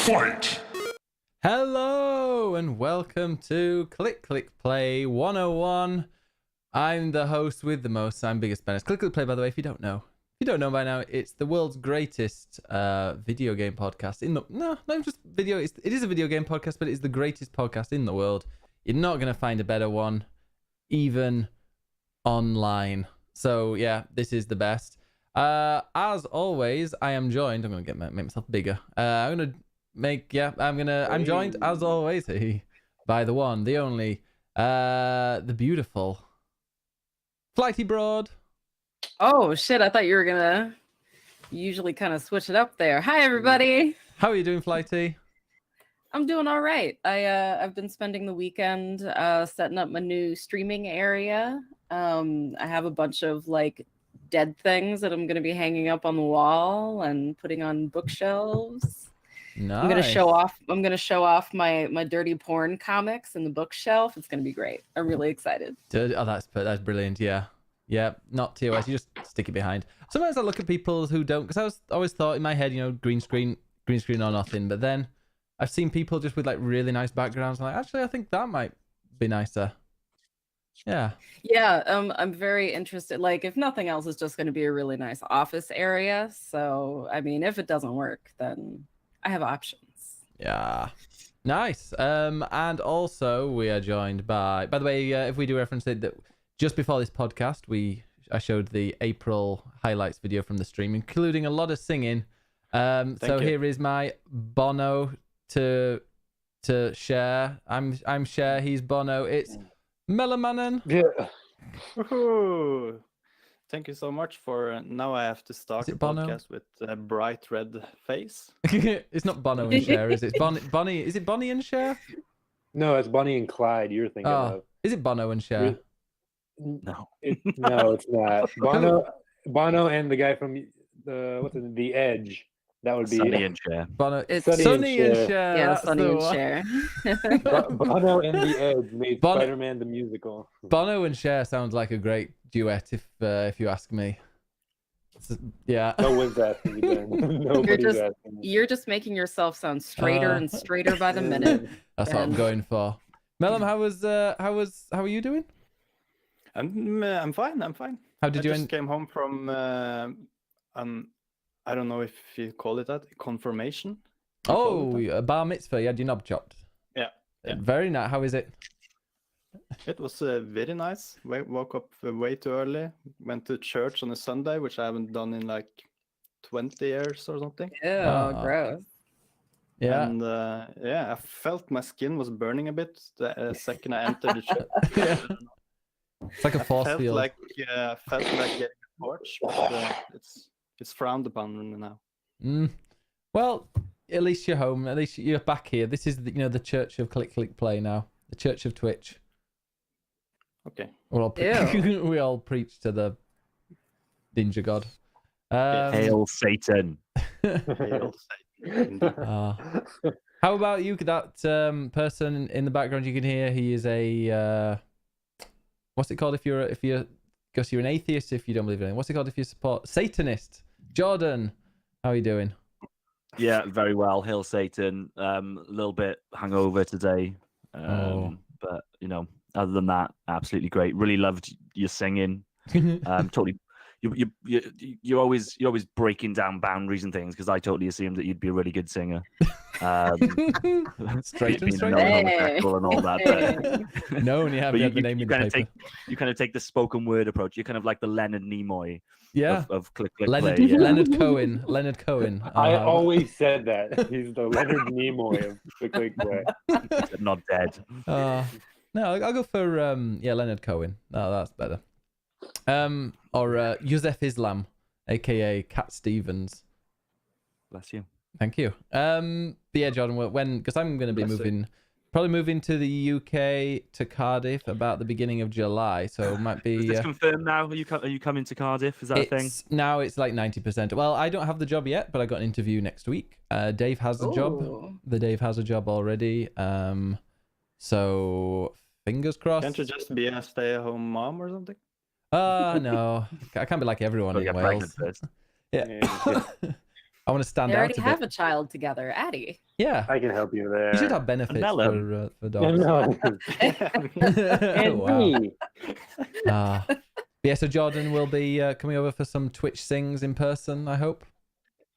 Fight! Hello and welcome to Click Click Play 101. I'm the host with the most. I'm Biggest Bennett. Click Click Play, by the way, if you don't know. If you don't know by now, it's the world's greatest video game podcast in the... No, not just video. It is a video game podcast, but it's the greatest podcast in the world. You're not going to find a better one, even online. So, yeah, this is the best. As always, I am joined... I'm going to make myself bigger. I'm joined, as always, by the one, the only, the beautiful Flighty Broad. Oh shit, I thought you were gonna usually kind of switch it up there. Hi everybody. How are you doing, Flighty? I'm doing all right. I've been spending the weekend setting up my new streaming area. I have a bunch of like dead things that I'm gonna be hanging up on the wall and putting on bookshelves. Nice. I'm gonna show off my dirty porn comics in the bookshelf. It's gonna be great. I'm really excited. Oh, that's brilliant. Yeah, not TOS. You just stick it behind. Sometimes I look at people who don't, because I always thought in my head, green screen or nothing. But then I've seen people just with like really nice backgrounds. I'm like, actually, I think that might be nicer. Yeah. I'm very interested. Like, if nothing else, it's just going to be a really nice office area. So, I mean, if it doesn't work, then I have options. Yeah. Nice. And also we are joined by the way, if we do reference it, that just before this podcast, I showed the April highlights video from the stream, including a lot of singing. Here is my Bono to share. I'm Cher, he's Bono. It's Melamanen. Yeah. Woohoo. Thank you so much for now I have to start a podcast with a bright red face. It's not Bono and Cher, is it? Bonnie, is it Bonnie and Cher? No, it's Bonnie and Clyde you're thinking of. Is it Bono and Cher? No. No, it's not. Bono and the guy from The Edge. That would be Sonny and Cher. Bono. It's Sonny and Cher. Yeah, Sonny and Cher. Bono and The Edge made Spider-Man the musical. Bono and Cher sounds like a great duet, if you ask me. Yeah. No one's asking you, Ben. Nobody's asking you. You're just making yourself sound straighter and straighter by the minute. That's what I'm going for. Melum, how are you doing? I'm fine. How did you just came home from I don't know if you call it that, confirmation. A bar mitzvah. You had your knob chopped. Yeah. Very nice. How is it? It was very nice. Woke up way too early. Went to church on a Sunday, which I haven't done in like 20 years or something. Ew, gross. Yeah. And I felt my skin was burning a bit the second I entered the church. Yeah. It's like a force field. Felt like getting a torch, but it's frowned upon now. Well, at least you're home. At least you're back here. This is the church of Click Click Play now. The church of Twitch. Okay. We all preach to the ninja god. Hail Satan. Hail Satan. How about you? That person in the background you can hear. He is a what's it called if you're because you're an atheist if you don't believe in anything. What's it called if you support Satanist? Jordan, how are you doing? Yeah, very well. Hail Satan. A little bit hungover today, but other than that, absolutely great. Really loved your singing. Totally. You're always breaking down boundaries and things because I totally assumed that you'd be a really good singer. Straight and straight. And all that. No, and you have the name in the paper. You kind of take the spoken word approach. You're kind of like the Leonard Nimoy. Yeah. Of Click Click Leonard, Play. Yeah. Leonard Cohen. I always said that. He's the Leonard Nimoy of Click Click Play. Not dead. No, I'll go for Leonard Cohen. No, that's better. Or Yusef Islam, aka Cat Stevens. Bless you. Thank you. But yeah, Jordan, because I'm going to be probably moving to the UK to Cardiff about the beginning of July, so it might be. Is this confirmed now? Are you coming to Cardiff? Is that a thing? Now it's like 90%. Well, I don't have the job yet, but I got an interview next week. Dave has a job. Dave has a job already. So fingers crossed. Can't you just be a stay-at-home mom or something? No, I can't be like everyone in Wales. First. Yeah. I want to stand They out already a have bit. a child together, Addie. Yeah. I can help you there. You should have benefits melon. for Yeah, dogs. no. And Wow. me. Yeah, so Jordan will be coming over for some Twitch sings in person, I hope.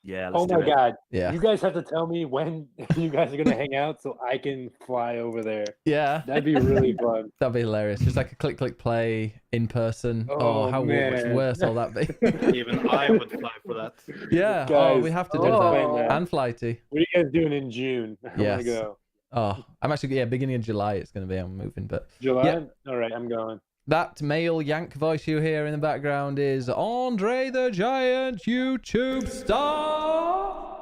Yeah, let's Oh do my it. God. Yeah. You guys have to tell me when you guys are going to hang out so I can fly over there. Yeah. That'd be really fun. That'd be hilarious. Just like a click play in person. Oh, how much man. worse will that be? Even I would fly for that. Yeah. Guys, we have to do let's that. plan that. And Flighty. What are you guys doing in June? I want Yes. to go. Oh, I'm actually, beginning of July it's going to be. I'm moving, but July? Yeah. All right, I'm going. that male yank voice you hear in the background is Andre the Giant YouTube star.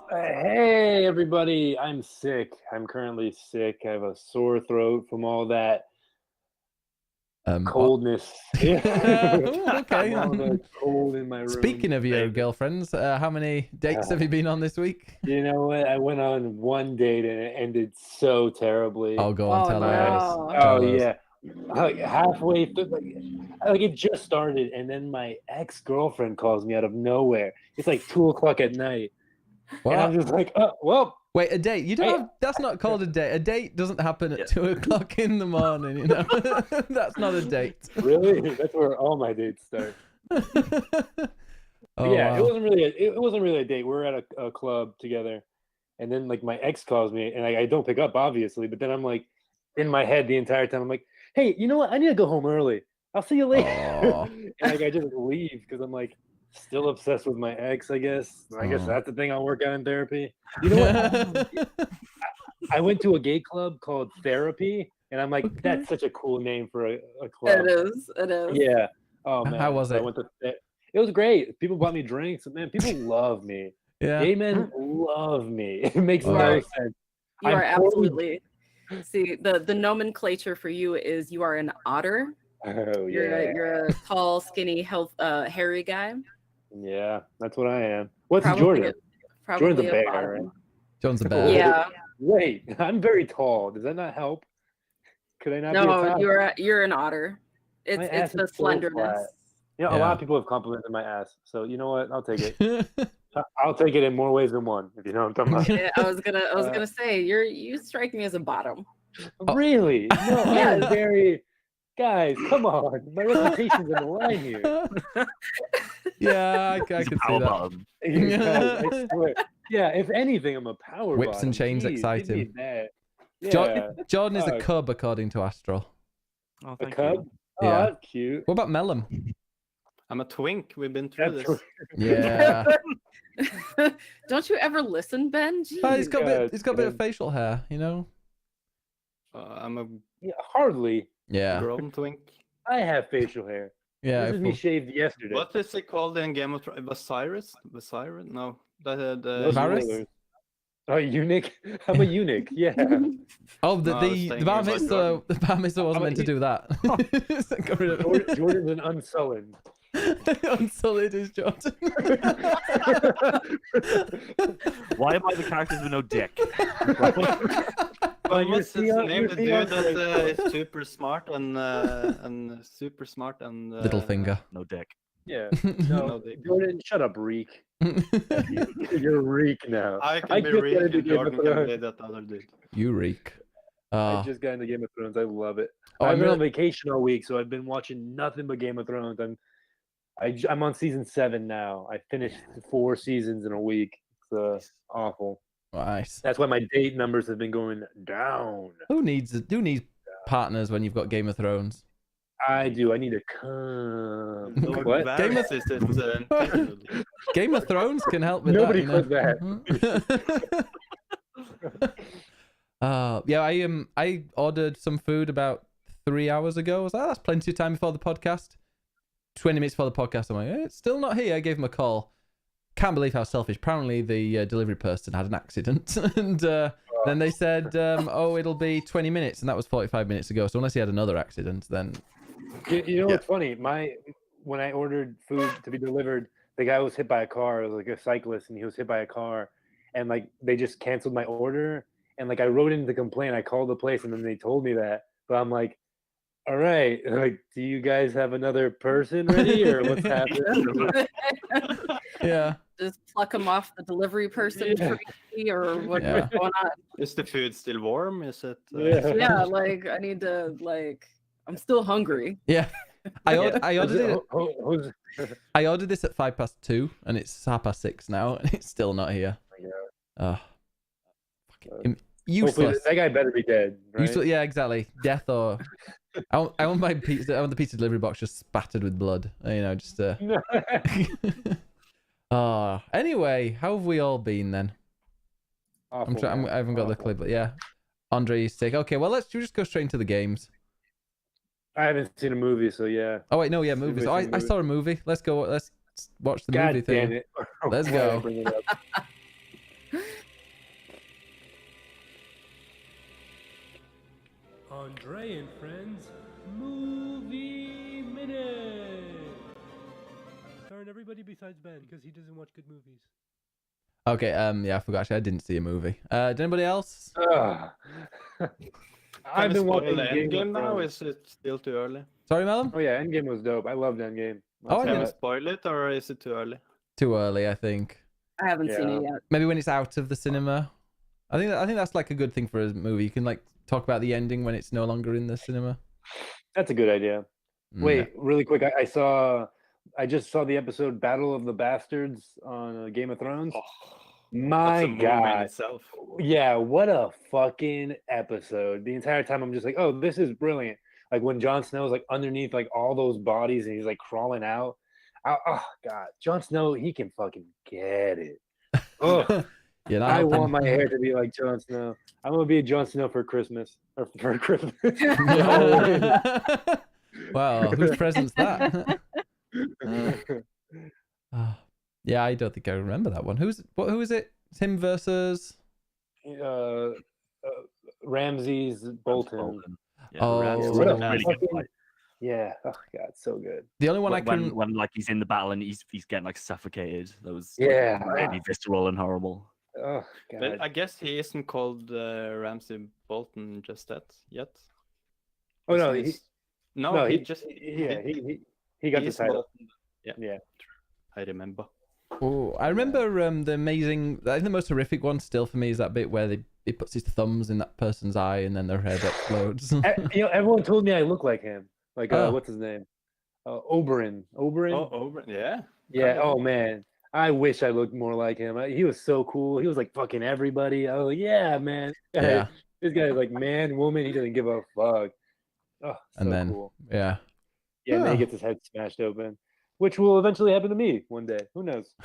Hey, everybody. I'm sick. I'm currently sick. I have a sore throat from all that coldness. Okay. All the cold in my room. Speaking of your girlfriends, how many dates have you been on this week? You know what? I went on one date and it ended so terribly. Oh, go on, Oh, tell no. us. Oh Tell us. yeah, like halfway through, like it just started, and then my ex-girlfriend calls me out of nowhere. It's like 2:00 at night, and I'm What? just like, oh well. Wait, a date? You don't Hey. have, that's not called a date. A date doesn't happen at Yeah. 2:00 in the morning, you know? That's not a date. Really? That's where all my dates start. Oh, Yeah, wow. it wasn't really a date. We were at a club together, and then like my ex calls me, and I don't pick up obviously, but then I'm like in my head the entire time. I'm like, hey, you know what? I need to go home early. I'll see you later. Aw. And like I just leave because I'm like still obsessed with my ex. I guess Aw. that's the thing I'll work out in therapy. You know what? I went to a gay club called Therapy, and I'm like, Okay. that's such a cool name for a club. It is. It is. Yeah. Oh man. How was So it? I went to it was great. People bought me drinks. Man, people love me. Yeah. Gay men love me. It makes Oh. no Right. sense. You I'm are totally- absolutely. See, the nomenclature for you is you are an otter. Oh You're yeah. you're a tall, skinny, hairy guy. Yeah, that's what I am. What's Probably Jordan? a- Probably Jordan's a bear, bottom. right? John's a bear. Yeah. Wait, I'm very tall. Does that not help? Could I not be a No, top? you're an otter. My It's ass the is so slenderness. flat. You know, a Yeah. lot of people have complimented my ass. So you know what? I'll take it. I'll take it in more ways than one, if you know what I'm talking Yeah, I was gonna say you strike me as a bottom. about. Really? No, I'm Yes. very guys, come on. My reputation's on the line here. Yeah, I He's a could see power that. bottom. Guys, I swear. Yeah, if anything, I'm a power Whips bottom. and chains Jeez, excite give me him. that. Yeah. Jordan is a Fuck. cub, according to Astral. Oh, A thank cub? you. Oh, Yeah. that's cute. What about Mellum? I'm a twink. We've been through That's this. Yeah. Don't you ever listen, Ben? Oh, he's Jeez. got a bit. God, He's got a bit of man. facial hair, you know. I'm a Yeah, hardly. Yeah. grown twink. I have facial hair. Yeah. This is me full- shaved yesterday. What is it called in Game of Thrones? Vasirus? No. The Those Varys? spoilers. Oh, eunuch? I'm a eunuch. Yeah. Oh, the No, I was the thinking bar about mitzvah. Jordan. The bar mitzvah wasn't I'm a- meant to do that. Got rid of- Jordan's an unsullied. Unsullied is Jordan. Why am I the characters with no dick? Well, What's his Theon- name? you're The dude Theon's that like- is super smart and super smart and Littlefinger. No dick. Yeah. No, No, they- Jordan, shut up, Reek. You're Reek now. I I can be just got Rick into and Game of Jordan can Thrones. be that other dude. You reek. I just got into Game of Thrones. I love it. Oh, I've I'm been on really- vacation all week, so I've been watching nothing but Game of Thrones. I'm on season 7 now. I finished 4 seasons in a week. It's awful. Nice. That's why my date numbers have been going down. Who needs partners when you've got Game of Thrones? I do. I need to come. Lord What? Varys is intentional. Game of Thrones can help with Nobody that. clicked Yeah, I ordered some food about 3 hours ago. I was like, that's plenty of time before the podcast. 20 minutes before the podcast, I'm like, it's still not here. I gave him a call. Can't believe how selfish. Apparently, the delivery person had an accident, and then they said, "Oh, it'll be 20 minutes," and that was 45 minutes ago. So unless he had another accident, then You know what's funny? When I ordered food to be delivered, the guy was hit by a car. It was like a cyclist, and he was hit by a car, and like they just canceled my order. And like I wrote in the complaint. I called the place, and then they told me that. But I'm like, all right, like, do you guys have another person ready, or what's happening? yeah. just pluck them off the delivery person tree, or what's going on? Is the food still warm? Is it? Yeah, like I need to I'm still hungry. Yeah. I ordered it. I ordered this at 2:05, and it's 6:30 now, and it's still not here. Oh, fucking useless. That guy better be dead. Right? Useless, yeah, exactly. Death or I want my pizza. I want the pizza delivery box just spattered with blood. You know, just. Anyway, how have we all been then? Awful, I haven't got the clip, but yeah. Andre is sick. Okay, well let's just go straight into the games. I haven't seen a movie, so yeah. Oh wait, no, yeah, movies. Oh, I saw a movie. Let's go. Let's watch the movie thing. Damn it. Let's go. Bring it up. Andre and Friends Movie Minute. Starring everybody besides Ben because he doesn't watch good movies. Okay, yeah, I forgot. Actually, I didn't see a movie. Did anybody else? I've been watching the Endgame now. Is it still too early? Sorry, Melon? Oh yeah, Endgame was dope. I loved Endgame. I Can we didn't. spoil it, or is it too early? Too early, I think. I haven't seen it yet. Maybe when it's out of the cinema. I think that's like a good thing for a movie. You can like talk about the ending when it's no longer in the cinema. That's a good idea. Wait, really quick. I just saw the episode Battle of the Bastards on Game of Thrones. My God. Yeah, what a fucking episode. The entire time I'm just like, oh, this is brilliant. Like when Jon Snow's like underneath like all those bodies and he's like crawling out. Oh God, Jon Snow, he can fucking get it. Oh, yeah, I want my hair to be like Jon Snow. I'm gonna be a Jon Snow for Christmas or for Christmas. Wow, whose present's that? Yeah, I don't think I remember that one. Who is it? It's him versus Ramses Bolton. Yeah, really good fight. Yeah. Oh God, so good. The only one when like he's in the battle and he's getting like suffocated. That was really visceral and horrible. Oh God. But I guess he isn't called Ramsay Bolton just yet. Oh no, he got the title. Yeah. I remember. Oh, I remember the amazing. I think the most horrific one still for me is that bit where he puts his thumbs in that person's eye and then their head explodes. Everyone told me I look like him. Like what's his name? Oberyn. Oberyn. Oh, Oberyn. Yeah. Yeah. Oh man, I wish I looked more like him. He was so cool. He was like fucking everybody. I was like, yeah, man. Yeah. This guy's like man, woman. He doesn't give a fuck. Oh, so cool. Yeah. Yeah. And then he gets his head smashed open. Which will eventually happen to me one day. Who knows?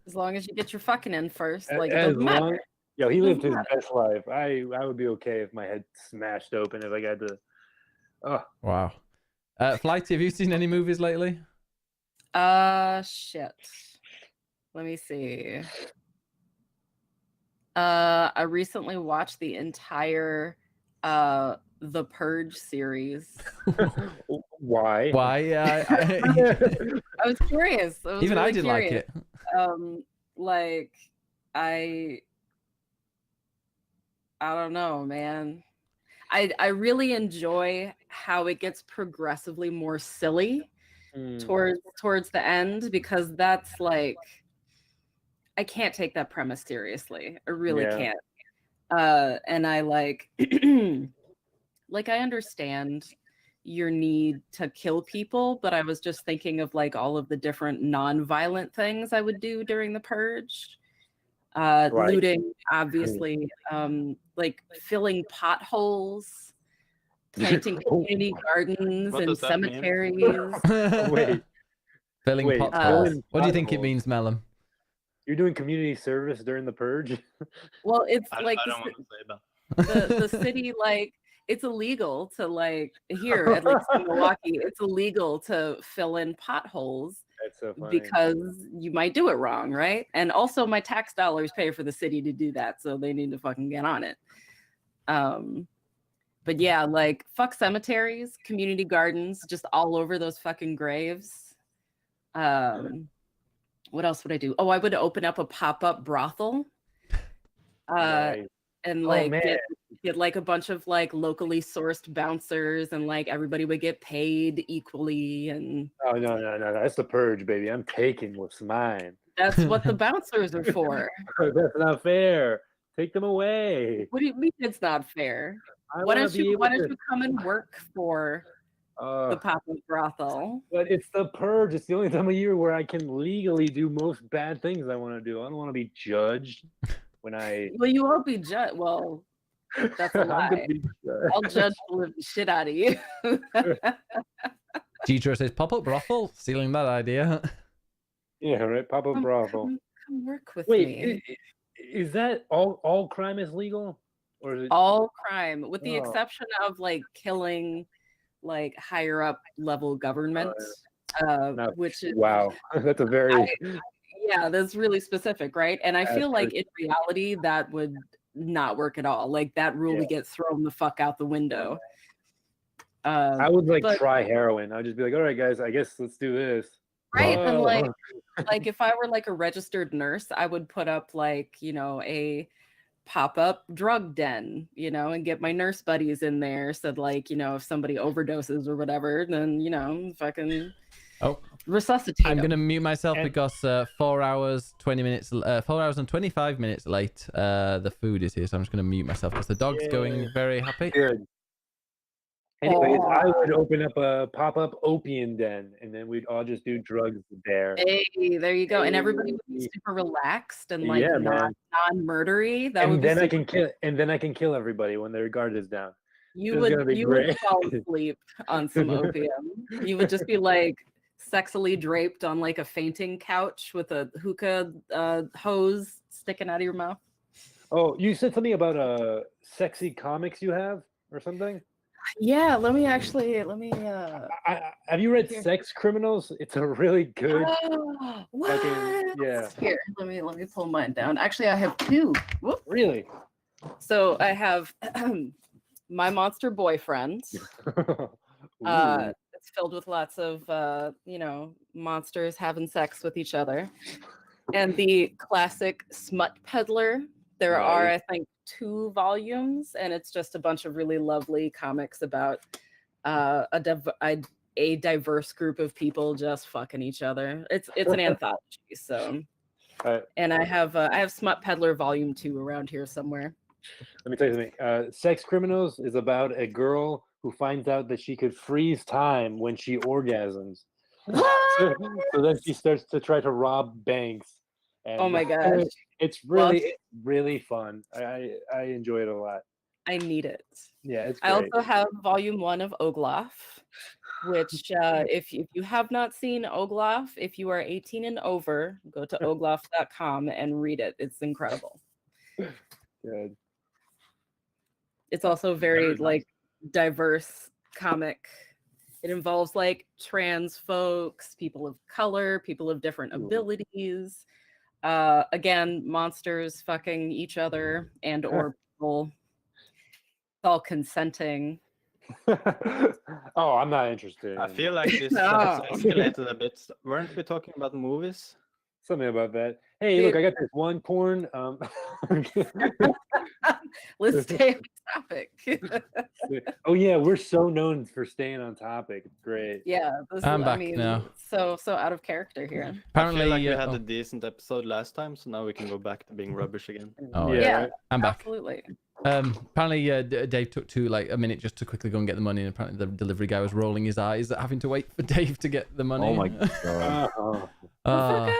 As long as you get your fucking in first, like it doesn't matter. Yo, he lived his best life. I would be okay if my head smashed open if I got to. Oh wow. Flighty, have you seen any movies lately? Shit. Let me see. I recently watched the entire The Purge series. Why? Why? I was curious. Even really I did curious. like it. I don't know, man. I really enjoy how it gets progressively more silly towards the end, because that's like, I can't take that premise seriously. I really can't. And I like like I understand your need to kill people, but I was just thinking of like all of the different non-violent things I would do during the purge. Looting, obviously, like filling potholes, planting community gardens and cemeteries. Wait, filling potholes. What do you think it means, Melon? You're doing community service during the purge? Well, it's like I don't want to say that. the city, like, it's illegal to, like, here at least in Milwaukee, it's illegal to fill in potholes. That's so funny. Because you might do it wrong, right? And also my tax dollars pay for the city to do that, so they need to fucking get on it. But yeah, like, fuck cemeteries, community gardens, just all over those fucking graves. What else would I do? Oh, I would open up a pop-up brothel. And like get like a bunch of like locally sourced bouncers, and like everybody would get paid equally. And no, that's the purge, baby. I'm taking what's mine. That's what the bouncers are for. That's not fair. Take them away. What do you mean it's not fair? I Why wanna don't be you able why don't to- you come and work for the pop-up brothel? But it's the purge. It's the only time of year where I can legally do most bad things I want to do. I don't want to be judged when I. Well, you won't be judged. Well, that's a I'm gonna lie. be judged. I'll judge the living shit out of you. Gitro says pop-up brothel, stealing that idea. Yeah, right. Pop up brothel. Come work with Wait, me. is that all crime is legal, or is it? All crime, with the Oh. exception of like killing like higher up level government, No, which is wow, that's a very. yeah, that's really specific, right? And I That's feel like pretty- in reality that would not work at all. Like that rule would get thrown the fuck out the window. I would like but- try heroin. I'd just be like, all right, guys, I guess let's do this. Right, and Oh. like if I were like a registered nurse, I would put up like, you know, a pop-up drug den, you know, and get my nurse buddies in there so like, you know, if somebody overdoses or whatever, then, you know, fucking resuscitate I'm them. gonna mute myself And- because 4 hours 20 minutes 4 hours and 25 minutes late the food is here, so I'm just gonna mute myself because the dog's going very happy. Good. Anyways, I would open up a pop-up opium den, and then we'd all just do drugs there. Hey, there you go. And everybody would be Hey. super relaxed and like Yeah, not man. non-murdery. That would And be then I super can kill. And then I can kill everybody when their guard is down. You This is would gonna be you would great. fall asleep on some opium. You would just be like sexily draped on like a fainting couch with a hookah hose sticking out of your mouth. Oh, you said something about sexy comics you have or something. Yeah, let me. Have you read Here. Sex Criminals? It's a really good. Oh, what? yeah. Here, let me pull mine down. Actually, I have two. Whoop. Really. So I have My Monster Boyfriend. Ooh. It's filled with lots of you know, monsters having sex with each other. And the classic Smut Peddler. There are, I think, 2 volumes, and it's just a bunch of really lovely comics about a diverse group of people just fucking each other. It's an anthology, so. And I have Smut Peddler Volume 2 around here somewhere. Let me tell you something. Sex Criminals is about a girl who finds out that she could freeze time when she orgasms. What? So then she starts to try to rob banks. And Oh my gosh. It's really fun. I enjoy it a lot. I need it. Yeah, it's I great. also have Volume 1 of Oglaf, which if you have not seen Oglaf, if you are 18 and over, go to oglaf.com and read it. It's incredible. Good. It's also very like diverse comic. It involves like trans folks, people of color, people of different abilities. Again, monsters fucking each other and or people. It's all consenting. Oh, I'm not interested. I feel like this No. has escalated a bit. Weren't we talking about movies? Something about that. Hey, look, I got this one porn. Let's stay on topic. Oh yeah, we're so known for staying on topic. Great. Yeah, this I'm is, back I mean, now. So out of character here. Apparently, I feel like we oh, had a decent episode last time, so now we can go back to being rubbish again. oh, Yeah, Yeah, right? I'm back. absolutely. Apparently, Dave took a minute just to quickly go and get the money, and apparently the delivery guy was rolling his eyes at having to wait for Dave to get the money. Oh my god.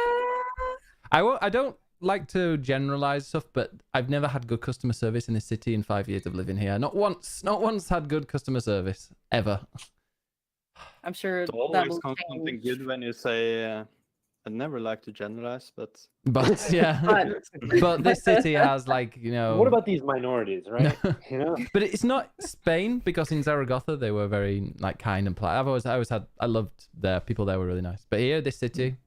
I don't like to generalize stuff, but I've never had good customer service in this city in 5 years of living here. Not once had good customer service ever. I'm sure It that always will comes something change. good when you say, I never like to generalize, but But yeah, But but this city has like, you know. What about these minorities, right? You know. But it's not Spain, because in Zaragoza they were very like kind and polite. I loved their people there were really nice. But here, this city,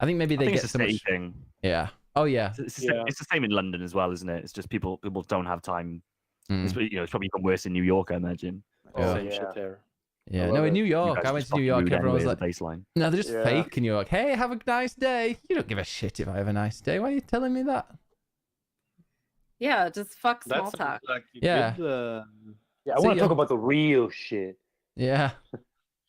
I think maybe I they think get it's so a city much. thing. Yeah. Oh yeah. It's the, Yeah. it's the same in London as well, isn't it? It's just people don't have time. Mm. It's, it's probably even worse in New York, I imagine. Yeah. same Yeah. shit here. Yeah. love No, in it. New You York, guys I are went just to New fucking York. rude Everyone was anyway like, as a baseline. no, they're just Yeah. fake in New York. Hey, have a nice day. You don't give a shit if I have a nice day. Why are you telling me that? yeah, just fuck small That's talk. like a Yeah. good, Yeah, I See want to ya. talk about the real shit. Yeah.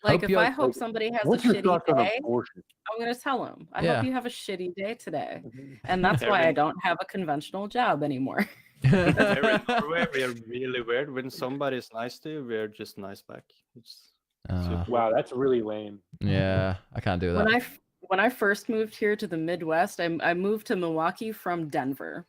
Like, Hope if you're- I hope somebody has a What's your shitty thoughts on day, abortion? I'm gonna tell them. I Yeah. hope you have a shitty day today, Mhm. and that's Yeah, why I when- don't have a conventional job anymore. Here in Norway, we are really weird. When somebody is nice to you, we're just nice back. It's super Wow, that's really lame. Yeah, I can't do that. When I first moved here to the Midwest, I moved to Milwaukee from Denver,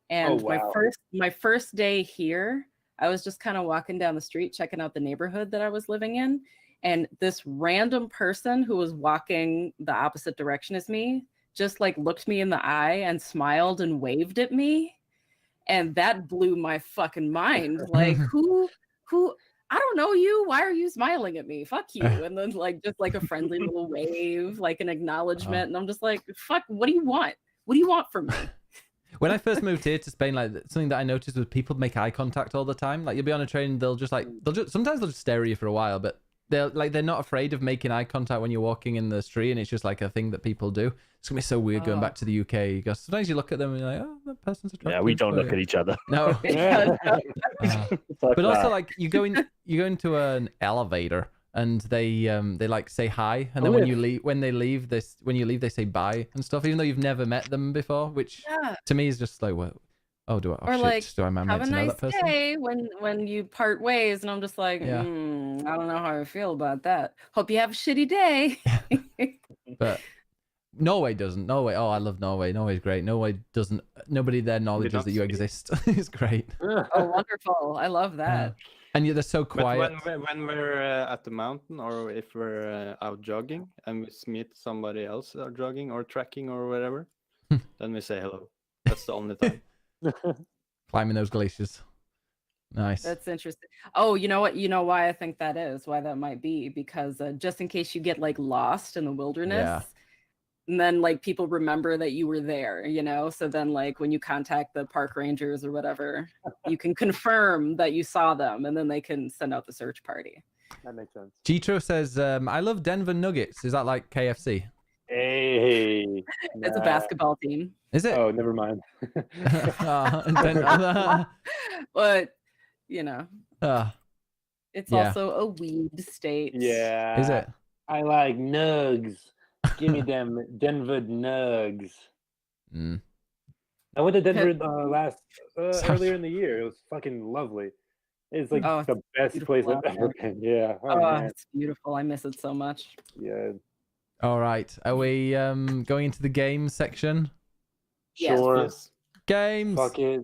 and wow. my first day here, I was just kind of walking down the street checking out the neighborhood that I was living in, and this random person who was walking the opposite direction as me just like looked me in the eye and smiled and waved at me, and that blew my fucking mind. Like, who I don't know you. Why are you smiling at me? Fuck you. And then like just like a friendly little wave, like an acknowledgement. And I'm just like, fuck, what do you want? What do you want from me? When I first moved here to Spain, like something that I noticed was people make eye contact all the time. Like you'll be on a train, and sometimes they'll just stare at you for a while, but they're not afraid of making eye contact when you're walking in the street, and it's just like a thing that people do. It's gonna be so weird going back to the UK. Because sometimes you look at them and you're like, oh, that person's attractive. Yeah, we don't look at each other. No. Yeah. But also like you go into an elevator and they like say hi, and then when you leave they say bye and stuff, even though you've never met them before, which to me is just like, what? Oh, do I am I Have meant a to know nice that person? day when you part ways, and I'm just like, Yeah. I don't know how I feel about that. Hope you have a shitty day. But Norway doesn't. Norway, oh, I love Norway. Norway's great. Norway doesn't. Nobody there acknowledges that you exist. It's great. Oh, wonderful! I love that. And they're so quiet. But when we're at the mountain, or if we're out jogging and we meet somebody else jogging or trekking or whatever, then we say hello. That's the only time. Climbing those glaciers. Nice. That's interesting. Oh, you know what? You know why I think that is? Why that might be? Because just in case you get like lost in the wilderness, and then like people remember that you were there, you know? So then like when you contact the park rangers or whatever, you can confirm that you saw them, and then they can send out the search party. That makes sense. Gitro says, I love Denver Nuggets. Is that like KFC? Hey. It's a basketball team. Is it? Oh, never mind. But, you know, it's yeah. also a weed state. Yeah. Is it? I like nugs. Give me them Denver nugs. I went to Denver earlier in the year. It was fucking lovely. It's like the best place I've ever been. Yeah. Oh, it's beautiful. I miss it so much. Yeah. All right. Are we going into the games section? Yes. Sure. Yes. Games. Fuck it.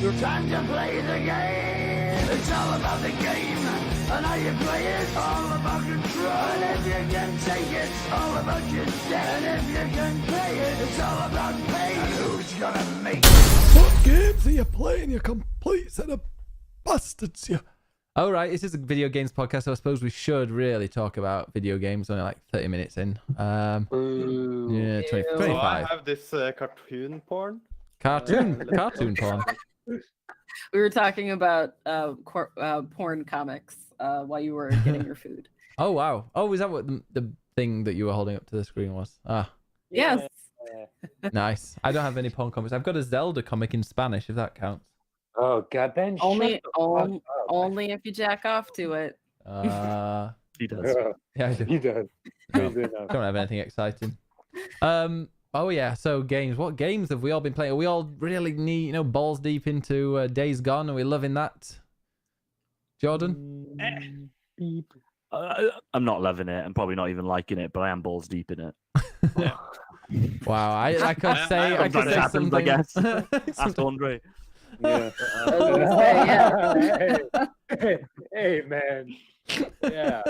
Your time to play the game. It's all about the game and how you play it. All about control. And if you can take it, it's all about your debt. And if you can play it, it's all about pain. And who's gonna make it? What games are you playing, you complete set of bastards, you? All right, this is a video games podcast, so I suppose we should really talk about video games. Only like 30 minutes in. Yeah, 20, 25. So I have this cartoon porn. Cartoon porn. We were talking about porn comics while you were getting your food. Oh wow! Oh, is that what the thing that you were holding up to the screen was? Ah, Yes. nice. I don't have any porn comics. I've got a Zelda comic in Spanish, if that counts. Oh god, Ben. Only if you jack off to it. He does. Yeah, I do. He does. No, don't have anything exciting. Oh yeah. So games. What games have we all been playing? Are we all really balls deep into Days Gone? Are we loving that? Jordan? I'm not loving it. I'm probably not even liking it, but I am balls deep in it. Wow. I could say happens, something. I guess. Ask Andre. Yeah. Hey, man. Yeah.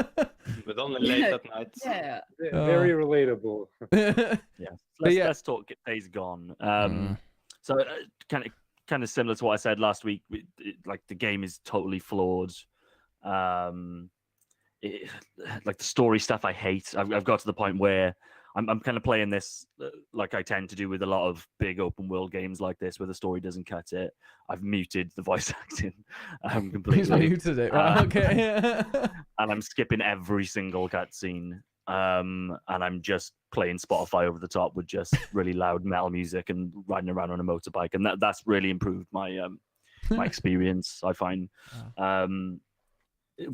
But only late at night. Yeah. Very relatable. Yeah. Let's talk Days Gone. So kind of similar to what I said last week. Like the game is totally flawed. Like the story stuff I hate. I've got to the point where I'm kind of playing this like I tend to do with a lot of big open world games like this, where the story doesn't cut it. I've muted the voice acting completely. He's muted it. Right? Okay. And I'm skipping every single cutscene. And I'm just playing Spotify over the top with just really loud metal music and riding around on a motorbike, and that's really improved my my experience, I find.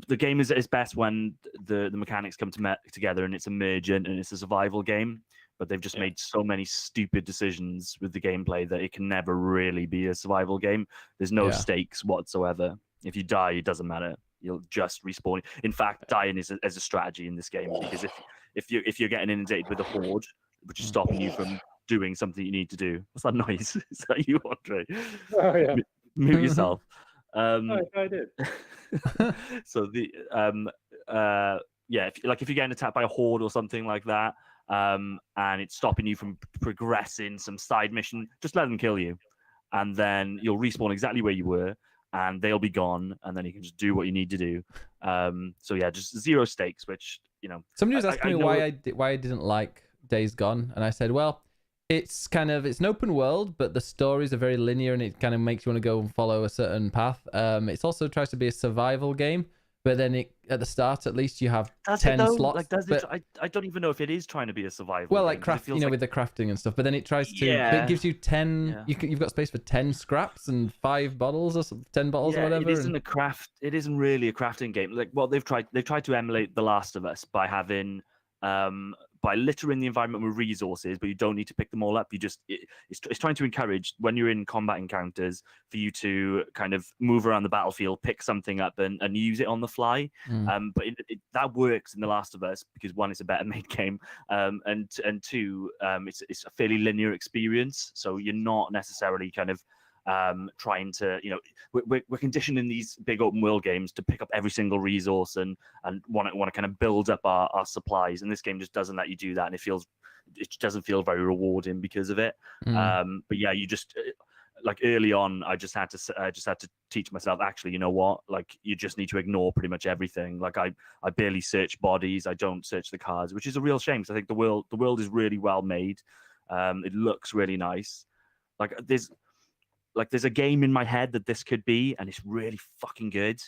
the game is best when the mechanics come together and it's emergent and it's a survival game. But they've just made so many stupid decisions with the gameplay that it can never really be a survival game. There's no stakes whatsoever. If you die, it doesn't matter. You'll just respawn. In fact, dying is a strategy in this game, because if you're getting inundated with a horde, which is stopping you from doing something you need to do. What's that noise? Is that you, Andre? Oh yeah. Mute yourself. I did. So if you're getting attacked by a horde or something like that, and it's stopping you from progressing some side mission, just let them kill you, and then you'll respawn exactly where you were, and they'll be gone, and then you can just do what you need to do. So yeah, just zero stakes, which, you know. Somebody was asking me why I didn't like Days Gone, and I said, well, it's an open world, but the stories are very linear, and it kind of makes you want to go and follow a certain path. It also tries to be a survival game, but then at the start, at least, you have 10 slots. I don't even know if it is trying to be a survival well, game, like craft, with the crafting and stuff. But then it tries to. It gives you 10. Yeah. You've got space for 10 scraps and 5 bottles or 10 bottles or whatever. It isn't It isn't really a crafting game. Like, well, they've tried to emulate The Last of Us by having by littering the environment with resources, but you don't need to pick them all up. It's trying to encourage, when you're in combat encounters, for you to kind of move around the battlefield, pick something up, and use it on the fly. But that works in The Last of Us because, one, it's a better made game, and two, it's a fairly linear experience. So you're not necessarily kind of trying to, we're conditioned in these big open world games to pick up every single resource and want to kind of build up our supplies, and this game just doesn't let you do that, and it doesn't feel very rewarding because of it. But yeah, you just like early on, I just had to teach myself, actually, you know what, like, you just need to ignore pretty much everything. Like, I barely search bodies, I don't search the cards, which is a real shame, because I think the world is really well made. It looks really nice. There's a game in my head that this could be, and it's really fucking good.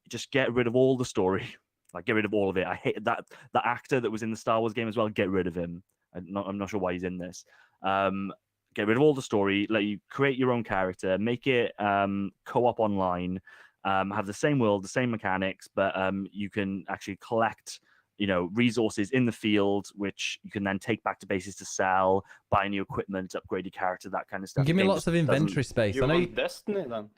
Just get rid of all the story. Like, get rid of all of it. I hate that actor that was in the Star Wars game as well. Get rid of him. I'm not sure why he's in this. Get rid of all the story. Let you create your own character. Make it co-op online. Have the same world, the same mechanics, but you can actually collect resources in the field, which you can then take back to bases to sell, buy new equipment, upgrade your character, that kind of stuff. Give me lots of inventory space. I know Destiny then.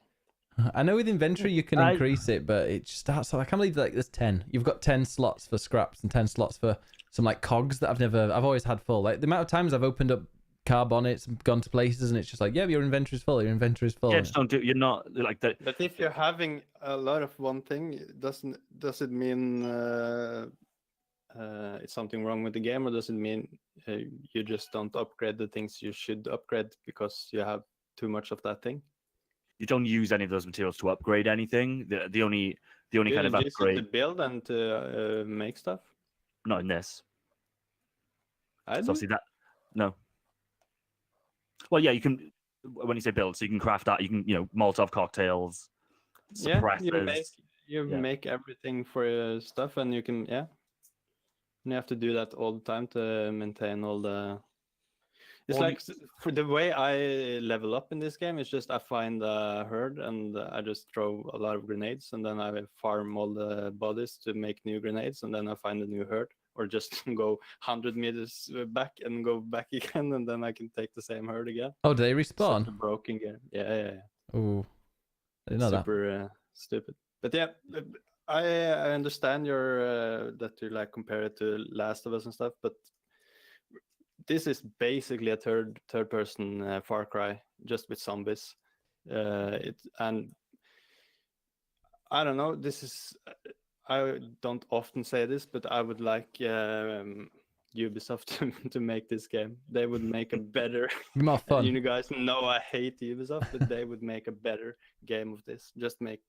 I know with inventory you can increase it, but it just starts. So I can't believe there's 10. You've got 10 slots for scraps and 10 slots for some like cogs that I've always had full. Like, the amount of times I've opened up car bonnets and gone to places, and it's just like, yeah, your inventory's full. Your inventory's full. Yeah, just don't do. You're not like that. But if you're having a lot of one thing, does it mean it's something wrong with the game, or does it mean you just don't upgrade the things you should upgrade because you have too much of that thing? You don't use any of those materials to upgrade anything. The only kind of upgrade to build and to make stuff. Not in this. So obviously that no. Well, yeah, you can. When you say build, so you can craft that. You can, Molotov cocktails, suppressors. You make everything for your stuff, and you can, And you have to do that all the time to maintain all the. It's like, for the way I level up in this game, it's just I find a herd and I just throw a lot of grenades, and then I farm all the bodies to make new grenades, and then I find a new herd, or just go 100 meters back and go back again, and then I can take the same herd again. Oh, do they respawn? It's a broken game. Yeah. Oh, I didn't know that. Super stupid. But yeah, I understand your that you like compare it to Last of Us and stuff, but this is basically a third person Far Cry, just with zombies. And I don't know. This is I don't often say this, but I would like Ubisoft to make this game. They would make a better. More fun. You guys know I hate Ubisoft, but they would make a better game of this. Just make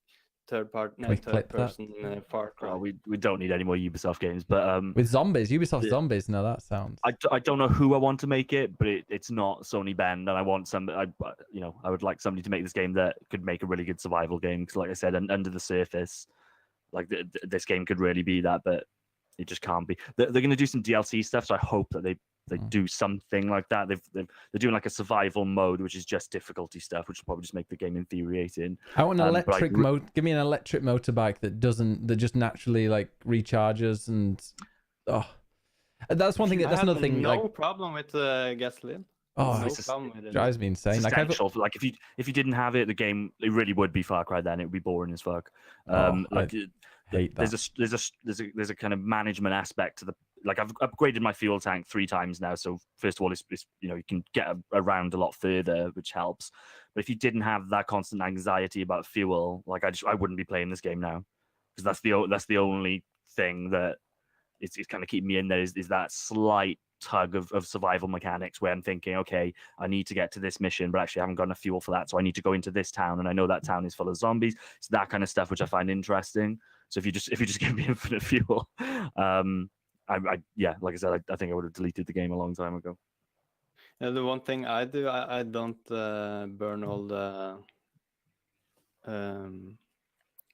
third person Far Cry. Oh, we don't need any more Ubisoft games, but with zombies, Ubisoft zombies. No, that sounds. I don't know who I want to make it, but it's not Sony Bend, and I want I would like somebody to make this game that could make a really good survival game. Because, like I said, under the surface, like this game could really be that, but it just can't be. They're going to do some DLC stuff, so I hope that they they do something like that. They're doing like a survival mode, which is just difficulty stuff, which will probably just make the game infuriating. I want an electric give me an electric motorbike that just naturally like recharges and that's one thing. That's another thing. No problem with gasoline. Oh, no problem with it. Drives me insane. It's essential. Like if you didn't have it, the game it really would be Far Cry. Then it would be boring as fuck. I hate that. There's a kind of management aspect to the. Like I've upgraded my fuel tank 3 times now. So first of all, it's you can get around a lot further, which helps. But if you didn't have that constant anxiety about fuel, like I wouldn't be playing this game now, because that's the only thing that it's kind of keeping me in there is that slight tug of survival mechanics where I'm thinking, okay, I need to get to this mission, but actually I haven't got enough fuel for that, so I need to go into this town, and I know that town is full of zombies. It's that kind of stuff which I find interesting. So if you just give me infinite fuel, like I said, I think I would have deleted the game a long time ago. Yeah, the one thing I do, I don't burn all the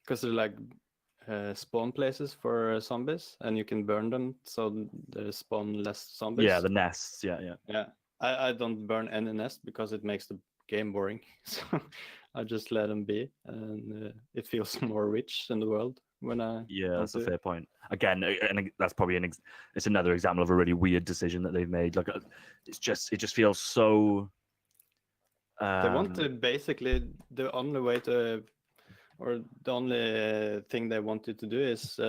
because they're like spawn places for zombies, and you can burn them so they spawn less zombies. Yeah, the nests. Yeah. I don't burn any nest because it makes the game boring. So I just let them be, and it feels more rich in the world when I. Yeah, that's a fair point. Again, and that's probably it's another example of a really weird decision that they've made. Like it just feels so. They want to basically the only way to. Or the only thing they wanted to do is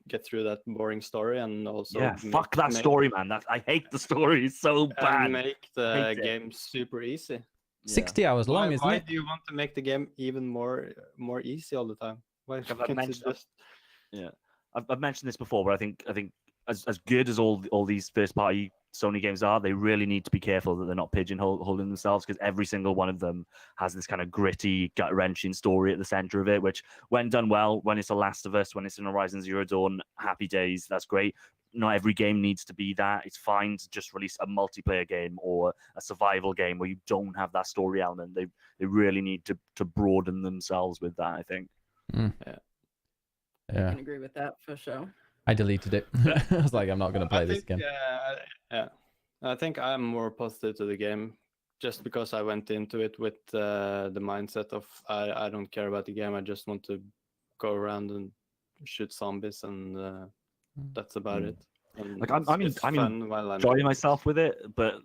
get through that boring story, and also fuck that story, man. I hate the story. It's so bad. And make the game super easy. 60 hours long, isn't it? Why do you want to make the game even more easy all the time? Why can't you just? Yeah, I've mentioned this before, but I think as good as all these first party Sony games are, they really need to be careful that they're not pigeonholing themselves, because every single one of them has this kind of gritty, gut-wrenching story at the center of it, which when done well, when it's The Last of Us, when it's in Horizon Zero Dawn, happy days, that's great. Not every game needs to be that. It's fine to just release a multiplayer game or a survival game where you don't have that story element. They really need to broaden themselves with that, I think. I can agree with that for sure. I deleted it. I was like, I'm not going to play this again. Yeah. I think I'm more positive to the game just because I went into it with the mindset of I don't care about the game. I just want to go around and shoot zombies, and that's about it. And like I'm enjoying myself with it, but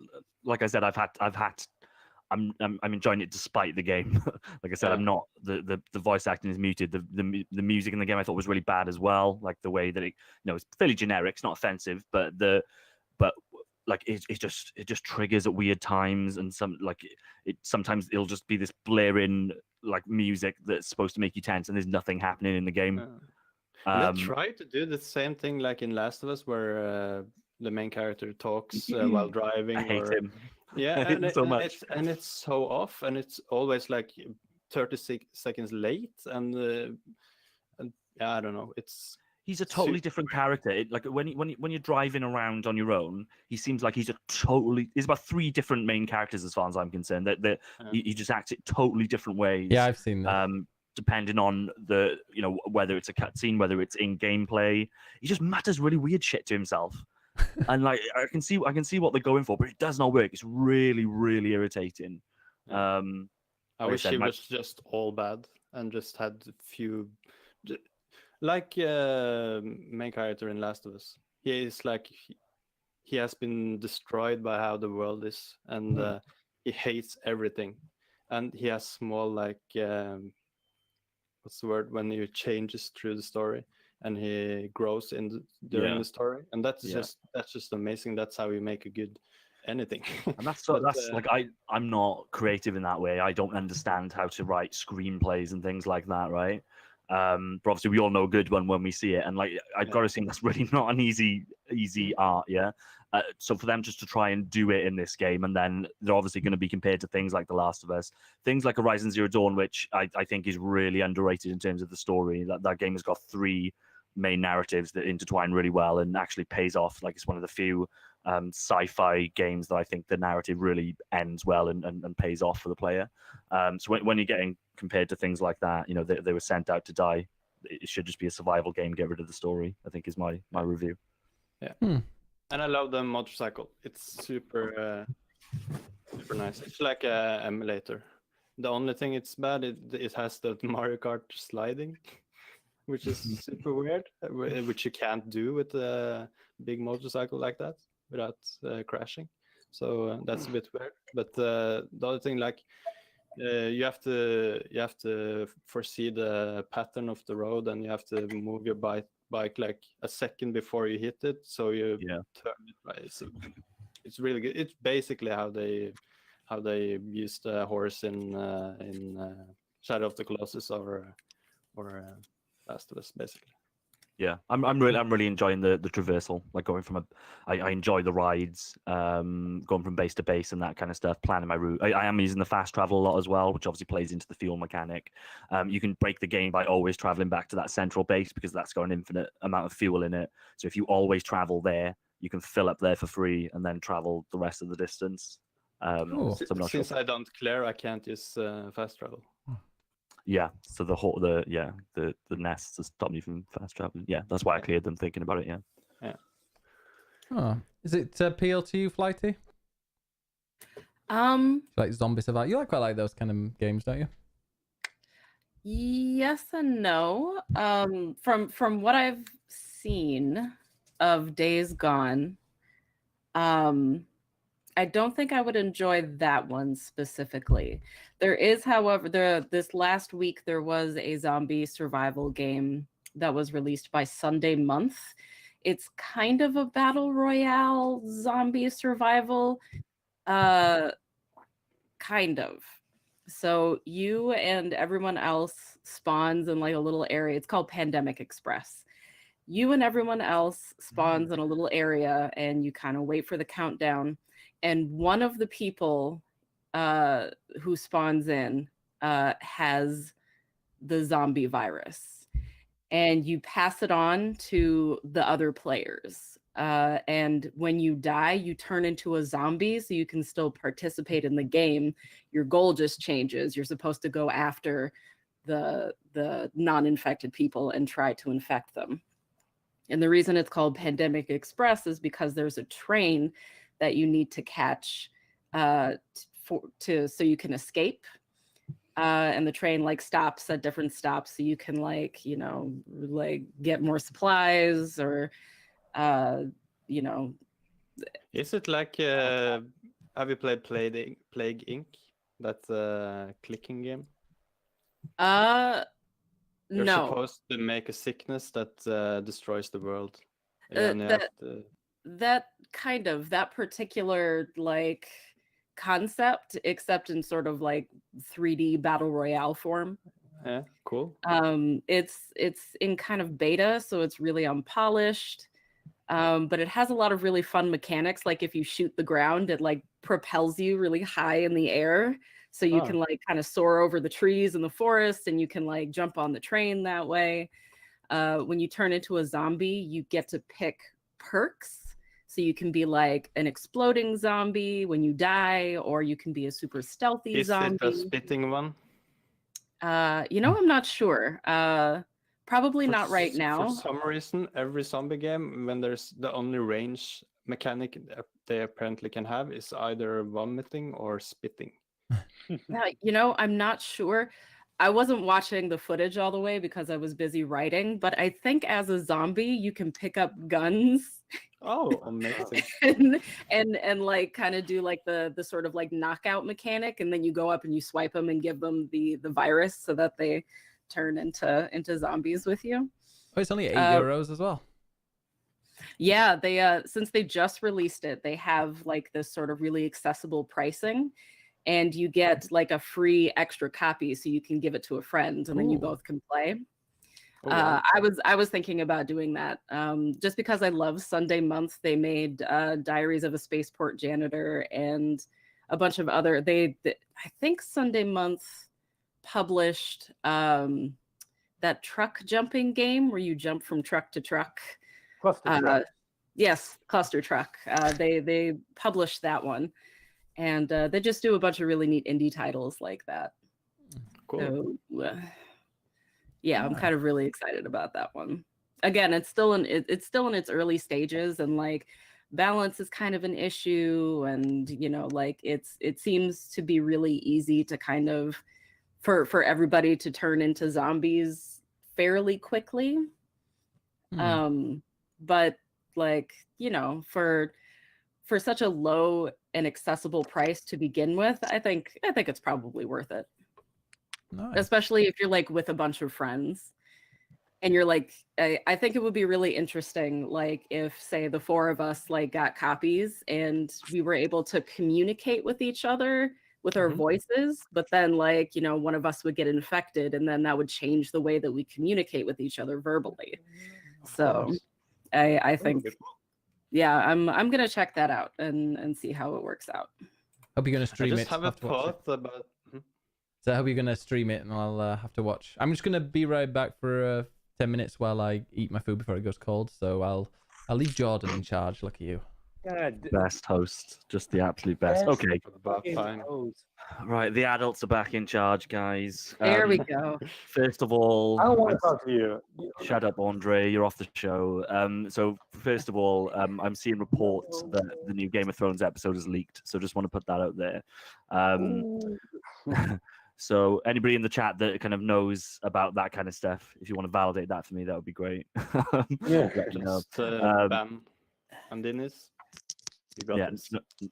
like I said, I'm enjoying it despite the game. Like I said, I'm not the voice acting is muted. The music in the game I thought was really bad as well. Like the way that it's fairly generic. It's not offensive, but like it just triggers at weird times, and sometimes it'll just be this blaring like music that's supposed to make you tense, and there's nothing happening in the game. They try to do the same thing like in Last of Us, where the main character talks while driving. I hate him. Yeah, and so much. It's so off, and it's always like 36 seconds late, and I don't know. He's a totally different character. Like when you're driving around on your own, he seems like he's about 3 different main characters as far as I'm concerned. That he just acts it totally different ways. Yeah, I've seen that. Depending on whether it's a cutscene, whether it's in gameplay, he just mutters really weird shit to himself. And like I can see what they're going for, but it does not work. It's really, really irritating. I wish he was just all bad and just had a few, like main character in Last of Us. He is like he has been destroyed by how the world is, and he hates everything, and he has small like what's the word when he changes through the story. And he grows during the story, and that's just amazing. That's how you make a good anything. And that's like I'm not creative in that way. I don't understand how to write screenplays and things like that, right? But obviously we all know a good one when we see it, and like I've got to say that's really not an easy art, yeah. So for them just to try and do it in this game, and then they're obviously going to be compared to things like The Last of Us, things like Horizon Zero Dawn, which I think is really underrated in terms of the story. That game has got 3 main narratives that intertwine really well and actually pays off. Like it's one of the few sci-fi games that I think the narrative really ends well and pays off for the player. So when you're getting compared to things like that, they were sent out to die. It should just be a survival game. Get rid of the story, I think, is my review. Yeah. And I love the motorcycle. It's super nice. It's like a emulator. The only thing it's bad, it has the Mario Kart sliding, which is super weird, which you can't do with a big motorcycle like that without crashing. So that's a bit weird. But the other thing, like you have to foresee the pattern of the road, and you have to move your bike like a second before you hit it, so you turn it right. So it's really good. It's basically how they use the horse in Shadow of the Colossus or Last of Us, basically. Yeah, I'm really enjoying the traversal, like going from I enjoy the rides, going from base to base and that kind of stuff, planning my route. I am using the fast travel a lot as well, which obviously plays into the fuel mechanic. You can break the game by always traveling back to that central base because that's got an infinite amount of fuel in it. So if you always travel there, you can fill up there for free and then travel the rest of the distance. Cool. So I'm not Since sure. I don't clear, I can't use fast travel. Yeah, so the nests to stop me from fast traveling. Yeah, that's why I cleared them thinking about it. Yeah. Oh, is it appeal to you, Flighty? Like zombie survival? You quite like those kind of games, don't you? Yes and no. From what I've seen of Days Gone, I don't think I would enjoy that one specifically. There is, however, this last week there was a zombie survival game that was released by Sunday Month. It's kind of a battle royale zombie survival, kind of. So you and everyone else spawns in like a little area. It's called Pandemic Express. You and everyone else spawns in a little area, and you kind of wait for the countdown. And one of the people who spawns in has the zombie virus, and you pass it on to the other players. And when you die, you turn into a zombie, so you can still participate in the game. Your goal just changes. You're supposed to go after the non-infected people and try to infect them. And the reason it's called Pandemic Express is because there's a train that you need to catch so you can escape. And the train like stops at different stops, so you can like get more supplies or Is it like have you played Plague Inc? That clicking game? You're No. supposed to make a sickness that destroys the world. That particular like concept, except in sort of like 3D battle royale form. Yeah, cool. It's in kind of beta, so it's really unpolished. But it has a lot of really fun mechanics. Like if you shoot the ground, it like propels you really high in the air. So you can like kind of soar over the trees in the forest, and you can like jump on the train that way. When you turn into a zombie, you get to pick perks. So you can be like an exploding zombie when you die, or you can be a super stealthy zombie. Is it a spitting one? I'm not sure. Probably not right now. For some reason, every zombie game, when there's the only range mechanic they apparently can have is either vomiting or spitting. I'm not sure. I wasn't watching the footage all the way because I was busy writing, but I think as a zombie, you can pick up guns. Oh, amazing. and like kind of do like the sort of like knockout mechanic, and then you go up and you swipe them and give them the virus so that they turn into zombies with you. Oh, it's only €8 as well. Yeah, they since they just released it, they have like this sort of really accessible pricing, and you get like a free extra copy so you can give it to a friend, and then you both can play. Oh, wow. I was thinking about doing that just because I love Sunday Month. They made Diaries of a Spaceport Janitor and a bunch of other. I think Sunday Month published that truck jumping game where you jump from truck to truck. Cluster Truck. Yes, Cluster Truck. They published that one, and they just do a bunch of really neat indie titles like that. Cool. So, yeah, I'm kind of really excited about that one. Again, it's still in its early stages, and like balance is kind of an issue, and like it seems to be really easy to kind of for everybody to turn into zombies fairly quickly. But like, for such a low and accessible price to begin with, I think it's probably worth it. Nice. Especially if you're like with a bunch of friends and you're like, I think it would be really interesting, like if say the four of us like got copies and we were able to communicate with each other with our voices, but then like, one of us would get infected and then that would change the way that we communicate with each other verbally. So I think, yeah, I'm gonna check that out and see how it works out. Hope you're gonna stream it. I just have a thought about. So I hope you're gonna stream it, and I'll have to watch. I'm just gonna be right back for 10 minutes while I eat my food before it goes cold. So I'll leave Jordan in charge. Look at you. Best host, just the absolute best. Okay, Fine. right. The adults are back in charge, guys. There we go. First of all, I don't want to talk to you. shut up, Andre. You're off the show. So first of all, I'm seeing reports that the new Game of Thrones episode is leaked. So just want to put that out there. So anybody in the chat that kind of knows about that kind of stuff, if you want to validate that for me, that would be great. Yeah. Let me know. Bam and Dennis. You got this.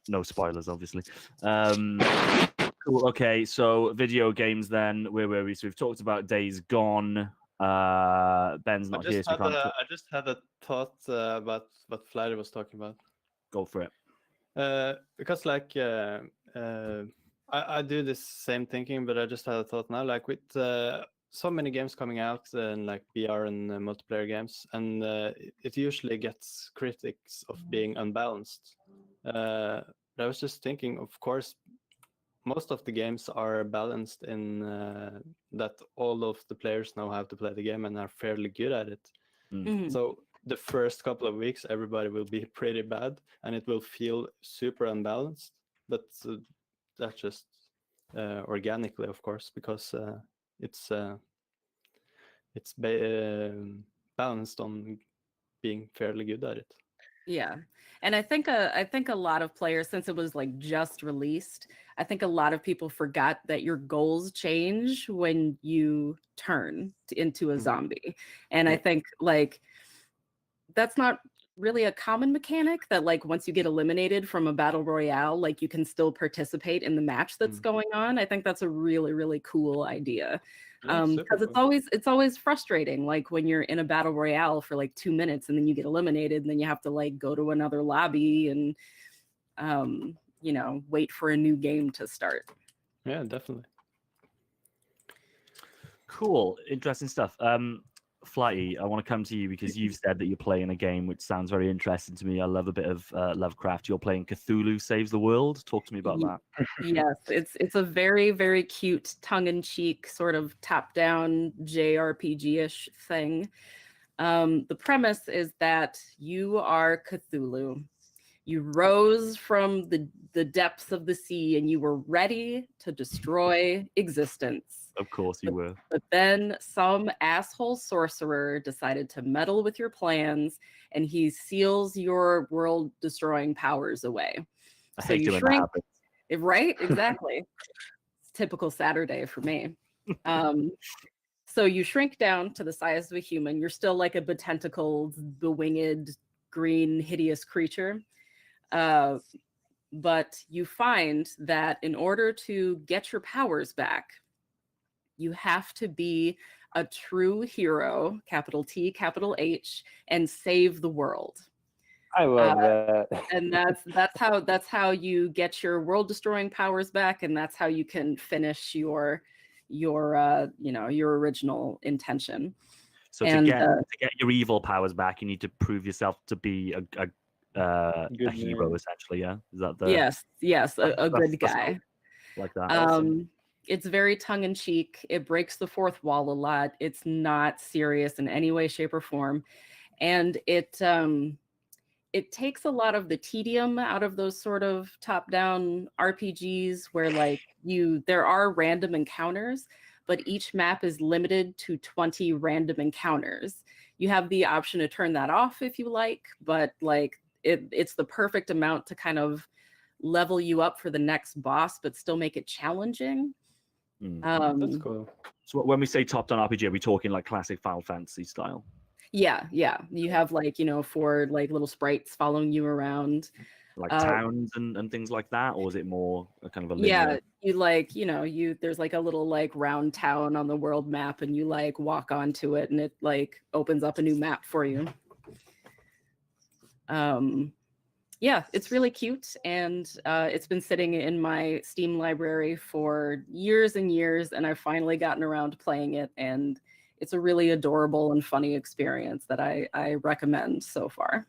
No spoilers, obviously. Cool. Okay, so video games then. Where were we? So we've talked about Days Gone. Ben's not here, so we can't I just had a thought about what Flyer was talking about. go for it. Because like I do this same thinking, but I just had a thought now. Like with so many games coming out and like VR and multiplayer games, and it usually gets critics of being unbalanced. But I was just thinking, of course, most of the games are balanced in that all of the players know how to play the game and are fairly good at it. So the first couple of weeks, everybody will be pretty bad, and it will feel super unbalanced. But that's just organically, of course, because it's balanced on being fairly good at it. Yeah. And I think a lot of players, since it was like just released, I think a lot of people forgot that your goals change when you turn into a zombie. And I think like that's not really a common mechanic, that like once you get eliminated from a battle royale, like you can still participate in the match that's going on. I think that's a really, really cool idea. Because it's always frustrating, like when you're in a battle royale for like 2 minutes and then you get eliminated and then you have to like go to another lobby and wait for a new game to start. Yeah, definitely. Cool, interesting stuff. Flighty, I want to come to you because you've said that you're playing a game which sounds very interesting to me. I love a bit of Lovecraft. You're playing Cthulhu Saves the World. Talk to me about that. Yes, it's a very, very cute, tongue-in-cheek sort of top-down JRPG-ish thing. The premise is that you are Cthulhu. You rose from the depths of the sea and you were ready to destroy existence. Of course you were. But then some asshole sorcerer decided to meddle with your plans and he seals your world-destroying powers away. I So hate you it when that shrink, happens. right? Exactly. It's typical Saturday for me. So you shrink down to the size of a human. You're still like a betentacled, bewinged, green, hideous creature. But you find that in order to get your powers back, you have to be a true hero, capital T, capital H, and save the world. I love that. And that's how you get your world-destroying powers back, and that's how you can finish your original intention. So to get your evil powers back, you need to prove yourself to be a hero, essentially. Yeah, is that the yes, a good guy. Like that. It's very tongue-in-cheek. It breaks the fourth wall a lot. It's not serious in any way, shape, or form, and it takes a lot of the tedium out of those sort of top-down RPGs where like there are random encounters, but each map is limited to 20 random encounters. You have the option to turn that off if you like, but like it's the perfect amount to kind of level you up for the next boss, but still make it challenging. That's cool. So when we say top-down RPG, are we talking like classic Final Fantasy style? Yeah. You have like, 4 like little sprites following you around. Like towns and things like that, or is it more a kind of a linear? Yeah, you like, there's like a little like round town on the world map, and you like walk onto it and it like opens up a new map for you. Yeah, it's really cute, and it's been sitting in my Steam library for years and years, and I've finally gotten around to playing it, and it's a really adorable and funny experience that I recommend so far.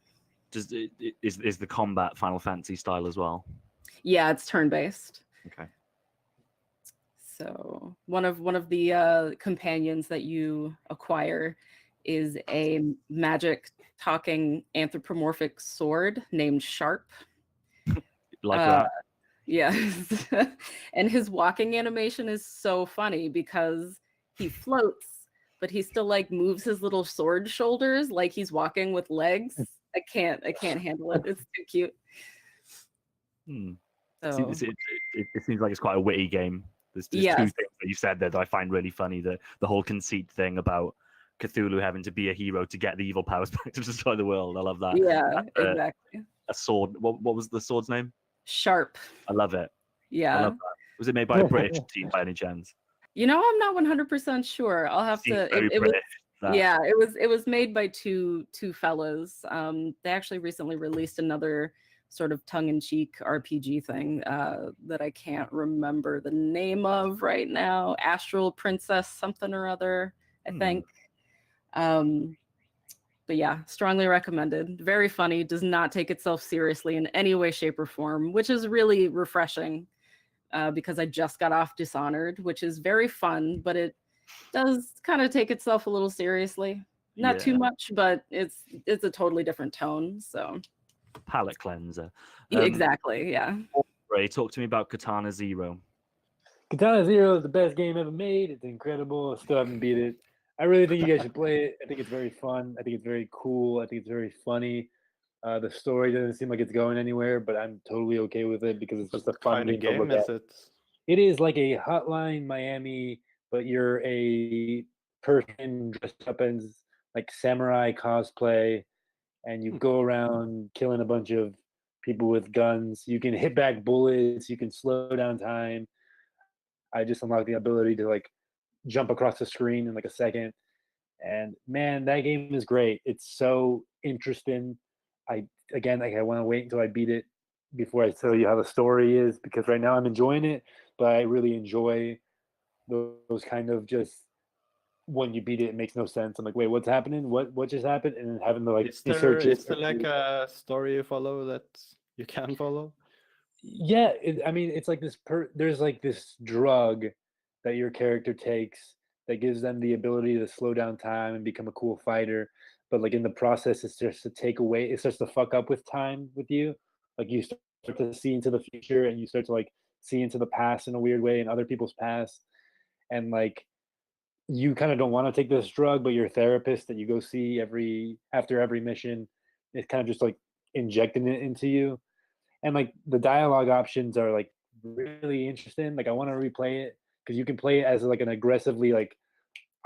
Is the combat Final Fantasy style as well? Yeah, it's turn-based. Okay. So one of the companions that you acquire is a magic talking anthropomorphic sword named Sharp. Like that. Yes. And his walking animation is so funny because he floats, but he still like moves his little sword shoulders like he's walking with legs. I can't handle it. It's too cute. So. It seems like it's quite a witty game. There's two things that you said there that I find really funny. The whole conceit thing about Cthulhu having to be a hero to get the evil powers back to destroy the world. I love that. Yeah, exactly. A sword. What was the sword's name? Sharp. I love it. Yeah. I love that. Was it made by a British team by any chance? I'm not 100% sure. I'll have to. It was made by two fellas. They actually recently released another sort of tongue-in-cheek RPG thing that I can't remember the name of right now. Astral Princess something or other, I think. But yeah, strongly recommended. Very funny. Does not take itself seriously in any way, shape, or form, which is really refreshing because I just got off Dishonored, which is very fun, but it does kind of take itself a little seriously. Not too much, but it's a totally different tone. So palate cleanser. Exactly. Yeah. Ray, talk to me about Katana Zero. Katana Zero is the best game ever made. It's incredible. I still haven't beat it. I really think you guys should play it. I think it's very fun. I think it's very cool. I think it's very funny. The story doesn't seem like it's going anywhere, but I'm totally okay with it because it's just a fun game to look at. It is like a Hotline Miami, but you're a person dressed up as like samurai cosplay, and you go around killing a bunch of people with guns. You can hit back bullets. You can slow down time. I just unlocked the ability to like jump across the screen in like a second. And man, that game is great. It's so interesting. I want to wait until I beat it before I tell you how the story is, because right now I'm enjoying it, but I really enjoy those kind of just when you beat it, it makes no sense. I'm like, wait, what's happening? What just happened? And then having to like research it. Is there like a story you follow that you can follow? Yeah, it's like this. There's like this drug that your character takes that gives them the ability to slow down time and become a cool fighter. But like in the process, it starts to take away. It starts to fuck up with time with you. Like you start to see into the future, and you start to like see into the past in a weird way, and other people's past. And like you kind of don't want to take this drug, but your therapist that you go see after every mission is kind of just like injecting it into you. And like the dialogue options are like really interesting. Like I want to replay it because you can play it as like an aggressively like,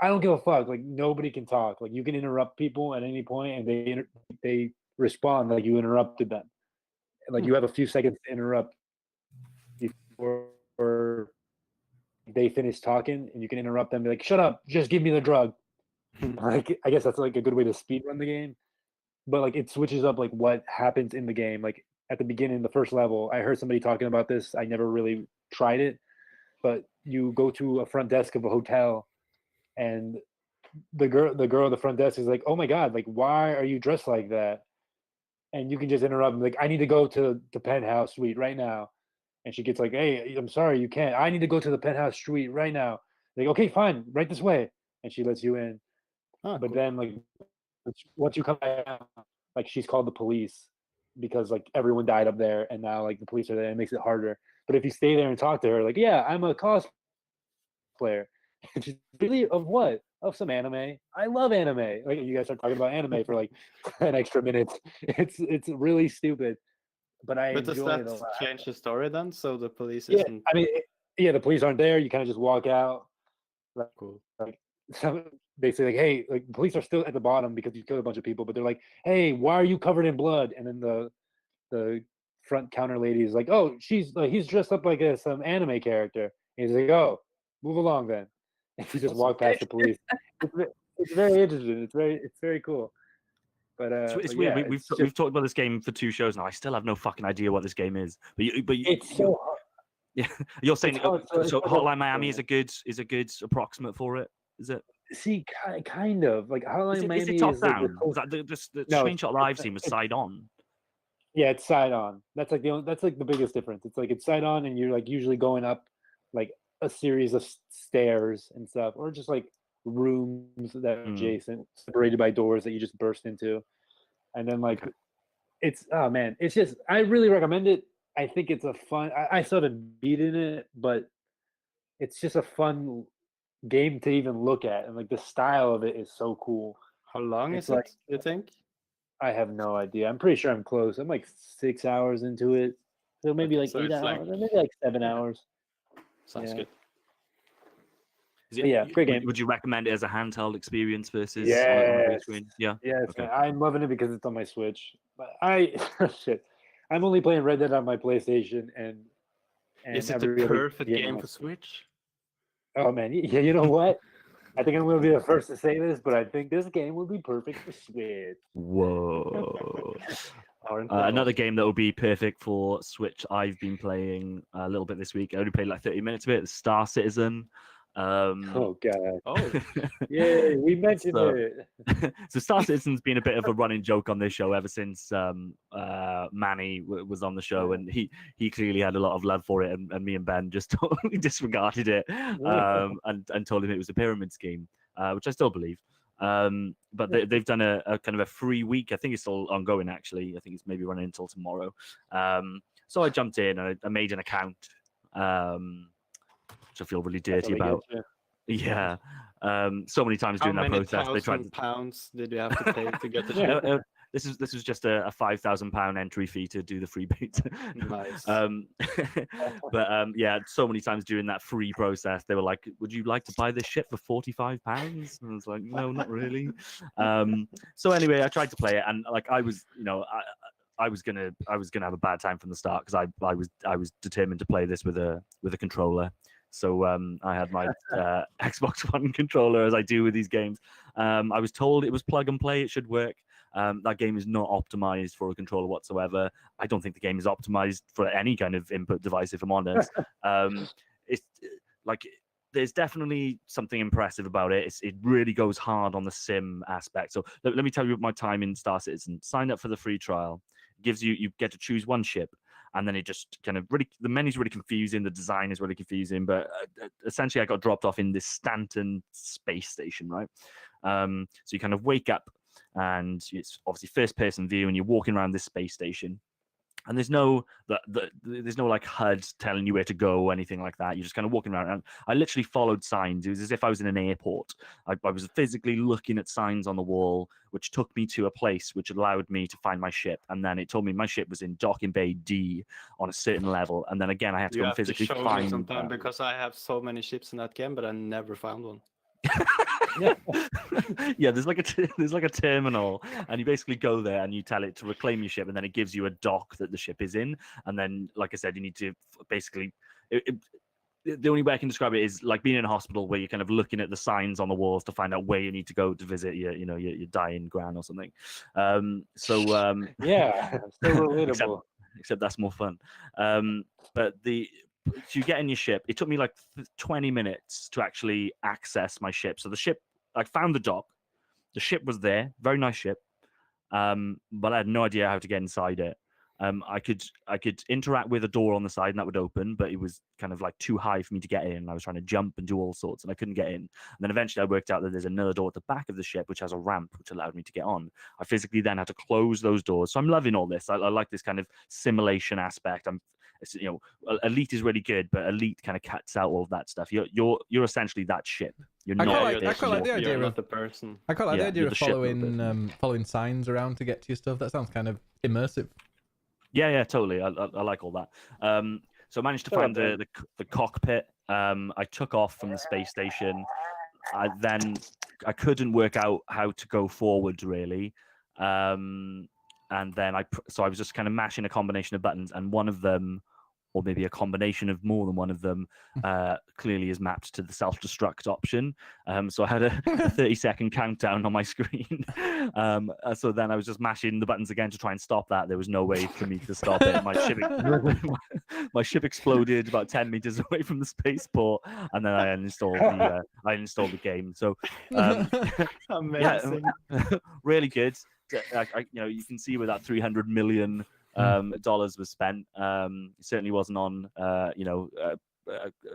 I don't give a fuck. Like nobody can talk. Like you can interrupt people at any point, and they respond like you interrupted them. Like you have a few seconds to interrupt before they finish talking, and you can interrupt them. And be like, "Shut up! Just give me the drug." Like I guess that's like a good way to speed run the game. But like it switches up like what happens in the game. Like at the beginning, the first level, I heard somebody talking about this. I never really tried it, but you go to a front desk of a hotel, and the girl at the front desk is like, "Oh my god, like why are you dressed like that?" And you can just interrupt and like, "I need to go to the penthouse suite right now." And she gets like, "Hey, I'm sorry, you can't. I need to go to the penthouse suite right now." Like, "Okay, fine, right this way." And she lets you in. But cool. Then like once you come out, like she's called the police because like everyone died up there, and now like the police are there, and it makes it harder. But if you stay there and talk to her, like, "Yeah, I'm a cosplayer." And she's really, of what? of some anime. I love anime. Like you guys are talking about anime for like an extra minute. It's really stupid, but I But does enjoy it a that lot. change the story then? So the police Yeah, isn't I mean, yeah, the police aren't there. You kind of just walk out. cool. Like they say, like, hey, like the police are still at the bottom because you killed a bunch of people, but they're like, hey, why are you covered in blood? And then the front counter lady is like, oh, he's dressed up like some anime character. And he's like, oh, move along then. And you just walk past the police. It's very interesting. It's very cool. But It's but weird. yeah, We've talked about this game for 2 shows now. I still have no fucking idea what this game is. it's so hard. Yeah, you're saying hard, so. it's Hotline Miami is a good approximate for it. Is it? See, kind of like Hotline Is Miami it top is like down? The No, screenshot that I've seen was side on. yeah, it's side on. That's like the biggest difference. It's like it's side on, and you're like usually going up like a series of stairs and stuff, or just like rooms that are adjacent, separated by doors that you just burst into, and then like it's oh man, it's just I really recommend it. I think it's a fun. I sort of beat in it, but it's just a fun game to even look at, and like the style of it is so cool. How long It's is like- it, you think? I have no idea. I'm pretty sure I'm close. I'm like 6 hours into it, so maybe like So 8 it's like- hours, maybe like 7 hours. Sounds Yeah. good. Yeah, great game. Would you recommend it as a handheld experience versus on a big Yes. screen? Yeah. Yes, Okay. man, I'm loving it because it's on my Switch. But shit, I'm only playing Red Dead on my PlayStation, and Is it the every other perfect game on- for Switch? Oh man, yeah, you know what? I think I'm going to be the first to say this, but I think this game will be perfect for Switch. Whoa. Aren't Another game that will be perfect for Switch. I've been playing a little bit this week. I only played like 30 minutes of it. Star Citizen. Oh god, Oh, yeah, we mentioned So- it. So Star Citizen's been a bit of a running joke on this show ever since Manny was on the show, and he clearly had a lot of love for it, and me and Ben just totally disregarded it and told him it was a pyramid scheme, which I still believe. But they've done a kind of a free week. I think it's still ongoing actually. I think it's maybe running until tomorrow. So I jumped in and I made an account, which I feel really dirty about. Yeah. So many times how during that many process they tried to £1,000 did you have to pay to get the ship? this was just a £5,000 entry fee to do the free beta. Nice. Yeah, so many times during that free process they were like, would you like to buy this ship for £45? And I was like, no, not really. So anyway, I tried to play it, and like I was gonna have a bad time from the start because I was determined to play this with a controller. So I had my Xbox One controller, as I do with these games. I was told it was plug and play; it should work. That game is not optimized for a controller whatsoever. I don't think the game is optimized for any kind of input device, if I'm honest. It's like there's definitely something impressive about it. It really goes hard on the sim aspect. So let me tell you my time in Star Citizen. Sign up for the free trial. You get to choose one ship. And then it just kind of really, the menu's really confusing. The design is really confusing. But essentially, I got dropped off in this Stanton space station, right? So you kind of wake up, and it's obviously first-person view, and you're walking around this space station. And there's no like HUD telling you where to go or anything like that. You're just kind of walking around. And I literally followed signs. It was as if I was in an airport. I was physically looking at signs on the wall, which took me to a place which allowed me to find my ship. And then it told me my ship was in Docking Bay D on a certain level. And then again, I had to You go and have to physically show me find sometime them. because I have so many ships in that game, but I never found one. Yeah, there's like a terminal, and you basically go there and you tell it to reclaim your ship, and then it gives you a dock that the ship is in, and then, like I said, you need to basically. The only way I can describe it is like being in a hospital where you're kind of looking at the signs on the walls to find out where you need to go to visit your dying gran or something. Yeah, so relatable. Except that's more fun. But you get in your ship. It took me like 20 minutes to actually access my ship. So the ship, I found the dock. The ship was there, very nice ship, but I had no idea how to get inside it. I could interact with a door on the side and that would open, but it was kind of like too high for me to get in. I was trying to jump and do all sorts, and I couldn't get in. And then eventually I worked out that there's another door at the back of the ship which has a ramp which allowed me to get on. I physically then had to close those doors. So I'm loving all this. I like this kind of simulation aspect. Elite is really good, but Elite kind of cuts out all of that stuff. You're essentially that ship. You're I not. quite like the idea You're of not the person. I quite like the idea you're of the ship, not the following signs around to get to your stuff. That sounds kind of immersive. Yeah, totally. I like all that. So I managed to find the cockpit. I took off from the space station. I couldn't work out how to go forward really. And then I was just kind of mashing a combination of buttons, and one of them, or maybe a combination of more than one of them, clearly is mapped to the self-destruct option. So I had a 30-second countdown on my screen. So then I was just mashing the buttons again to try and stop that. There was no way for me to stop it. My ship exploded about 10 meters away from the spaceport, and then I uninstalled the game. So Amazing. really good. You can see where that $300 million dollars was spent. It certainly wasn't on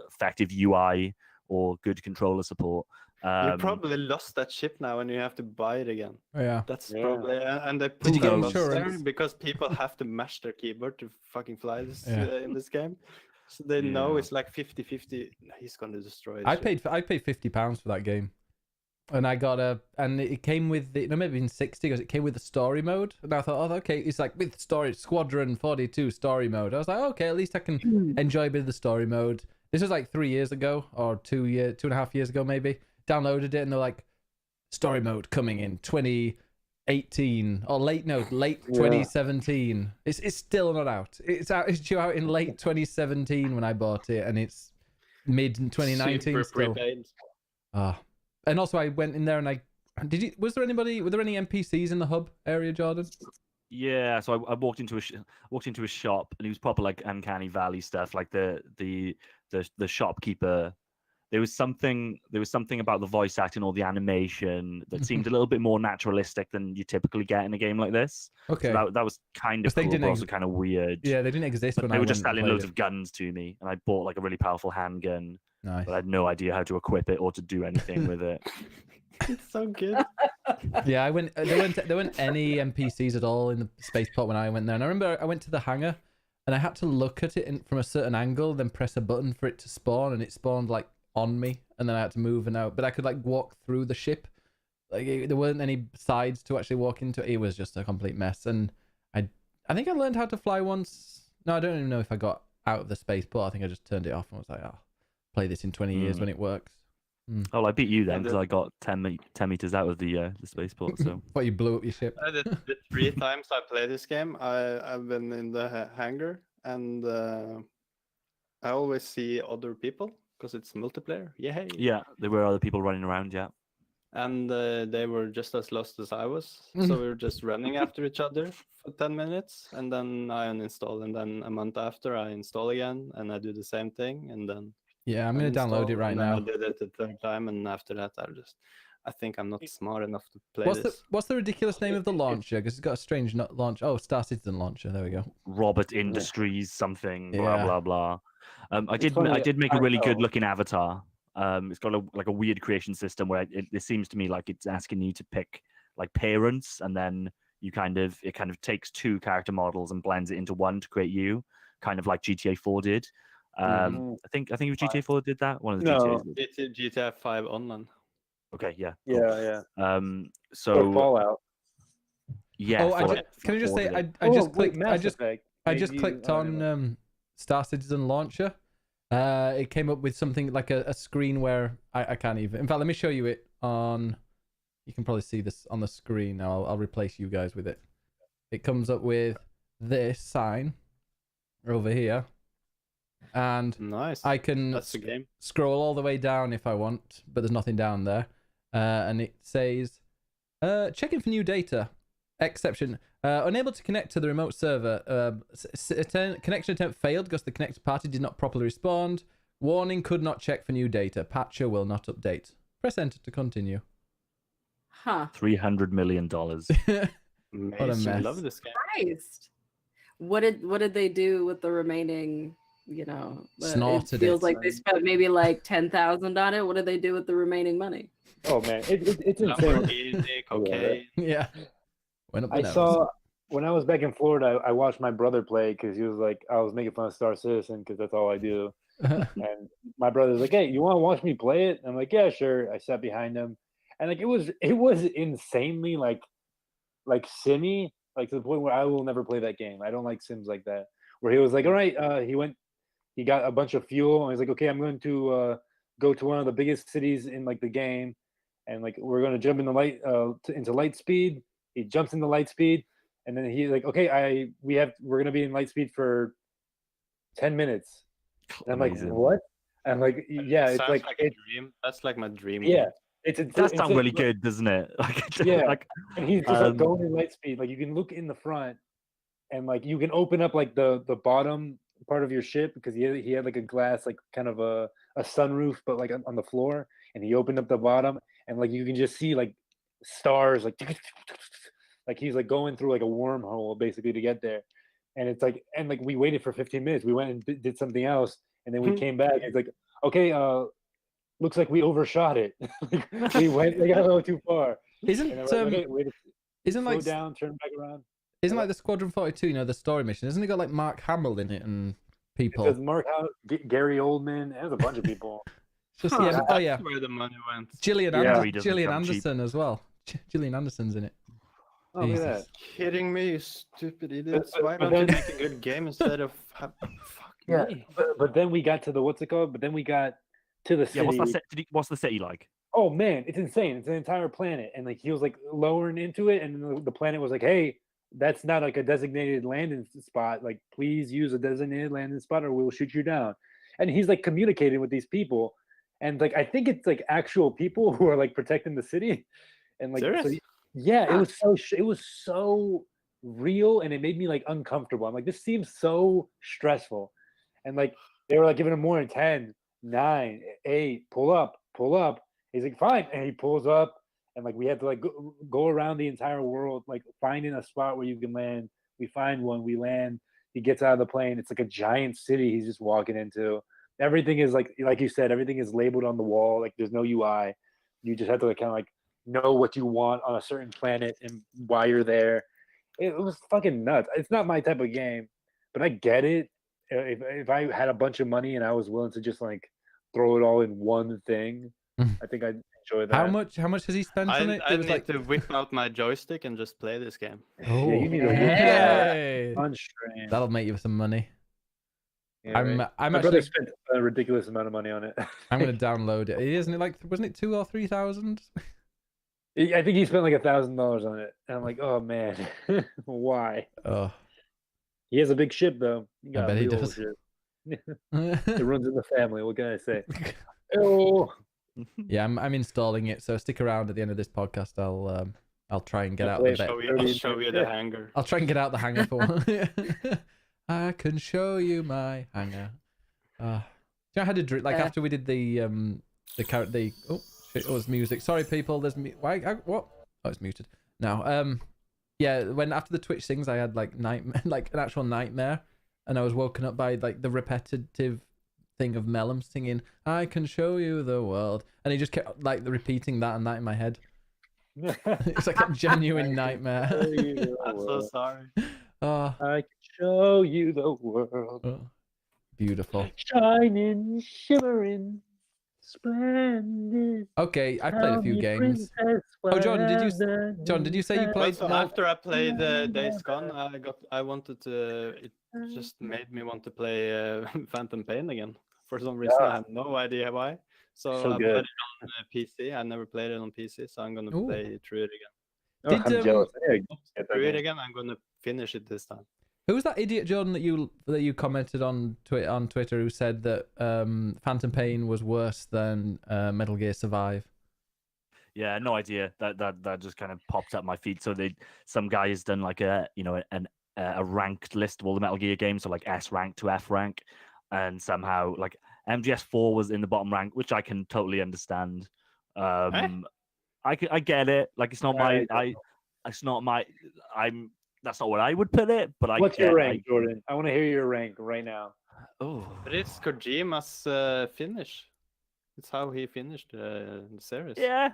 effective UI or good controller support. You probably lost that ship now, and you have to buy it again. Yeah. That's probably and they put Did you get those there insurance? because people have to mash their keyboard to fucking fly this in this game. So they know it's like 50-50. He's gonna destroy it. I paid £50 for that game. And I got and it came with maybe in 60 because it came with the story mode. And I thought, okay, it's like with story Squadron 42 story mode. I was like, okay, at least I can enjoy a bit of the story mode. This was like 3 years ago or 2.5 years ago maybe. Downloaded it and they're like, story mode coming in 2018 or late 2017. It's still not out. It's due out in late 2017 when I bought it, and it's mid 2019 Super still. prepaid. And also I went in there and were there any NPCs in the hub area, Jordan? Yeah, so I walked into a shop, and it was proper like Uncanny Valley stuff, like the shopkeeper. There was something about the voice acting or the animation that seemed a little bit more naturalistic than you typically get in a game like this. Okay. So that was kind of cool, but also kind of weird. Yeah, they didn't exist But when they I were just went and selling played loads it. of guns to me, and I bought like a really powerful handgun. Nice. But I had no idea how to equip it or to do anything with it. It's so good. Yeah, there weren't any NPCs at all in the spaceport when I went there. And I remember I went to the hangar and I had to look at it from a certain angle, then press a button for it to spawn, and it spawned like on me, and then I had to move and out. But I could like walk through the ship. Like there weren't any sides to actually walk into. It was just a complete mess. And I think I learned how to fly once. No, I don't even know if I got out of the spaceport. I think I just turned it off and was like, oh, play this in 20 years when it works. Oh, I beat you then because I got 10 meters out of the spaceport. So, but you blew up your ship. The 3 times I played this game, I've been in the hangar, and I always see other people because it's multiplayer. Yay! Yeah, there were other people running around. Yeah, and they were just as lost as I was. So we were just running after each other for 10 minutes, and then I uninstall, and then a month after I install again, and I do the same thing, and then. Yeah, I'm going to download it right now. I did it the 3rd time, and after that, I think I'm not smart enough to play this. What's the ridiculous name of the launcher? Because it's got a strange launch. Oh, Star Citizen launcher. There we go. Robert Industries something. Blah Yeah. blah blah. I did make a really good looking avatar. It's got a weird creation system where it seems to me like it's asking you to pick like parents, and then it kind of takes 2 character models and blends it into one to create you, kind of like GTA 4 did. I think it was GTA 4 did that. One of the GTAs. It's GTA 5 online. Okay, yeah. Cool. Yeah. So or Fallout. Yeah. Oh, can I just say I just clicked on Star Citizen launcher. It came up with something like a screen where I can't even. In fact, let me show you it on. You can probably see this on the screen. Now I'll replace you guys with it. It comes up with this sign over here. And nice. I can That's the game. Scroll all the way down if I want, but there's nothing down there. And it says, checking for new data. Exception. Unable to connect to the remote server. Connection attempt failed because the connected party did not properly respond. Warning, could not check for new data. Patcher will not update. Press enter to continue. Huh. $300 million. What a mess. I love this game. Christ. What did they do with the remaining? Snorted it feels it. like they spent maybe like 10,000 on it. What did they do with the remaining money? Oh man, it's insane. Lamborghini, cocaine. Yeah. Went up the I nose. when I was back in Florida, I watched my brother play because he was like, I was making fun of Star Citizen because that's all I do. And my brother's like, "Hey, you want to watch me play it?" I'm like, "Yeah, sure." I sat behind him, and like it was insanely like simmy, like to the point where I will never play that game. I don't like sims like that. Where he was like, "All right," he got a bunch of fuel, and he's like, "Okay, I'm going to go to one of the biggest cities in like the game, and like we're going to jump in the into light speed." He jumps into light speed, and then he's like, "Okay, we're going to be in light speed for 10 minutes." And I'm like, Amazing. "What?" And I'm like, "Yeah, it's Sounds like a dream. That's like my dream. yeah, game. it's That sounds really like, good, doesn't it? Like, Yeah. like and he's just like going in light speed. Like you can look in the front, and like you can open up like the bottom part of your ship because he had like a glass like kind of a sunroof, but like on the floor, and he opened up the bottom, and like you can just see like stars like he's like going through like a wormhole basically to get there. And it's like, and like we waited for 15 minutes. We went and did something else, and then we came back. And it's like, okay, looks like we overshot it. Like, we got a little too far. Isn't And then we're like, isn't slow like down, turn back around. isn't like the Squadron 42, you know, the story mission? Isn't it got like Mark Hamill in it and people? Because Mark Gary Oldman, there's a bunch of people. Just Huh, yeah, so oh that's yeah, where the money went. Gillian, Yeah. He doesn't Gillian come cheap. Anderson as well. Gillian Anderson's in it. Oh, look at Jesus. that. Kidding me, you stupid idiots. but Why don't then- you make a good game instead of fuck me? But then we got to the what's it called? But then we got to the city. Yeah, what's the city like? Oh man, it's insane. It's an entire planet, and like he was like lowering into it, and the planet was like, "Hey, that's not like a designated landing spot. Like, please use a designated landing spot, or we'll shoot you down." And he's like communicating with these people, and like I think it's like actual people who are like protecting the city, and like Serious? so, yeah, it was so real, and it made me like uncomfortable. I'm like, this seems so stressful, and like they were like giving him more than 10, 9, 8, pull up. He's like, fine, and he pulls up, and like we had to like go around the entire world, like finding a spot where you can land. We find one, we land. He gets out of the plane. It's like a giant city he's just walking into. Everything is like you said, everything is labeled on the wall. Like there's no UI. You just have to like kind of like know what you want on a certain planet and why you're there. It was fucking nuts. It's not my type of game, but I get it. If I had a bunch of money and I was willing to just like throw it all in one thing, I think I'd enjoy that. How much has he spent on it? I It was need like to whip out my joystick and just play this game. oh, Yeah, you need to hey. unstrain. That'll make you some money. Yeah, right. I'm My brother actually spent a ridiculous amount of money on it. I'm gonna download it. Isn't it like wasn't it 2,000 or 3,000? I think he spent like $1,000 on it, and I'm like, oh man, why? Oh, He has a big ship though. He got bet a he big old does. ship. It runs in the family. What can I say? Oh, yeah, I'm installing it. So stick around at the end of this podcast. I'll try and get out the I'll show you the Yeah. hanger. I'll try and get out the hanger for one. I can show you my hanger. I had a drink like after we did the oh shit, it was music. Sorry, people. There's why what? Oh, it's muted now. Yeah, when after the Twitch things, I had like like an actual nightmare, and I was woken up by like the repetitive thing of Mellum singing "I can show you the world," and he just kept like repeating that and that in my head. It's like a genuine nightmare. I'm so sorry. Oh, I can show you the world, oh, beautiful. shining, shimmering, splendid. Okay, I played a few games. Oh, John, did you say you played? So after I played Days Gone, I wanted to. It just made me want to play Phantom Pain again. For some reason, I have no idea why. So I put it on PC. I never played it on PC, so I'm gonna play through it again. Oh, I'm jealous. I gotta get that Through it game. again. I'm gonna finish it this time. Who was that idiot, Jordan, that you commented on Twitter who said that Phantom Pain was worse than Metal Gear Survive? Yeah, no idea. That just kind of popped up my feed. So some guy has done like a ranked list of all the Metal Gear games, so like S rank to F rank, and somehow like MGS4 was in the bottom rank, which I can totally understand. I get it. Like it's not that's not where I would put it. But What's your rank, Jordan? I want to hear your rank right now. Oh, But it's Kojima's finish. It's how he finished the series. yeah.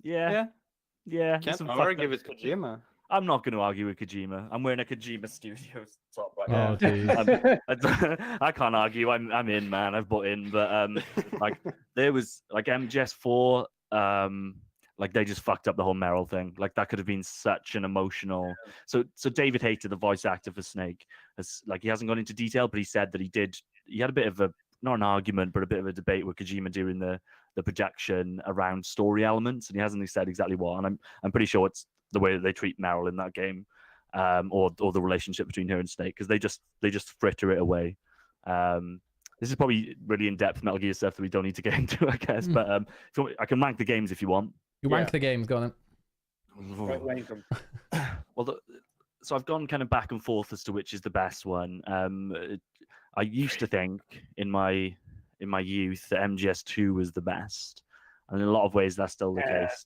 Can't Some argue with Kojima. I'm not going to argue with Kojima. I'm wearing a Kojima Studios top right Oh, now. jeez. I can't argue. I'm in, man. I've bought in, but like there was like MGS4. Like they just fucked up the whole Meryl thing. Like that could have been such an emotional. So David Hayter, the voice actor for Snake, like he hasn't gone into detail, but he said that he had a bit of a, not an argument, but a bit of a debate with Kojima during the projection around story elements, and he hasn't said exactly what. And I'm pretty sure it's the way that they treat Meryl in that game, or the relationship between her and Snake, because they just fritter it away. This is probably really in-depth Metal Gear stuff that we don't need to get into, I guess. But I can rank the games if you want. You rank the games, go on then. Rank them. Well, so I've gone kind of back and forth as to which is the best one. I used to think in my youth that MGS2 was the best, and in a lot of ways that's still the case.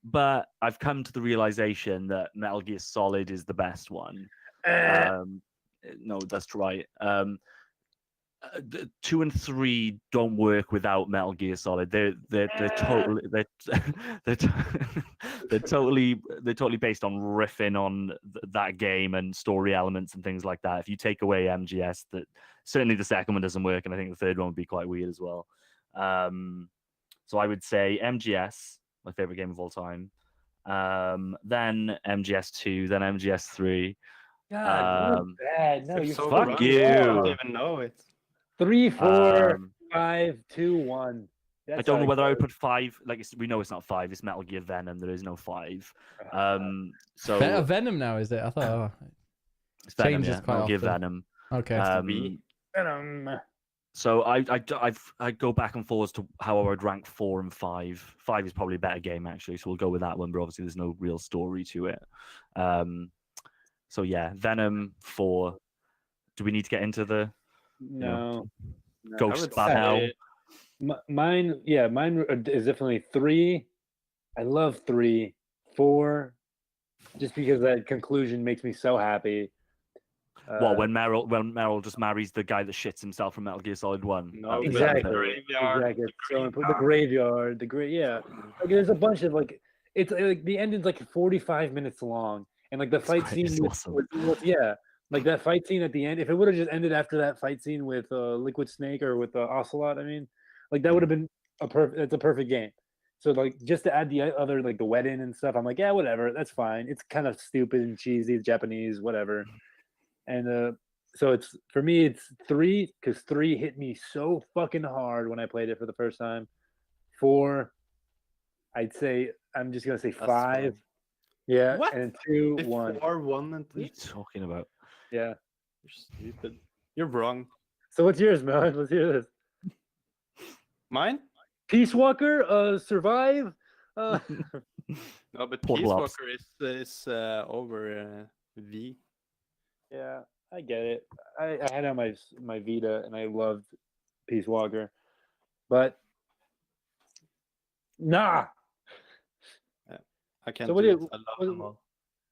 But I've come to the realization that Metal Gear Solid is the best one. No, that's right. 2 and 3 don't work without Metal Gear Solid. They're totally based on riffing on that game and story elements and things like that. If you take away MGS, that certainly the second one doesn't work, and I think the third one would be quite weird as well. So I would say MGS, my favorite game of all time. Then MGS2, then MGS3. God, bad. No, you're so fuck wrong. you. I don't even know it. 3, 4, 5, 2, 1. I don't know whether I would put 5. Like we know it's not 5. It's Metal Gear Venom. There is no 5. So Better Venom now, is it? I thought it's Venom, changes yeah. quite Metal Gear often. Venom. Okay. Venom. So I go back and forth to how I would rank 4 and 5. 5 is probably a better game actually, so we'll go with that one. But obviously, there's no real story to it. So yeah, Venom 4. Do we need to get into the No. Ghost Battle? Mine is definitely 3. I love 3. 4, just because that conclusion makes me so happy. When Meryl just marries the guy that shits himself from Metal Gear Solid 1. No, Exactly. Graveyard, The graveyard, yeah. Like there's a bunch of like, it's like the ending's like 45 minutes long, and like the fight scene awesome. with like that fight scene at the end. If it would have just ended after that fight scene with Liquid Snake or with Ocelot, I mean, like that would have been it's a perfect game. So like just to add the other like the wedding and stuff, I'm like, yeah, whatever, that's fine. It's kind of stupid and cheesy, Japanese, whatever. And so it's for me, it's 3 because 3 hit me so fucking hard when I played it for the first time. 4, I'd say I'm just gonna say 5. Fine. Yeah, What? and 2, 1. 4, 1, and What are 3. you talking about? Yeah. You're stupid. You're wrong. So what's yours, man? Let's hear this. Mine? Peace Walker, Survive. No, but Peace Portal Ops. Walker is over V. Yeah, I get it. I had it on my Vita, and I loved Peace Walker, but nah. I can't So what do do it. you- I love them all.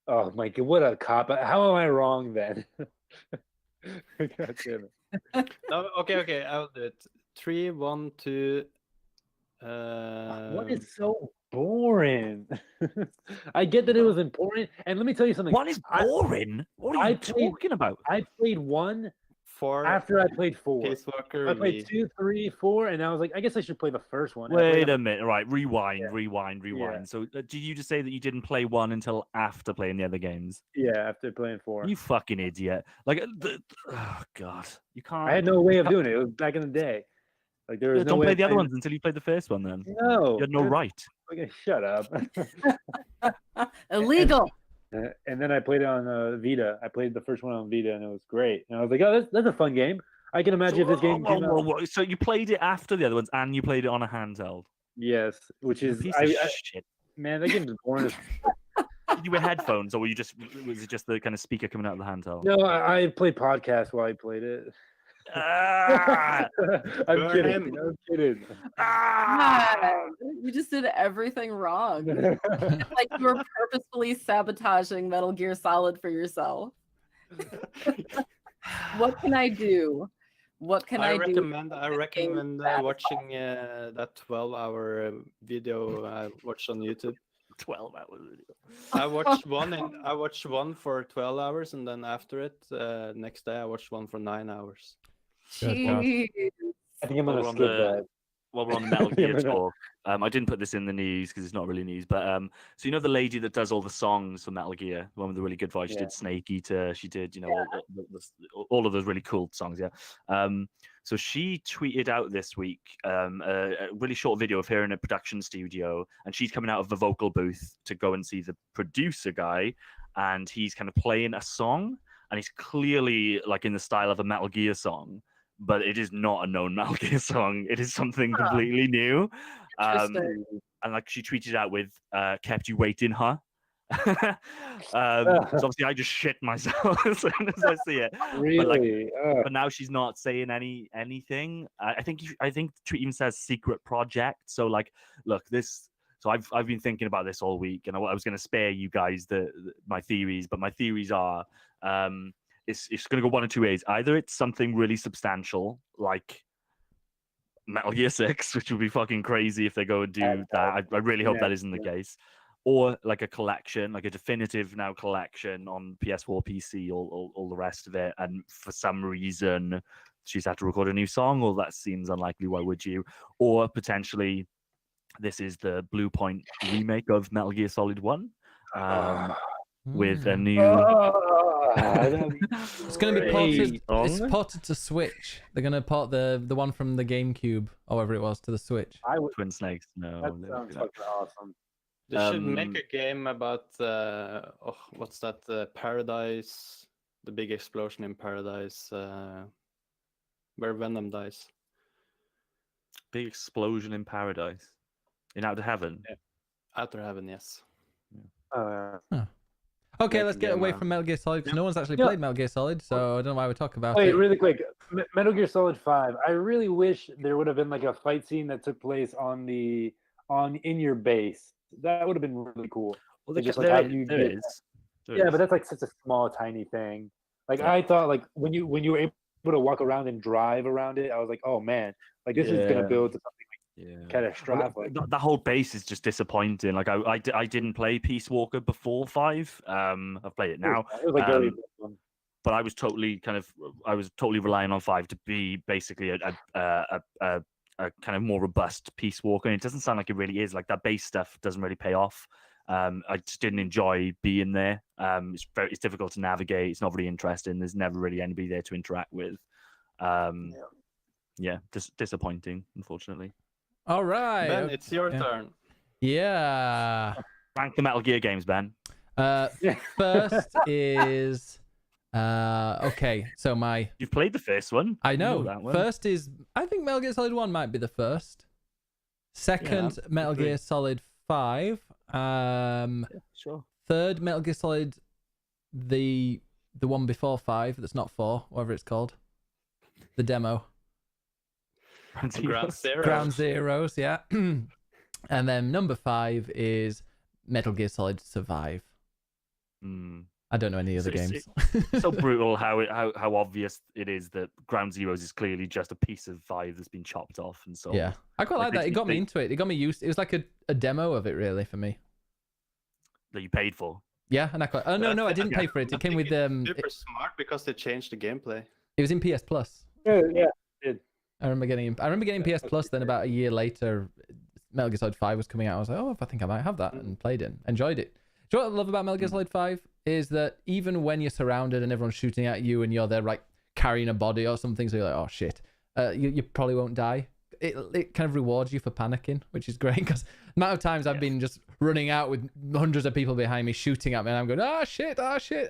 Oh my god, what a cop! How am I wrong then? God damn it. No, okay, I'll do it. 3, 1, 2. What is so boring? I get that it was important, and let me tell you something. What is boring? What are you talking about? I played 1 4. after I played 4. Peace Walker. I played V. 2, 3, 4, and I was like, I guess I should play the first one. And I Wait played a minute. Right, rewind. Yeah. So did you just say that you didn't play 1 until after playing the other games? Yeah, after playing 4. You fucking idiot. Like, oh, God. You can't. I had no way of doing it. It was back in the day. Like there was no Don't way play of the other playing- ones until you played the first one then. No. You had no right. Okay, shut up. Illegal. And then I played it on Vita. I played the first one on Vita, and it was great. And I was like, oh, that's a fun game. I can imagine if this game came out. So you played it after the other ones, and you played it on a handheld. Yes, which is Piece of shit. man, that game is boring. Did you wear headphones, or was it just the kind of speaker coming out of the handheld? No, I played podcasts while I played it. Ah! I'm Burn kidding. him. I'm kidding. Ah! You just did everything wrong. It's like you were purposefully sabotaging Metal Gear Solid for yourself. What can I do? What can I do? I recommend watching that 12-hour video I watched on YouTube. 12-hour video. I watched one for 12 hours, and then after it, next day I watched one for 9 hours. Good God. Jeez. I think I'm While gonna we're on skip the- that. While we're on the Metal Yeah, Gear but no. talk, I didn't put this in the news because it's not really news, but so you know the lady that does all the songs for Metal Gear, the one with the really good voice. She Yeah. did Snake Eater. She did, all of those really cool songs. Yeah. So she tweeted out this week a really short video of her in a production studio, and she's coming out of the vocal booth to go and see the producer guy, and he's kind of playing a song, and he's clearly like in the style of a Metal Gear song. But it is not a known Metal Gear song. It is something completely new. Interesting. And like she tweeted out with "kept you waiting, huh?" So obviously I just shit myself as soon as I see it. Really? But now she's not saying anything. I think the tweet even says secret project. So like, look, this. So I've been thinking about this all week, and I was going to spare you guys my theories, but my theories are. It's going to go one of two ways. Either it's something really substantial, like Metal Gear 6, which would be fucking crazy if they go and do that. I really hope that isn't the case. Or like a collection, like a definitive now collection on PS4, PC, all the rest of it. And for some reason, she's had to record a new song. Well, that seems unlikely. Why would you? Or potentially, this is the Blue Point remake of Metal Gear Solid 1. With a new. It's going to be ported. Song? It's ported to Switch. They're going to port the one from the GameCube, or whatever it was, to the Switch. I would. Twin Snakes. No. That sounds fucking awesome. They should make a game about what's that? Paradise, the big explosion in Paradise, where Venom dies. Big explosion in paradise. In Outer Heaven. Yeah. Outer Heaven, yes. Okay, Make let's a get game, away man. from Metal Gear Solid because Yeah. no one's actually Yeah. played Metal Gear Solid, so I don't know why we talk about Wait, it. really quick. Metal Gear Solid 5. I really wish there would have been like a fight scene that took place in your base. That would have been really cool. Well, Just like how you there get- is. There Yeah, is. but that's like such a small, tiny thing. Like Yeah. I thought, like when you were able to walk around and drive around it, I was like, oh man, like this is gonna Yeah. build to something Yeah. catastrophic. The whole base is just disappointing. Like I didn't play Peace Walker before 5. I've played it now, It was like very um, fun. but I was totally relying on 5 to be basically a kind of more robust Peace Walker. And it doesn't sound like it really is. Like that base stuff doesn't really pay off. I just didn't enjoy being there. It's difficult to navigate. It's not really interesting. There's never really anybody there to interact with. Disappointing, unfortunately. All right. Ben, it's your yeah. turn. Yeah. Rank the Metal Gear games, Ben. First is okay. So You've played the first one. I You know. that one. First is I think Metal Gear Solid 1 might be the first. Second, Metal agree. Gear Solid 5. Sure. Third, Metal Gear Solid the one before 5 that's not 4, whatever it's called. The demo. Ground Zero. Ground Zeroes, yeah. And then number 5 is Metal Gear Solid Survive. Mm. I don't know any other So games. So brutal how obvious it is that Ground Zeroes is clearly just a piece of 5 that's been chopped off and sold. Yeah, I quite like Like that. It got me they- into it. It got me used. It was like a demo of it, really, for me. That you paid for. Yeah, and I quite. Oh no, I didn't pay for it. It came with Super smart because they changed the gameplay. It was in PS Plus. Yeah. I remember getting PS Plus. Then about a year later, Metal Gear Solid 5 was coming out. I was like, oh, I think I might have that, and played it, enjoyed it. Do you know what I love about Metal Gear Solid 5 is that even when you're surrounded and everyone's shooting at you and you're there like carrying a body or something, so you're like, oh shit, you probably won't die. It kind of rewards you for panicking, which is great because the amount of times I've been just running out with hundreds of people behind me shooting at me and I'm going, oh shit,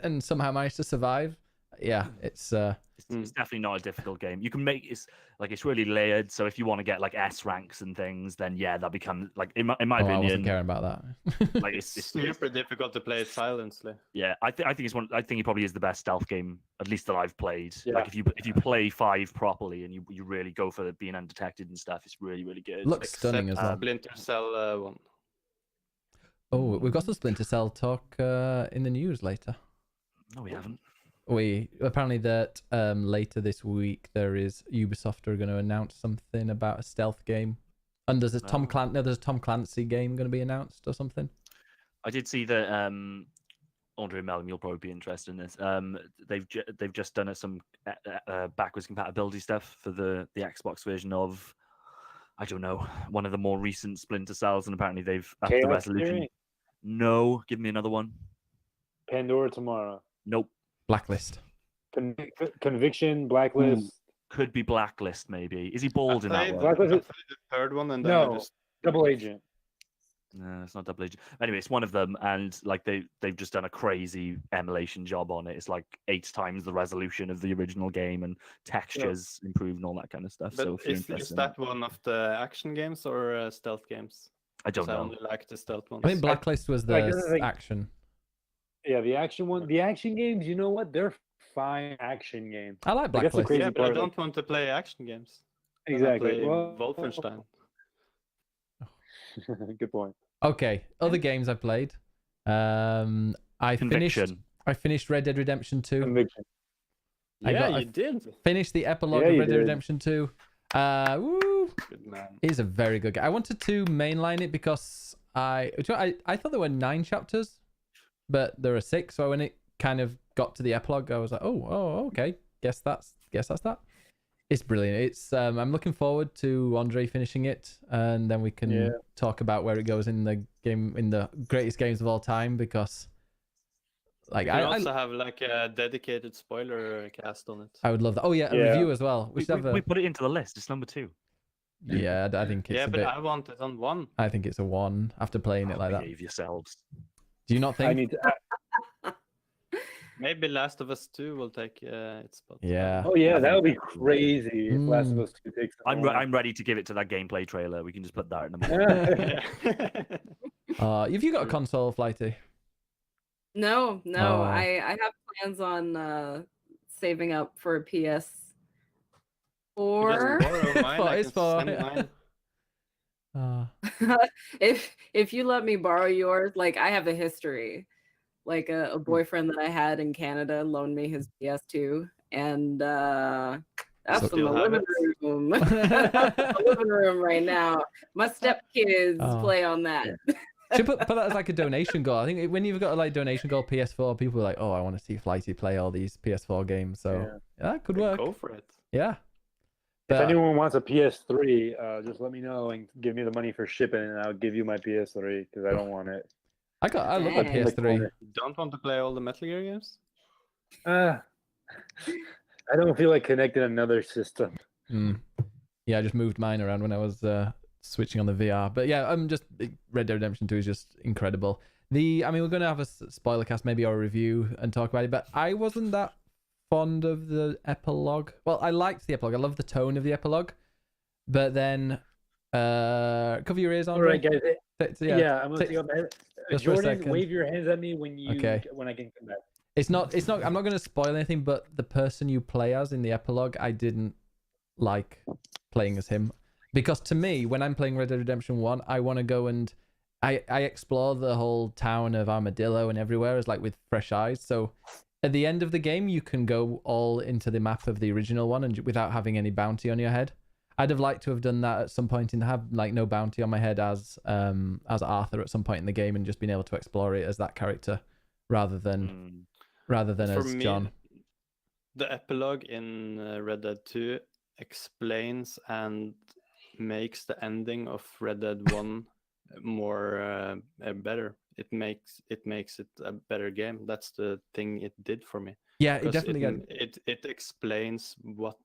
and somehow managed to survive. Yeah, it's definitely not a difficult game. You can make it's really layered. So if you want to get like S ranks and things, then yeah, that becomes like in my I wasn't opinion, caring about that. like it's Super difficult to play it silently. yeah. I think it's one. I think it probably is the best stealth game, at least that I've played. Yeah. Like if you play 5 properly and you really go for being undetected and stuff, it's really really good. Looks stunning as well. Splinter Cell 1. Oh, we've got some Splinter Cell talk in the news later. No, we haven't. We apparently that later this week there is Ubisoft are going to announce something about a stealth game, and there's a Tom Clancy game going to be announced or something. I did see that Andre and Melon, you'll probably be interested in this. They've just done some backwards compatibility stuff for the Xbox version of, I don't know, one of the more recent Splinter Cells, and apparently they've upped the Chaos resolution. Theory? No, give me another one. Pandora Tomorrow. Nope. Blacklist. Conviction, Blacklist. Could be Blacklist, maybe. Is he bald in that one? Blacklist I is- played the third one and then No. I just Double Agent. No, it's not Double Agent. Anyway, it's one of them, and like they've just done a crazy emulation job on it. It's like 8 times the resolution of the original game, and textures improved and all that kind of stuff. But So if you're is interested in that one of the action games or stealth games? I don't 'Cause I know. only like the stealth ones. I think Blacklist was the Like, this is like- action. Yeah, the action one. The action games, you know what? They're fine action games. I like Like, that's the Blacklist. crazy Yeah, but I part. don't want to play action games. Then I Exactly. play Well, Wolfenstein. Good point. Okay, other games I've played. I Conviction. finished Red Dead Redemption 2. Conviction. Yeah, you did. Finished the epilogue Yeah, of you Red Dead did. Redemption 2. Woo! Good man. It is a very good game. I wanted to mainline it because I thought there were 9 chapters, but there are 6. So when it kind of got to the epilogue, I was like, oh, okay. Guess that's that. It's brilliant. It's I'm looking forward to Andre finishing it, and then we can talk about where it goes in the game, in the greatest games of all time. Because, like, You can also have like a dedicated spoiler cast on it. I would love that. Oh yeah, a Yeah. review as well. We We, should have a we put it into the list. It's number 2. yeah. I think it's Yeah, a but bit. I want it on 1. I think it's a 1 after playing it like that. Behave yourselves. Do you not think? I need to. Maybe Last of Us 2 will take its spot. Yeah. Oh yeah, that would be crazy if Last of Mm. Us 2 takes. I'm ready to give it to that gameplay trailer. We can just put that in the Yeah. Have you got a console, Flighty? No, Oh. I have plans on saving up for a PS4. Just borrow mine, I It's can for- send mine. if you let me borrow yours, like I have a history. Like a boyfriend that I had in Canada loaned me his PS2, and that's So- in the Still have living room. That's in the living room right now. My stepkids Oh. play on that. Should put that as like a donation goal. I think when you've got a like donation goal PS4, people are like, oh, I want to see Flighty play all these PS4 games. So yeah, that could work. Go for it. Yeah. If But- anyone wants a PS3, just let me know and give me the money for shipping, and I'll give you my PS3 because I don't want it. I love my Dang. PS3. You don't want to play all the Metal Gear games? I don't feel like connecting another system. Yeah, I just moved mine around when I was switching on the VR. But yeah, Red Dead Redemption 2 is just incredible. We're going to have a spoiler cast maybe or a review and talk about it, but I wasn't that fond of the epilogue. Well, I liked the epilogue. I love the tone of the epilogue. But then cover your ears on. All right, guys. Yeah, I'm gonna take- take up my head. just for a Jordan, second. wave your hands at me when Okay. when I can come back. It's not. I'm not going to spoil anything, but the person you play as in the epilogue, I didn't like playing as him, because to me, when I'm playing Red Dead Redemption 1, I want to go and I explore the whole town of Armadillo and everywhere as like with fresh eyes. So at the end of the game, you can go all into the map of the original one and without having any bounty on your head. I'd have liked to have done that at some point and have like no bounty on my head as Arthur at some point in the game and just been able to explore it as that character rather than For as me, John. The epilogue in Red Dead 2 explains and makes the ending of Red Dead 1 more better. It makes it a better game. That's the thing it did for me. Yeah, it 'Cause definitely it explains what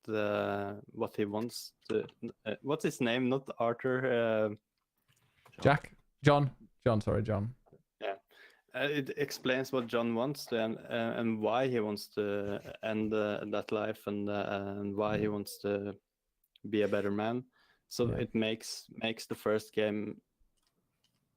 he wants to. What's his name? Not Arthur. John. It explains what John wants to, and why he wants to end that life, and why he wants to be a better man. So Yeah. it makes the first game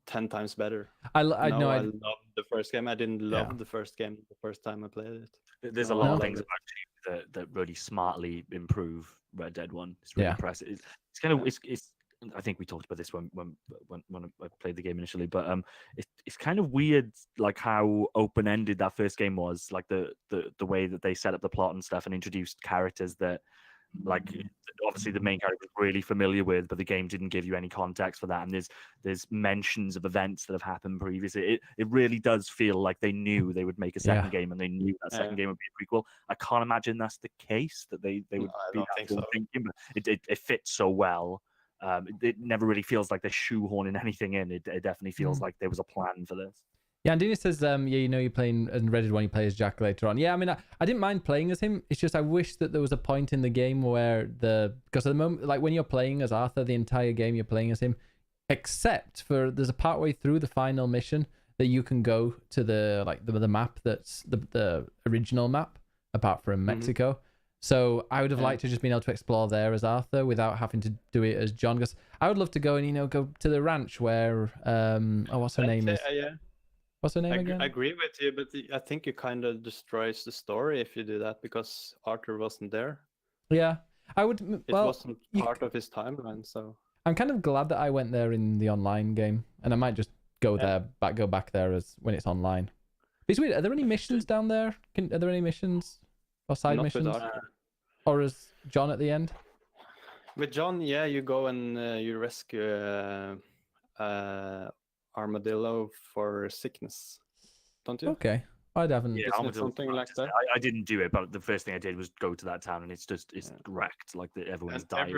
10 times better. I I know. love the first game. I didn't love the first game the first time I played it. There's a No, lot I of love things it. about 2 that really smartly improve Red Dead 1. It's really Yeah. impressive. It's kind of it's. I think we talked about this when I played the game initially, but it's kind of weird, like how open ended that first game was, like the way that they set up the plot and stuff and introduced characters that like obviously the main character is really familiar with, but the game didn't give you any context for that. And there's mentions of events that have happened previously. It really does feel like they knew they would make a second game, and they knew that second game would be a prequel. I can't imagine that's the case, that they would be thinking, but it fits so well. It never really feels like they're shoehorning anything in. It definitely feels like there was a plan for this. Yeah, and Dina says, yeah, you know, you're playing in Reddit when you play as Jack later on. Yeah, I mean, I didn't mind playing as him. It's just I wish that there was a point in the game where because at the moment, like when you're playing as Arthur, the entire game you're playing as him, except for there's a partway through the final mission that you can go to the map that's the original map, apart from Mexico. So I would have liked to just been able to explore there as Arthur without having to do it as John. Because I would love to go and, you know, go to the ranch where what's her name is. Yeah. What's her name again? I agree with you, but I think it kind of destroys the story if you do that, because Arthur wasn't there. Yeah, I would. It wasn't part of his timeline, so I'm kind of glad that I went there in the online game, and I might just go back there as when it's online. But it's weird. Are there any missions down there? Are there any missions or side Not missions, with Arthur. or is John at the end? With John, yeah, you go and you rescue Armadillo for sickness, don't you? Okay, I haven't. Yeah, Isn't it something like that. I didn't do it, but the first thing I did was go to that town, and it's wrecked. Like everyone's dying.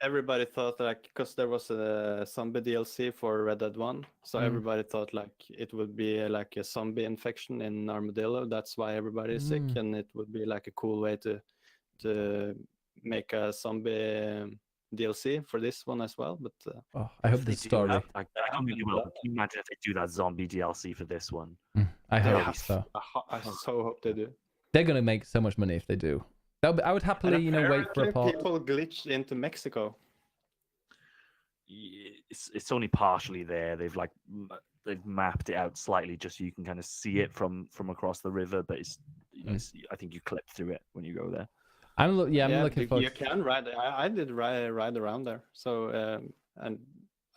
Everybody thought, like, because there was a zombie DLC for Red Dead 1, so everybody thought like it would be like a zombie infection in Armadillo. That's why everybody is sick, and it would be like a cool way to make a zombie DLC for this one as well. But I hope the story. I don't think it will. Can you imagine if they do that zombie DLC for this one? I hope so. I so hope they do. They're gonna make so much money if they do. I would happily, you know, wait for a port. People glitched into Mexico. It's only partially there. They've mapped it out slightly just so you can kind of see it from across the river, but I think you clip through it when you go there. I'm looking forward. You can ride. I did ride around there. So and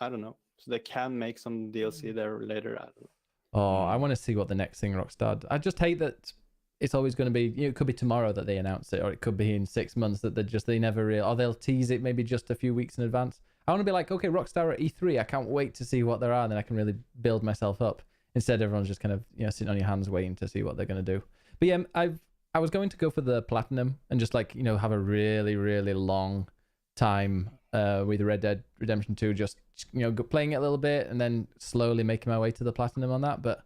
I don't know. So they can make some DLC there later. I don't know. Oh, I want to see what the next thing Rockstar. I just hate that it's always going to be. You know, it could be tomorrow that they announce it, or it could be in 6 months that they never or they'll tease it maybe just a few weeks in advance. I want to be like, okay, Rockstar at E3. I can't wait to see what there are, and then I can really build myself up. Instead, everyone's just kind of, you know, sitting on your hands waiting to see what they're going to do. But yeah, I was going to go for the platinum and just like, you know, have a really, really long time with Red Dead Redemption 2, just, you know, playing it a little bit and then slowly making my way to the platinum on that. But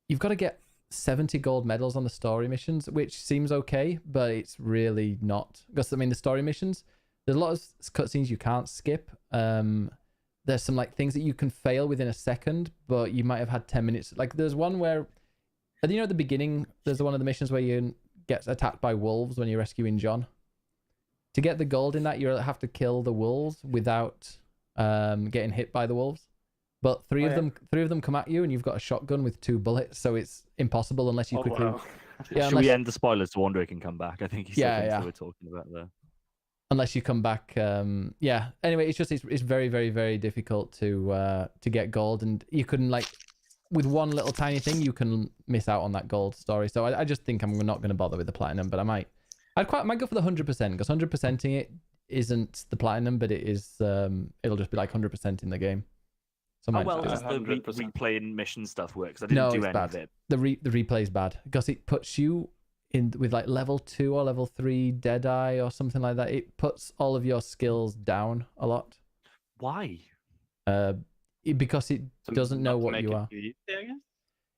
you've got to get 70 gold medals on the story missions, which seems okay, but it's really not. Because, I mean, the story missions, there's a lot of cutscenes you can't skip. There's some like things that you can fail within a second, but you might have had 10 minutes. Like there's one where, you know, at the beginning, there's one of the missions where you get attacked by wolves when you're rescuing John. To get the gold in that, you have to kill the wolves without getting hit by the wolves. But three of them come at you, and you've got a shotgun with 2 bullets, so it's impossible unless you quickly. Wow. Yeah, should we end the spoilers so Andre can come back? I think he's we're talking about there. Unless you come back, yeah. Anyway, it's very, very, very difficult to get gold, and you couldn't like with one little tiny thing you can miss out on that gold story. So I just think I'm not going to bother with the platinum, but I might go for the 100% because 100%ing it isn't the platinum, but it is. It'll just be like 100% in the game. So how well does the replaying mission stuff work? Because I didn't do any of it. The replay is bad because it puts you in with like level 2 or level 3 Deadeye or something like that. It puts all of your skills down a lot. Why? Because it doesn't know what you are. Easy, I guess?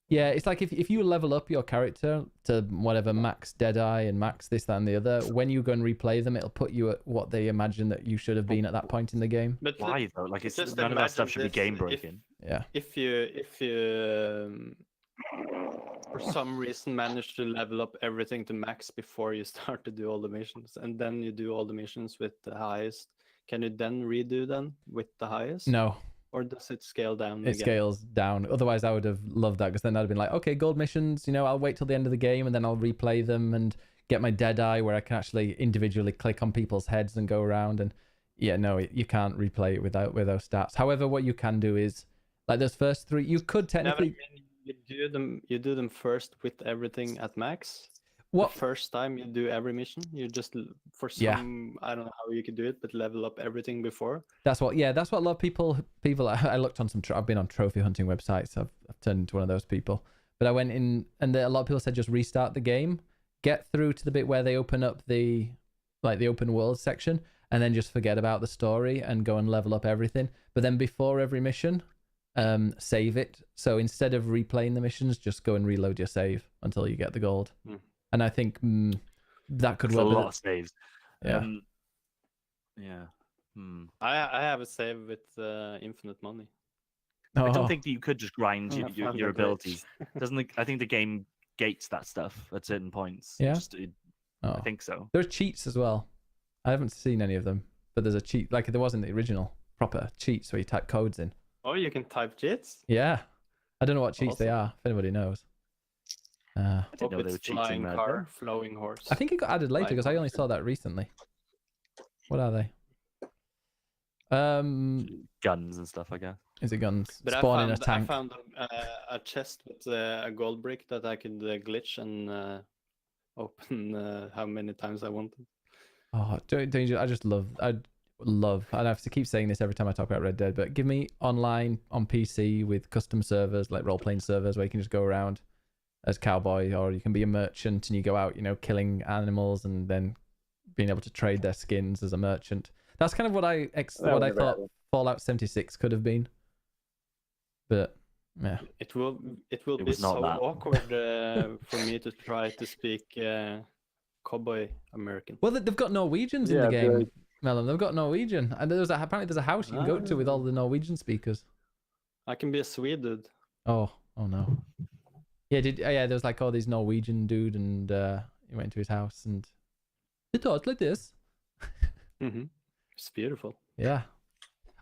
Yeah, it's like if you level up your character to whatever max Deadeye and max this, that, and the other, when you go and replay them, it'll put you at what they imagine that you should have been at that point in the game. But why though? Like it's none of that stuff should be game breaking. Yeah. If you for some reason manage to level up everything to max before you start to do all the missions, and then you do all the missions with the highest, can you then redo them with the highest? No. Or does it scale down? It scales down. Otherwise, I would have loved that because then I'd have been like, okay, gold missions, you know, I'll wait till the end of the game and then I'll replay them and get my Deadeye where I can actually individually click on people's heads and go around. And yeah, no, you can't replay it with those stats. However, what you can do is like those first 3, you could technically. You do them first with everything at max. What? The first time you do every mission, you just for Yeah. some I don't know how you could do it, but level up everything before. That's what a lot of people I looked on some I've been on trophy hunting websites. I've turned into one of those people. But I went in and a lot of people said just restart the game, get through to the bit where they open up the open world section, and then just forget about the story and go and level up everything. But then before every mission, save it. So instead of replaying the missions, just go and reload your save until you get the gold. And I think that could It's work. a lot of saves. Yeah. Yeah. I have a save with infinite money. I don't Oh. think that you could just grind I your found your a glitch. abilities. I think the game gates that stuff at certain points. Yeah? I Oh. think so. There's cheats as well. I haven't seen any of them, but there's a cheat like there was in the original proper cheats where you type codes in. Oh, you can type cheats? Yeah. I don't know what cheats they Awesome. are, if anybody knows. I didn't know Hope there were it's cheats in flying Red car, Dead. flowing horse. I think it got added later Like because I only Monster. saw that recently. What are they? Guns and stuff, I guess. Is it guns? But Spawn in a I tank. found a chest with a gold brick that I could glitch and open how many times I wanted. Oh, I just love, and I have to keep saying this every time I talk about Red Dead, but give me online on PC with custom servers, like role-playing servers where you can just go around as cowboy, or you can be a merchant and you go out, killing animals and then being able to trade their skins as a merchant. That's kind of what I thought Fallout 76 could have been. But yeah, It will It be was not so that. awkward for me to try to speak cowboy American. well, they've got Norwegians in the Yeah, game, good. Melon. They've got Norwegian, and apparently there's a house you can go to with all the Norwegian speakers. I can be a Swede dude. Oh no. Yeah, there was like all these Norwegian dude, and he went to his house and he talked like this. It's beautiful. Yeah.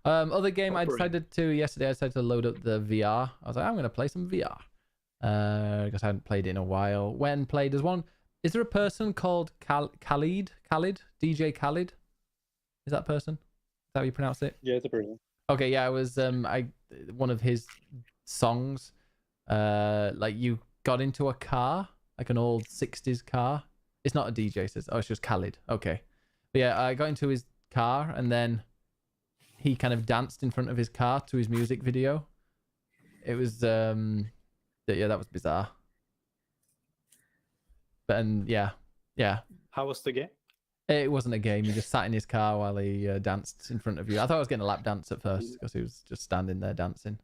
Other game I Proper. yesterday I decided to load up the VR. I was like, I'm gonna play some VR. Because I hadn't played it in a while. Is there a person called Khalid? DJ Khalid? Is that person? Is that how you pronounce it? Yeah, it's a person. Okay, yeah, it was one of his songs. Like you got into a car, like an old 60s car. It's not a DJ, it says. Oh, it's just Khalid. Okay. But yeah, I got into his car and then he kind of danced in front of his car to his music video. It was that was bizarre. But yeah. How was the game? It wasn't a game. He just sat in his car while he danced in front of you. I thought I was getting a lap dance at first because he was just standing there dancing.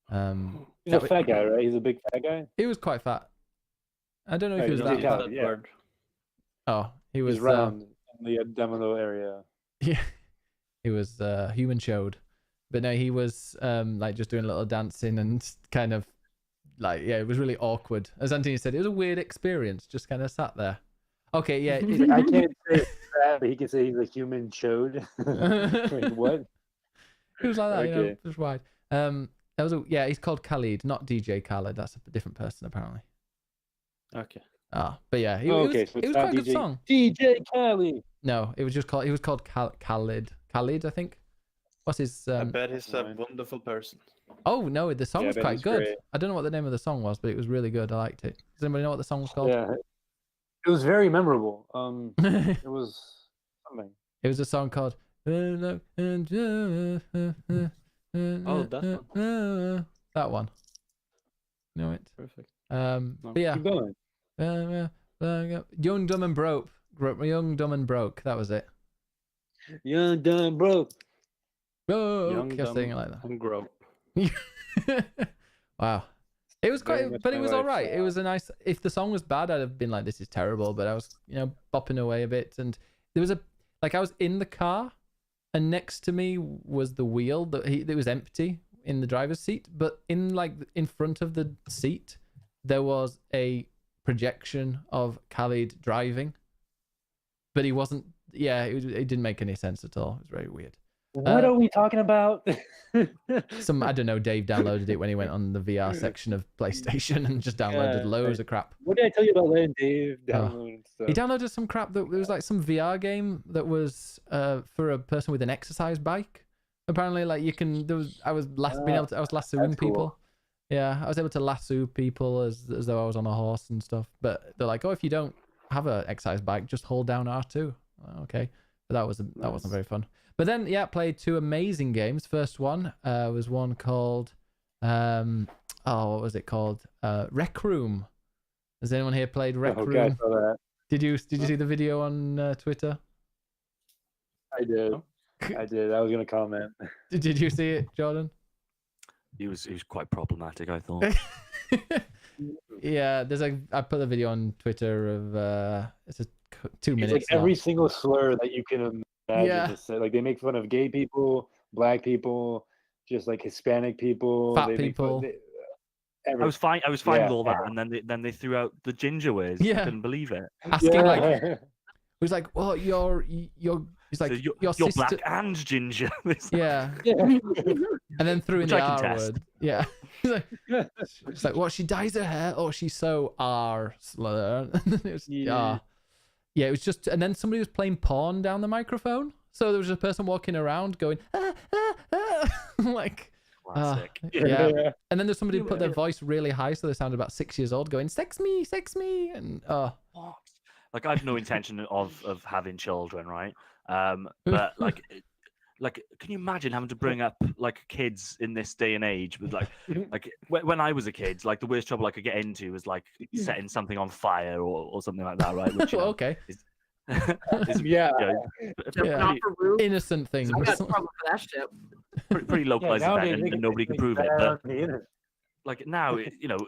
He's a fat guy, right? He's a big fat guy. He was quite fat. I don't know if he was he's that big fat. fat. Yeah. Oh, he was He's round in the abdominal area. yeah, he was human showed, but no, he was like just doing a little dancing and kind of like it was really awkward. As Anthony said, it was a weird experience. Just kind of sat there. Okay, yeah. I can't say that, but he can say he's a human chode. Wait, what? It was like that, Okay. just wide. He's called Khalid, not DJ Khaled. That's a different person apparently. Okay. But yeah, Oh, okay, it so was it's quite not a good DJ song. DJ Khaled. No, he was called Khalid. Khalid, I think. What's his? I bet he's a Fine. wonderful person. Oh no, the song Yeah, I was bet quite he's good. great. I don't know what the name of the song was, but it was really good. I liked it. Does anybody know what the song was called? Yeah, it was very memorable. It It was something. was a song called. Oh, that one. That one. You know it. Perfect. But yeah. Keep going. Young, Dumb and Broke. Young, Dumb and Broke. That was it. Young, dumb, broke. Broke. Young, You're saying it dumb, like that. and grope. Wow. It was Very quite, much but it my was all life. right. It was a nice. If the song was bad, I'd have been like, "This is terrible." But I was, bopping away a bit, and there was I was in the car, and next to me was the wheel that it was empty in the driver's seat, but in front of the seat, there was a projection of Khalid driving, but he wasn't. Yeah, it didn't make any sense at all. It was very weird. What are we talking about? I don't know, Dave downloaded it when he went on the VR section of PlayStation and just downloaded Yeah, loads of crap. What did I tell you about letting Dave download stuff? He downloaded some crap that there was like some VR game that was for a person with an exercise bike. Apparently, like I was lassoing That's people. cool. Yeah, I was able to lasso people as though I was on a horse and stuff. But they're like, oh, if you don't have a exercise bike, just hold down R2. Okay, but that wasn't very fun. But then, yeah, played 2 amazing games. First one was one called, what was it called? Rec Room. Has anyone here played Rec Room? I saw that. Did you see the video on Twitter? I did. I was gonna comment. Did you see it, Jordan? He was quite problematic, I thought. Yeah, I put a video on Twitter of it's 2 minutes. Like every single slur that you can imagine. Yeah. Like they make fun of gay people, black people, just like Hispanic people, Fat they people. Make I was fine with all that, and then they threw out the ginger words. Yeah. I couldn't believe it. Asking like, it was like, well, you're. He's like, So your you're sister. black and ginger. Yeah. And then threw in Which the I can R test. word. Yeah. It's like, what? She dyes her hair, or she's so R slur. It was, yeah, it was just, and then somebody was playing porn down the microphone. So there was a person walking around going, like, Classic. yeah. And then there's somebody who put their voice really high, so they sounded about 6 years old, going, sex me, and Like I've no intention of having children, right? But like, can you imagine having to bring up like kids in this day and age with like when I was a kid, like the worst trouble I could get into was like setting something on fire or something like that, right? Which, well, okay. Yeah. Jumping Yeah. off a roof. Innocent things. I got in trouble for that shit. pretty localized event, and nobody could prove it. But But like now,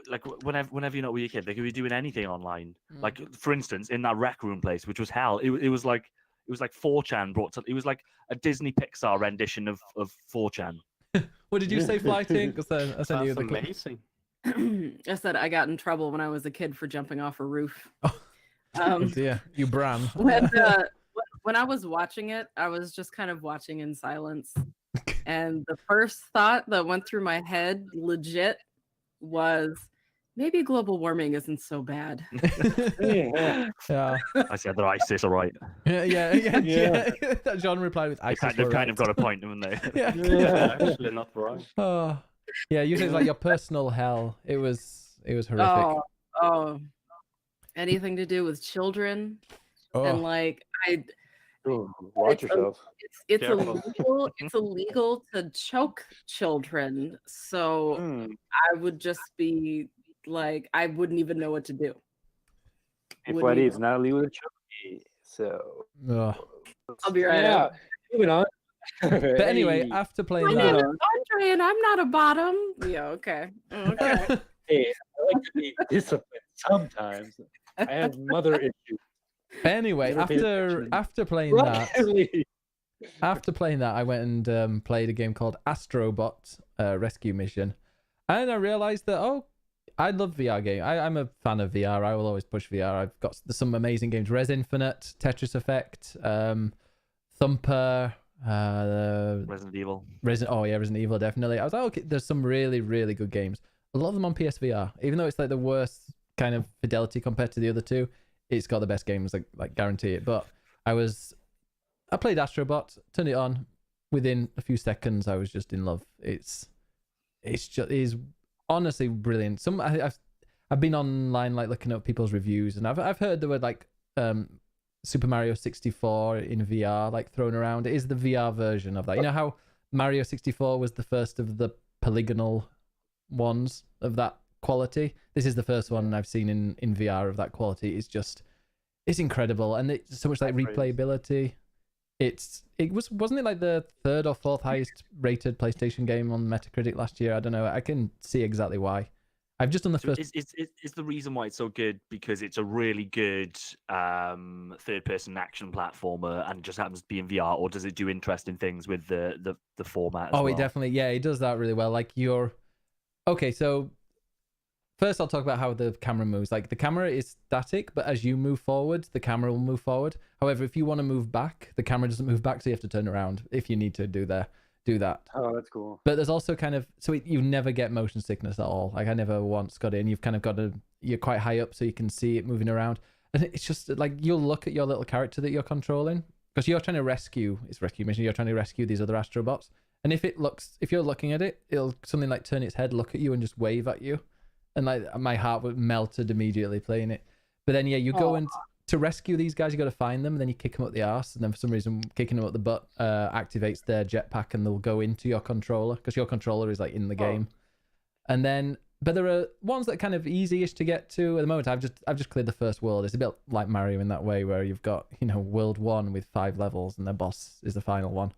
like whenever you're not with your kid, they could be doing anything online. Like for instance, in that Rec Room place, which was hell. It was like 4chan brought to. It was like a Disney Pixar rendition of 4chan. What did you say, Flighting? Because I sent you That's the clip. amazing. I said I got in trouble when I was a kid for jumping off a roof. Oh dear, you bran. When I was watching it, I was just kind of watching in silence. And the first thought that went through my head, legit, was maybe global warming isn't so bad. Yeah. I said they're ISIS, all right. Yeah. John replied with ISIS. They've kind of got a point, haven't they? Yeah. Actually, not wrong. Oh, yeah. Usually it's like your personal hell. It was horrific. Oh, anything to do with children, and like watch yourself. It's Careful. illegal. It's illegal to choke children. So I would just be like, I wouldn't even know what to do. Buddy, it's not illegal to choke. So I'll be right yeah. out. Moving on. But anyway, after playing My name is that, Andre, and I'm not a bottom. Yeah, okay. Okay. Hey, I like to be disciplined sometimes. I have mother issues. anyway, Never paid attention. after playing that, I went and played a game called Astrobot Rescue Mission, and I realized that I love VR game. I'm a fan of VR. I will always push VR. I've got some amazing games: Res Infinite, Tetris Effect, Thumper, Resident Evil. Resident Evil, definitely. I was like, okay, there's some really, really good games. A lot of them on PSVR, even though it's like the worst kind of fidelity compared to the other two. It's got the best games, like guarantee it. But I played Astrobot, turned it on. Within a few seconds, I was just in love. It's honestly brilliant. I've been online like looking up people's reviews, and I've heard the word like Super Mario 64 in VR like thrown around. It is the VR version of that. You know how Mario 64 was the first of the polygonal ones of that quality? This is the first one I've seen in VR of that quality. It's incredible, and it's so much like replayability. Wasn't it like the third or fourth highest rated PlayStation game on Metacritic last year? I don't know. I can see exactly why. I've just done the first. Is the reason why it's so good because it's a really good third-person action platformer and just happens to be in VR, or does it do interesting things with the format? It definitely, it does that really well. Like okay, so first I'll talk about how the camera moves. Like the camera is static, but as you move forward, the camera will move forward. However, if you want to move back, the camera doesn't move back, so you have to turn around if you need to do that. Oh, that's cool. But there's also kind of, you never get motion sickness at all. Like I never once got it, and you've kind of you're quite high up so you can see it moving around. And it's just like, you'll look at your little character that you're controlling, because you're trying to rescue, it's rescue mission, you're trying to rescue these other Astrobots. And if you're looking at it, it'll something like turn its head, look at you, and just wave at you. And like my heart would melted immediately playing it. But then you go and to rescue these guys, you got to find them, and then you kick them up the arse, and then for some reason kicking them up the butt activates their jetpack, and they'll go into your controller because your controller is like in the game. And then, but there are ones that are kind of easy-ish to get to. At the moment, I've just cleared the first world. It's a bit like Mario in that way, where you've got world 1 with 5 levels, and the boss is the final one.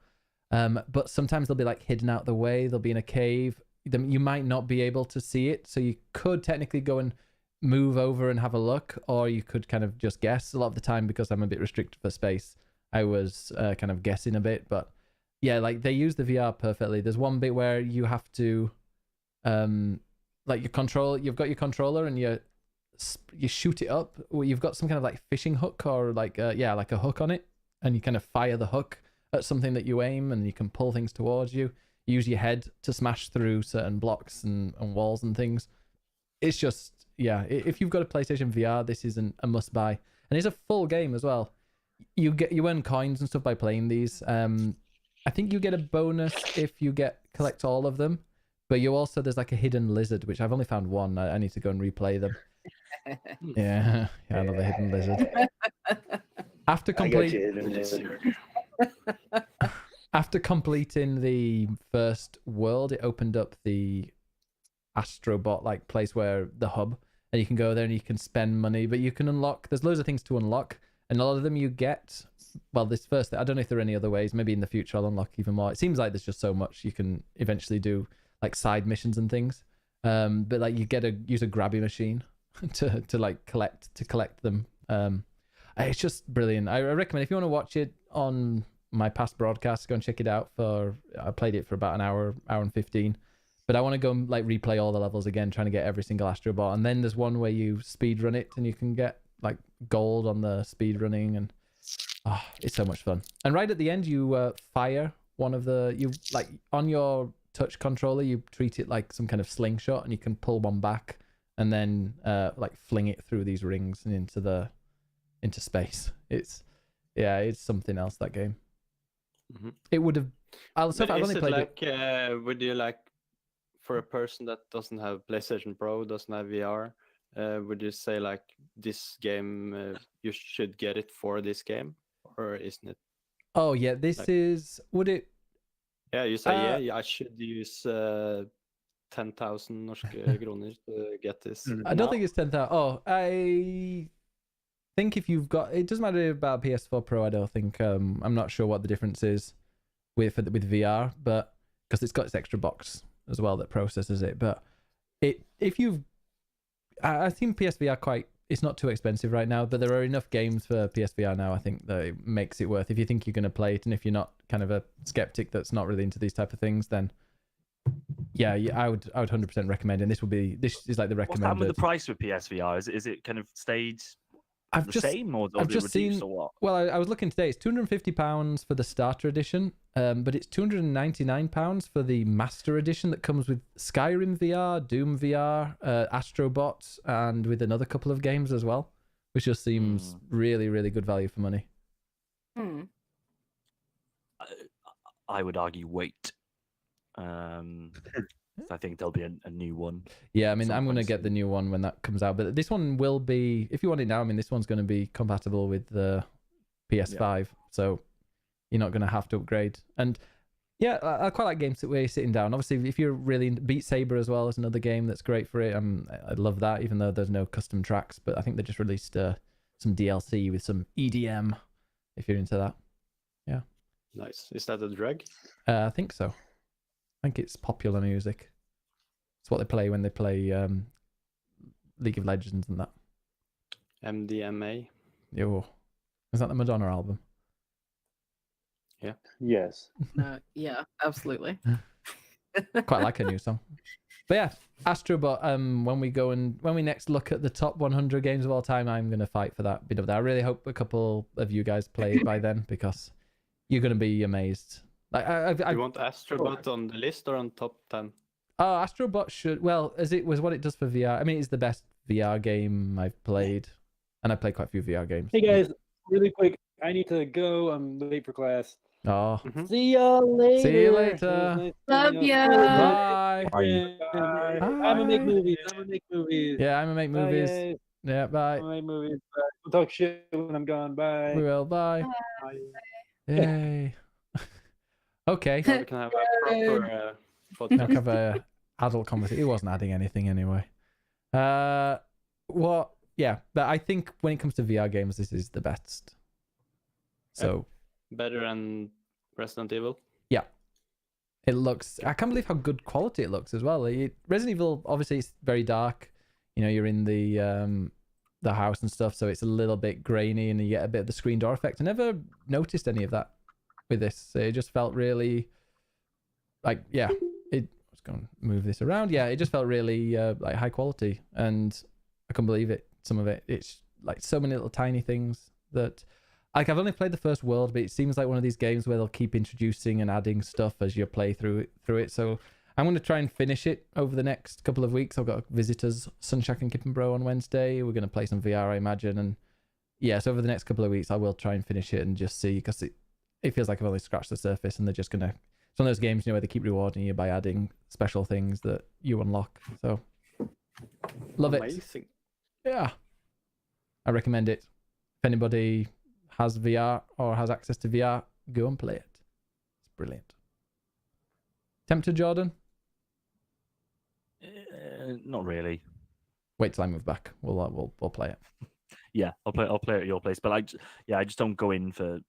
But sometimes they'll be like hidden out the way. They'll be in a cave. You might not be able to see it, so you could technically go and move over and have a look, or you could kind of just guess. A lot of the time, because I'm a bit restricted for space, I was kind of guessing a bit. But yeah, like they use the VR perfectly. There's one bit where you have to like you've got your controller and you shoot it up, or you've got some kind of like fishing hook, or like like a hook on it, and you kind of fire the hook at something that you aim, and you can pull things towards you. Use your head to smash through certain blocks and walls and things. It's just, if you've got a PlayStation VR, this is a must buy, and it's a full game as well. You earn coins and stuff by playing these. I think you get a bonus if you collect all of them, but there's like a hidden lizard, which I've only found one. I need to go and replay them. yeah, another hidden lizard. After completing the first world, it opened up the Astrobot like place where the hub, and you can go there and you can spend money, but you can unlock, there's loads of things to unlock, and a lot of them you get, well, this first, I don't know if there are any other ways, maybe in the future I'll unlock even more. It seems like there's just so much you can eventually do, like side missions and things, but like you use a grabby machine to collect them. It's just brilliant. I recommend, if you want to watch it on my past broadcasts, go and check it out. I played it for about an hour and 15, but I want to go and like replay all the levels again, trying to get every single Astrobot. And then there's one where you speed run it, and you can get like gold on the speed running, and it's so much fun. And right at the end, you fire one of on your touch controller, you treat it like some kind of slingshot, and you can pull one back and then like fling it through these rings and into space. It's something else, that game. Mm-hmm. It would have. I've only played it. Would you like, for a person that doesn't have PlayStation Pro, doesn't have VR, would you say like this game you should get it for this game, or isn't it? Oh yeah, would it? Yeah, you say I should use 10,000 norske kroner to get this. I don't think it's 10,000. Oh, I think if you've got, it doesn't matter about PS4 Pro. I don't think. I'm not sure what the difference is with VR, but because it's got its extra box as well that processes it. But I think PSVR it's not too expensive right now, but there are enough games for PSVR now, I think, that it makes it worth. If you think you're going to play it, and if you're not kind of a skeptic that's not really into these type of things, then I would 100% recommend it. And this is like the recommended. What's happened with the price with PSVR? Is it kind of stayed same, or I've just reduced, seen, or what? Well, I was looking today. It's £250 for the starter edition, but it's £299 for the master edition that comes with Skyrim VR, Doom VR, Astrobot, and with another couple of games as well, which just seems really, really good value for money. I would argue wait. I think there'll be a new one. Yeah, I mean, I'm going to get the new one when that comes out. But this one will be, if you want it now, I mean, this one's going to be compatible with the PS5. Yeah. So you're not going to have to upgrade. And yeah, I quite like games where you're sitting down. Obviously, if you're really into Beat Saber as well, is another game that's great for it. I love that, even though there's no custom tracks. But I think they just released some DLC with some EDM, if you're into that. Yeah. Nice. Is that a drug? I think so. I think it's popular music. It's what they play when they play League of Legends and that. MDMA. Yo, is that the Madonna album? Yeah. Yes. Yeah, absolutely. Quite like a new song. But yeah, Astrobot. When we next look at the top 100 games of all time, I'm gonna fight for that bit of that. I really hope a couple of you guys play it by then, because you're gonna be amazed. Like, you want Astrobot on the list or on top 10? Oh, Astrobot should, well, as it was what it does for VR. I mean, it's the best VR game I've played, and I've played quite a few VR games. Hey guys, really quick, I need to go. I'm late for class. Oh, Mhm. See ya later. See you later. It was Love nice seeing ya. bye. Bye. I'm gonna make movies. I'm gonna make movies. Yeah, I'm gonna make Bye, movies. guys. Yeah, I'm bye. gonna make movies. Bye. We'll talk shit when I'm gone. Bye. We will. Bye. Yay. Okay. Now we can have a proper Now podcast. have a adult conversation. He wasn't adding anything anyway. What? Yeah, but I think when it comes to VR games, this is the best. So Better than Resident Evil. it looks. I can't believe how good quality it looks as well. Resident Evil, obviously, it's very dark. You know, you're in the house and stuff, so it's a little bit grainy, and you get a bit of the screen door effect. I never noticed any of that with this. It just felt really like, yeah. Let's go and move this around. Yeah, it just felt really like high quality, and I couldn't believe it. Some of it, it's like so many little tiny things that, like, I've only played the first world, but it seems like one of these games where they'll keep introducing and adding stuff as you play through it. So I'm going to try and finish it over the next couple of weeks. I've got visitors, Sunshak and Kippenbro, on Wednesday. We're going to play some VR, I imagine, and yes, over the next couple of weeks, I will try and finish it and just see, because it feels like I've only scratched the surface, and they're just gonna. It's one of those games, you know, where they keep rewarding you by adding special things that you unlock. So love it. Amazing. Yeah, I recommend it. If anybody has VR or has access to VR, go and play it. It's brilliant. Tempted, Jordan? Not really. Wait till I move back. We'll play it. Yeah, I'll play it at your place. But I just don't go in for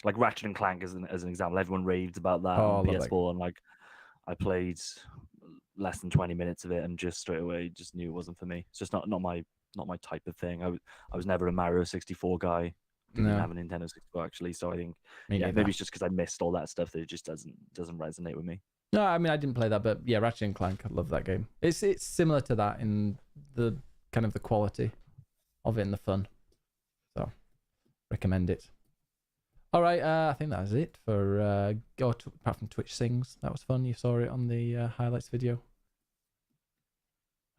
like Ratchet and Clank as an example. Everyone raved about that on PS4, and like I played less than 20 minutes of it and just straight away just knew it wasn't for me. It's just not my type of thing. I was never a Mario 64 guy. Didn't have a Nintendo 64 actually, so I think maybe it's just because I missed all that stuff that it just doesn't resonate with me. No, I mean I didn't play that, but yeah, Ratchet and Clank, I love that game. It's similar to that in the kind of the quality of it and the fun. So recommend it. All right, I think that was it for apart from Twitch Sings. That was fun. You saw it on the highlights video.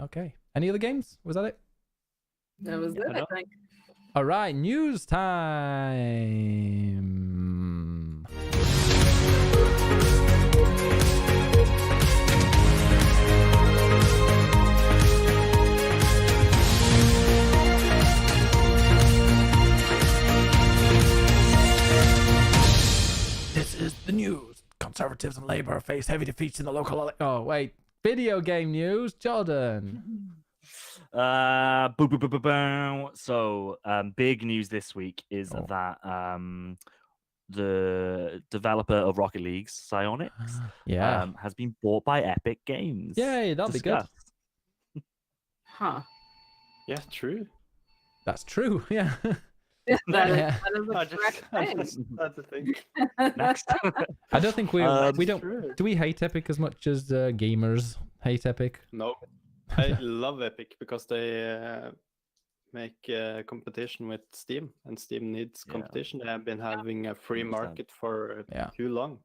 Okay. Any other games? Was that it? That was it, I think. All right, news time. This is the news. Conservatives and Labour face heavy defeats in the local. Oh wait, video game news. Jordan. So big news this week is that the developer of Rocket League, Psyonix, has been bought by Epic Games. Yay, that'll be good. Huh. Yeah, true. That's true. Yeah. That is a correct thing. That's the thing. Next. I don't think we don't. True. Do we hate Epic as much as gamers hate Epic? No, I love Epic because they make competition with Steam, and Steam needs competition. They have been having a free market for too long.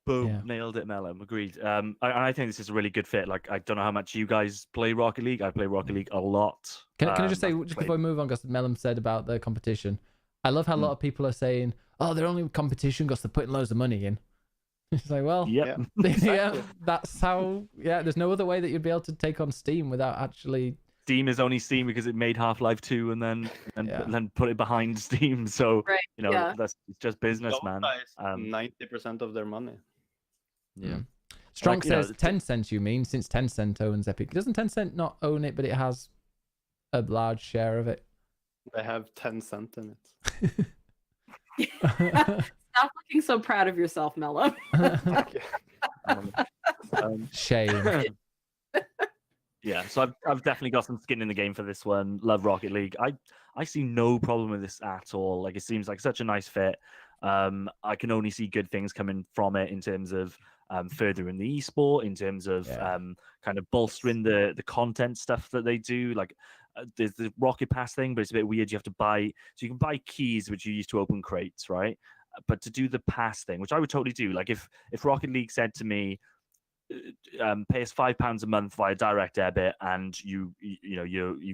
Boom, nailed it, Mellum. Agreed. I think this is a really good fit. Like, I don't know how much you guys play Rocket League. I play Rocket League a lot. Can I just say, just before we move on, because Mellum said about the competition, I love how a lot of people are saying, "Oh, they're only competition because they're putting loads of money in." It's like, well, Exactly. that's how. Yeah, there's no other way that you'd be able to take on Steam without actually. Steam is only Steam because it made Half-Life 2 and then put it behind Steam. So that's it's just business, man. 90% of their money. Yeah. Strong says Tencent. You mean since Tencent owns Epic? Doesn't Tencent not own it, but it has a large share of it? They have 10 cents in it. Stop looking so proud of yourself, Mello. Shame. Yeah, so I've definitely got some skin in the game for this one. Love Rocket League. I see no problem with this at all. Like, it seems like such a nice fit. I can only see good things coming from it in terms of furthering the esport, in terms of kind of bolstering the content stuff that they do. Like, there's the Rocket Pass thing, but it's a bit weird. You have to buy, so you can buy keys, which you use to open crates, right? But to do the pass thing, which I would totally do. Like, if Rocket League said to me, pay us £5 a month via direct debit, and you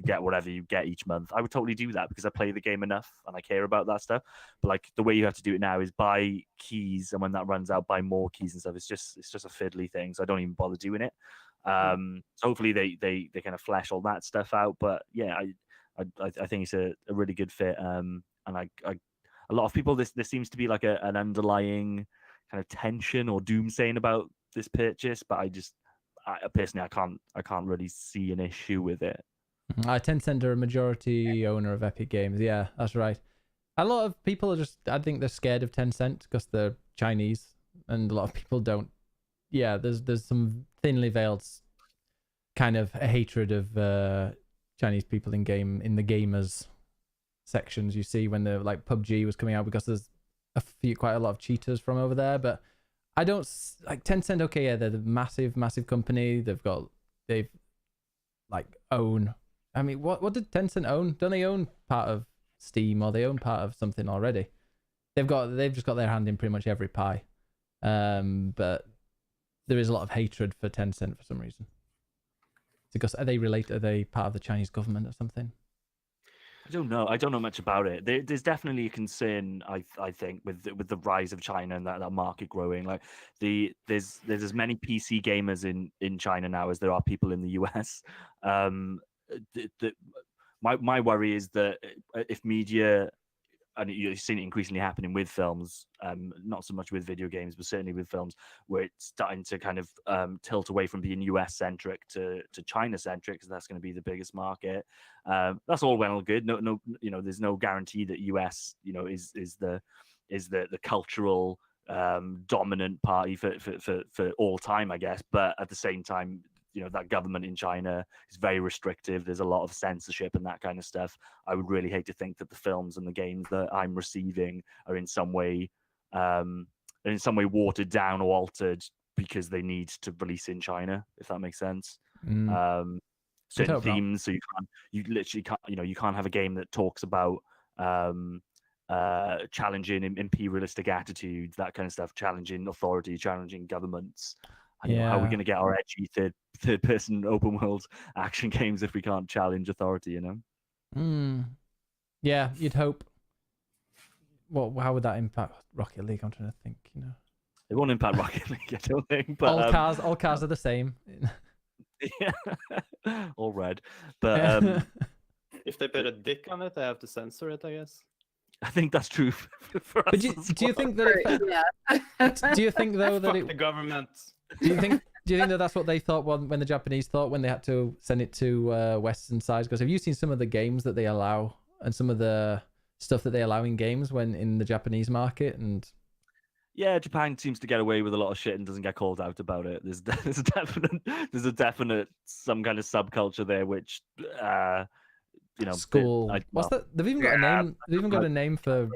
get whatever you get each month. I would totally do that because I play the game enough and I care about that stuff. But like the way you have to do it now is buy keys, and when that runs out, buy more keys and stuff. It's just a fiddly thing, so I don't even bother doing it. So hopefully they kind of flesh all that stuff out. But yeah, I think it's a really good fit. And I a lot of people, there seems to be like an underlying kind of tension or doomsaying about this purchase, but I personally I can't really see an issue with it. Tencent are a majority owner of Epic Games. Yeah, that's right. A lot of people are I think they're scared of Tencent because they're Chinese, and a lot of people don't. Yeah, there's some thinly veiled kind of a hatred of Chinese people in the gamers sections. You see when the like PUBG was coming out because there's quite a lot of cheaters from over there, but I don't like Tencent. Okay, yeah, they're the massive company. They've like own. I mean, what did Tencent own? Don't they own part of Steam, or they own part of something already? They've just got their hand in pretty much every pie. But there is a lot of hatred for Tencent for some reason. Because are they part of the Chinese government or something? I don't know. I don't know much about it. There's definitely a concern, I think, with the rise of China and that market growing. Like there's as many PC gamers in China now as there are people in the US. My worry is that if media, and you've seen it increasingly happening with films, not so much with video games, but certainly with films, where it's starting to kind of tilt away from being US centric to China centric, because that's going to be the biggest market. That's all well and good. No, there's no guarantee that US, is the cultural dominant party for all time, I guess. But at the same time, that government in China is very restrictive. There's a lot of censorship and that kind of stuff. I would really hate to think that the films and the games that I'm receiving are in some way watered down or altered because they need to release in China, if that makes sense. Certain themes, so you literally can't, you can't have a game that talks about challenging imperialistic attitudes, that kind of stuff, challenging authority, challenging governments. How are we going to get our edgy third person open world action games if we can't challenge authority? Yeah, you'd hope. Well, how would that impact Rocket League? I'm trying to think. It won't impact Rocket League, I don't think. But all cars are the same. Yeah, all red. But if they put a dick on it, they have to censor it, I guess. I think that's true for us. But do you think that? Do you think though that the government? Do you think that that's what they thought when the Japanese thought when they had to send it to Western sides? Because have you seen some of the games that they allow and some of the stuff that they allow in games when in the Japanese market? And yeah, Japan seems to get away with a lot of shit and doesn't get called out about it. There's a definite some kind of subculture there, which school. What's that? They've even got a name. They've even got a name for.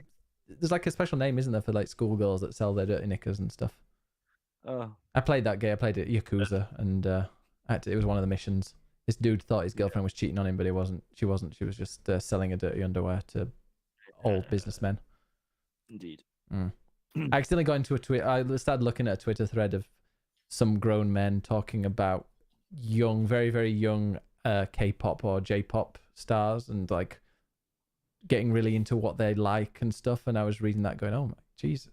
There's like a special name, isn't there, for like schoolgirls that sell their dirty knickers and stuff. I played that game. I played it Yakuza, and it was one of the missions. This dude thought his girlfriend was cheating on him, but it wasn't. She wasn't. She was just selling her dirty underwear to old businessmen. Indeed. I accidentally got into a tweet. I started looking at a Twitter thread of some grown men talking about young, very, very young K-pop or J-pop stars and like getting really into what they like and stuff. And I was reading that going, oh my Jesus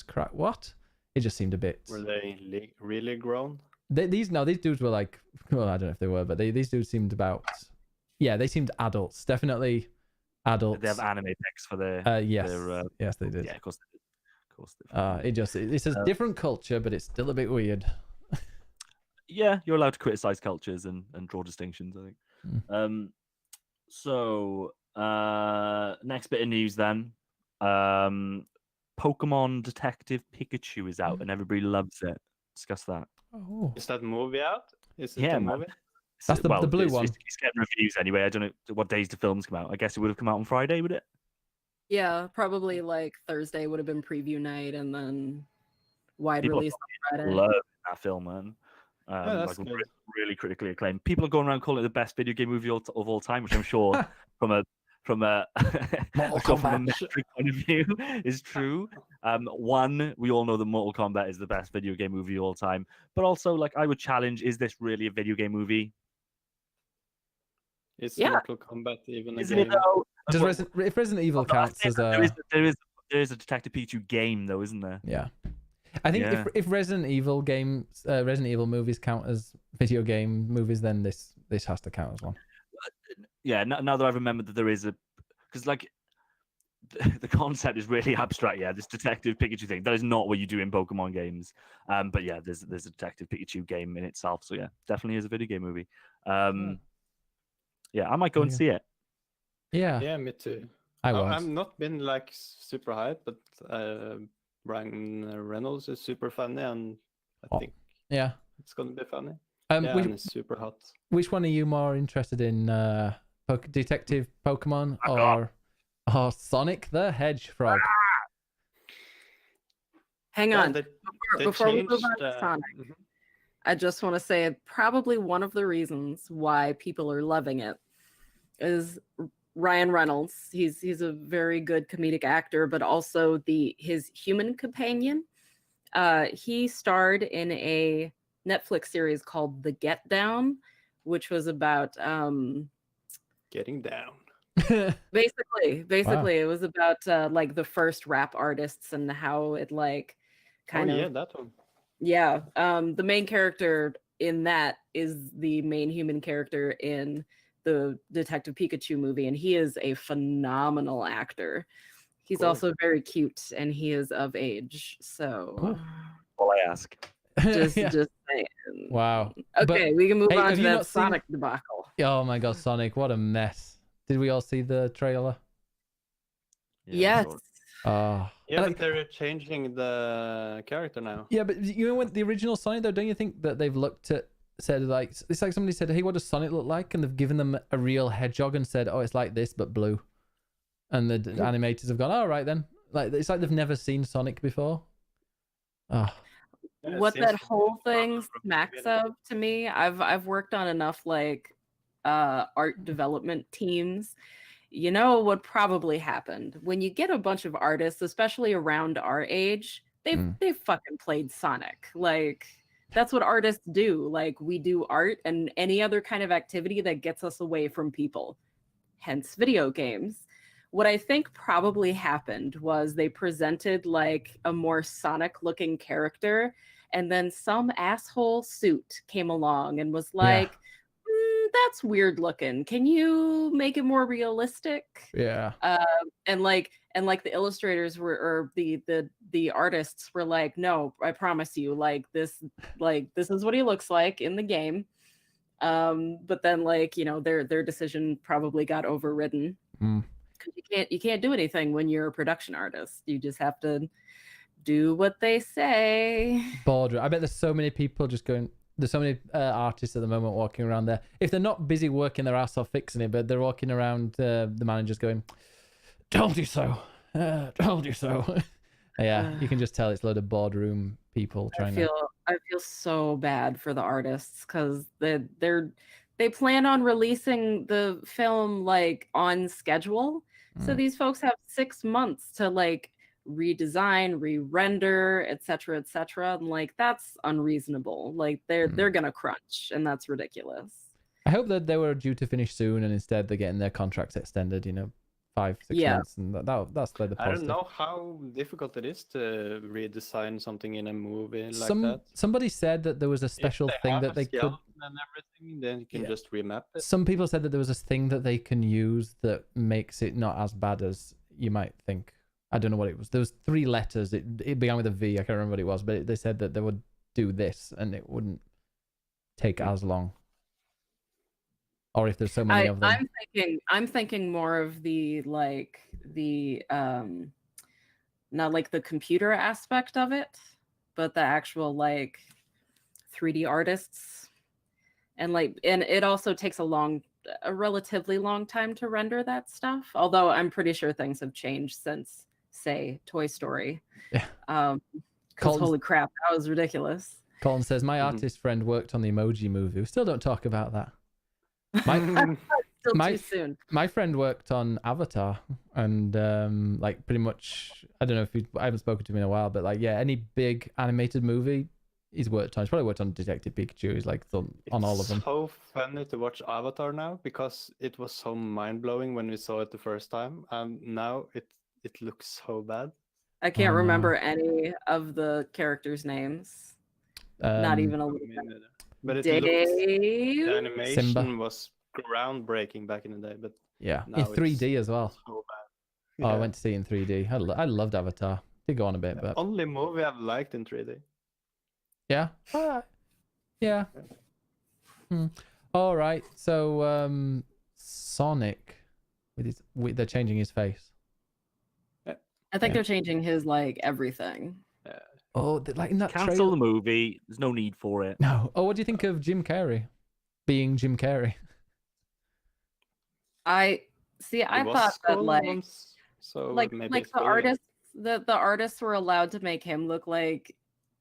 Christ, what? It just seemed a bit. Were they really grown? These dudes were like, well, I don't know if they were, but these dudes seemed they seemed adults, definitely adults. Did they have anime pics for their? Yes, yes, they did. Yeah, of course they did. Of course they did. It's a different culture, but it's still a bit weird. Yeah, you're allowed to criticize cultures and draw distinctions, I think. So next bit of news then. Pokemon Detective Pikachu is out and everybody loves it. Discuss that. Oh. Is that movie out? Is it a movie? That's the blue one. It's getting reviews anyway. I don't know what days the films come out. I guess it would have come out on Friday, would it? Yeah, probably like Thursday would have been preview night, and then wide release on Friday. Love that film, man. Really critically acclaimed. People are going around calling it the best video game movie of all time, which I'm sure from a metric point of view is true. One, we all know that Mortal Kombat is the best video game movie of all time, but also, like, I would challenge: is this really a video game movie? Is Yeah. Mortal Kombat even a Isn't it game? though? If Resident Evil counts as there a is a Detective Pikachu game though, isn't there? yeah, I think Yeah. if Resident Evil movies count as video game movies, then this has to count as one. Yeah. Now that I've remembered that there is because like the concept is really abstract. Yeah, this Detective Pikachu thing, that is not what you do in Pokemon games. But yeah, there's a Detective Pikachu game in itself. So yeah, definitely is a video game movie. Yeah, I might go and see it. Yeah, me too. I won't. I've not been like super hyped, but Ryan Reynolds is super funny, and I think Yeah. it's gonna be funny. And it's super hot. which one are you more interested in? Detective Pokemon or Sonic the Hedgehog? Hang Yeah, on. they Before we move on changed, to Sonic, mhm. I just want to say probably one of the reasons why people are loving it is Ryan Reynolds. He's a very good comedic actor, but also his human companion. He starred in a Netflix series called The Get Down, which was about Getting down. basically it was about like the first rap artists and how it like kind of yeah, that one. yeah. The main character in that is the main human character in the Detective Pikachu movie, and he is a phenomenal actor. He's Cool. also very cute, and he is of age. So, Cool. All I ask. just Yeah. saying. Wow. Okay, we can move hey, on have to you that not seen- Sonic debacle. Oh my god, Sonic! What a mess. Did we all see the trailer? Yes. Oh. Yeah, Like- but they're changing the character now. Yeah, but you know when the original Sonic though, don't you think that they've looked at said like it's like somebody said, hey, what does Sonic look like? And they've given them a real hedgehog and said, oh, it's like this but blue. And the animators have gone, all right then. Like it's like they've never seen Sonic before. Oh. Yeah, it What seems that to be whole a problem thing from the smacks beginning. of to me, I've worked on enough like art development teams. You know what probably happened when you get a bunch of artists, especially around our age, they've fucking played Sonic. Like that's what artists do. Like we do art and any other kind of activity that gets us away from people, hence video games. What I think probably happened was they presented like a more Sonic looking character, and then some asshole suit came along and was like, that's weird looking. Can you make it more realistic? Yeah. And like the illustrators were, or the artists were like, no, I promise you, like this is what he looks like in the game. But then like, you know, their decision probably got overridden. Because you can't do anything when you're a production artist. You just have to do what they say. Boardroom. I bet there's so many people just going. There's so many artists at the moment walking around there. If they're not busy working their ass off fixing it, but they're walking around, the managers going, "Told you so, told you so." Yeah, you can just tell it's a load of boardroom people trying to. I feel so bad for the artists because they plan on releasing the film like on schedule. So these folks have 6 months to like redesign, re-render, etc., etc. And like that's unreasonable. Like they're gonna crunch, and that's ridiculous. I hope that they were due to finish soon, and instead they're getting their contracts extended. You know, 5-6 months, and that's the positive. I don't know how difficult it is to redesign something in a movie like that. Somebody said that there was a special If thing have that a they could. skeleton and everything, then you can just remap it. Some people said that there was this thing that they can use that makes it not as bad as you might think. I don't know what it was. There was 3 letters. It began with a V. I can't remember what it was, but they said that they would do this and it wouldn't take as long. Or if there's so many of them. I'm thinking more of the not like the computer aspect of it, but the actual like 3D artists. And it also takes a relatively long time to render that stuff. Although I'm pretty sure things have changed since, say, Toy Story. Yeah. Because holy crap, that was ridiculous. Colin says, my artist friend worked on the Emoji Movie. We still don't talk about that. Still My too f- soon. My friend worked on Avatar, and like pretty much, I don't know if I haven't spoken to him in a while, but like yeah, any big animated movie he's worked on. He's probably worked on Detective Pikachu. He's like on all of them. It's so funny to watch Avatar now because it was so mind blowing when we saw it the first time, and now it looks so bad. I can't Oh, no. remember any of the characters' names. Not even a I mean, but it Dave. looks, the animation Simba. was groundbreaking back in the day, but Yeah, now in it's 3D as well. so bad. Oh, I Yeah. went to see it in 3D. I loved Avatar. Did go on a bit, but Only movie I've liked in 3D. yeah, yeah. All right. So Sonic, they're changing his face. I think Yeah. they're changing his like everything. Oh, like in that Cancel trailer. the movie. There's no need for it. No. Oh, what do you think of Jim Carrey being Jim Carrey? I see. I It was thought that cool like once, so like maybe like it's the cool again. artists the artists were allowed to make him look like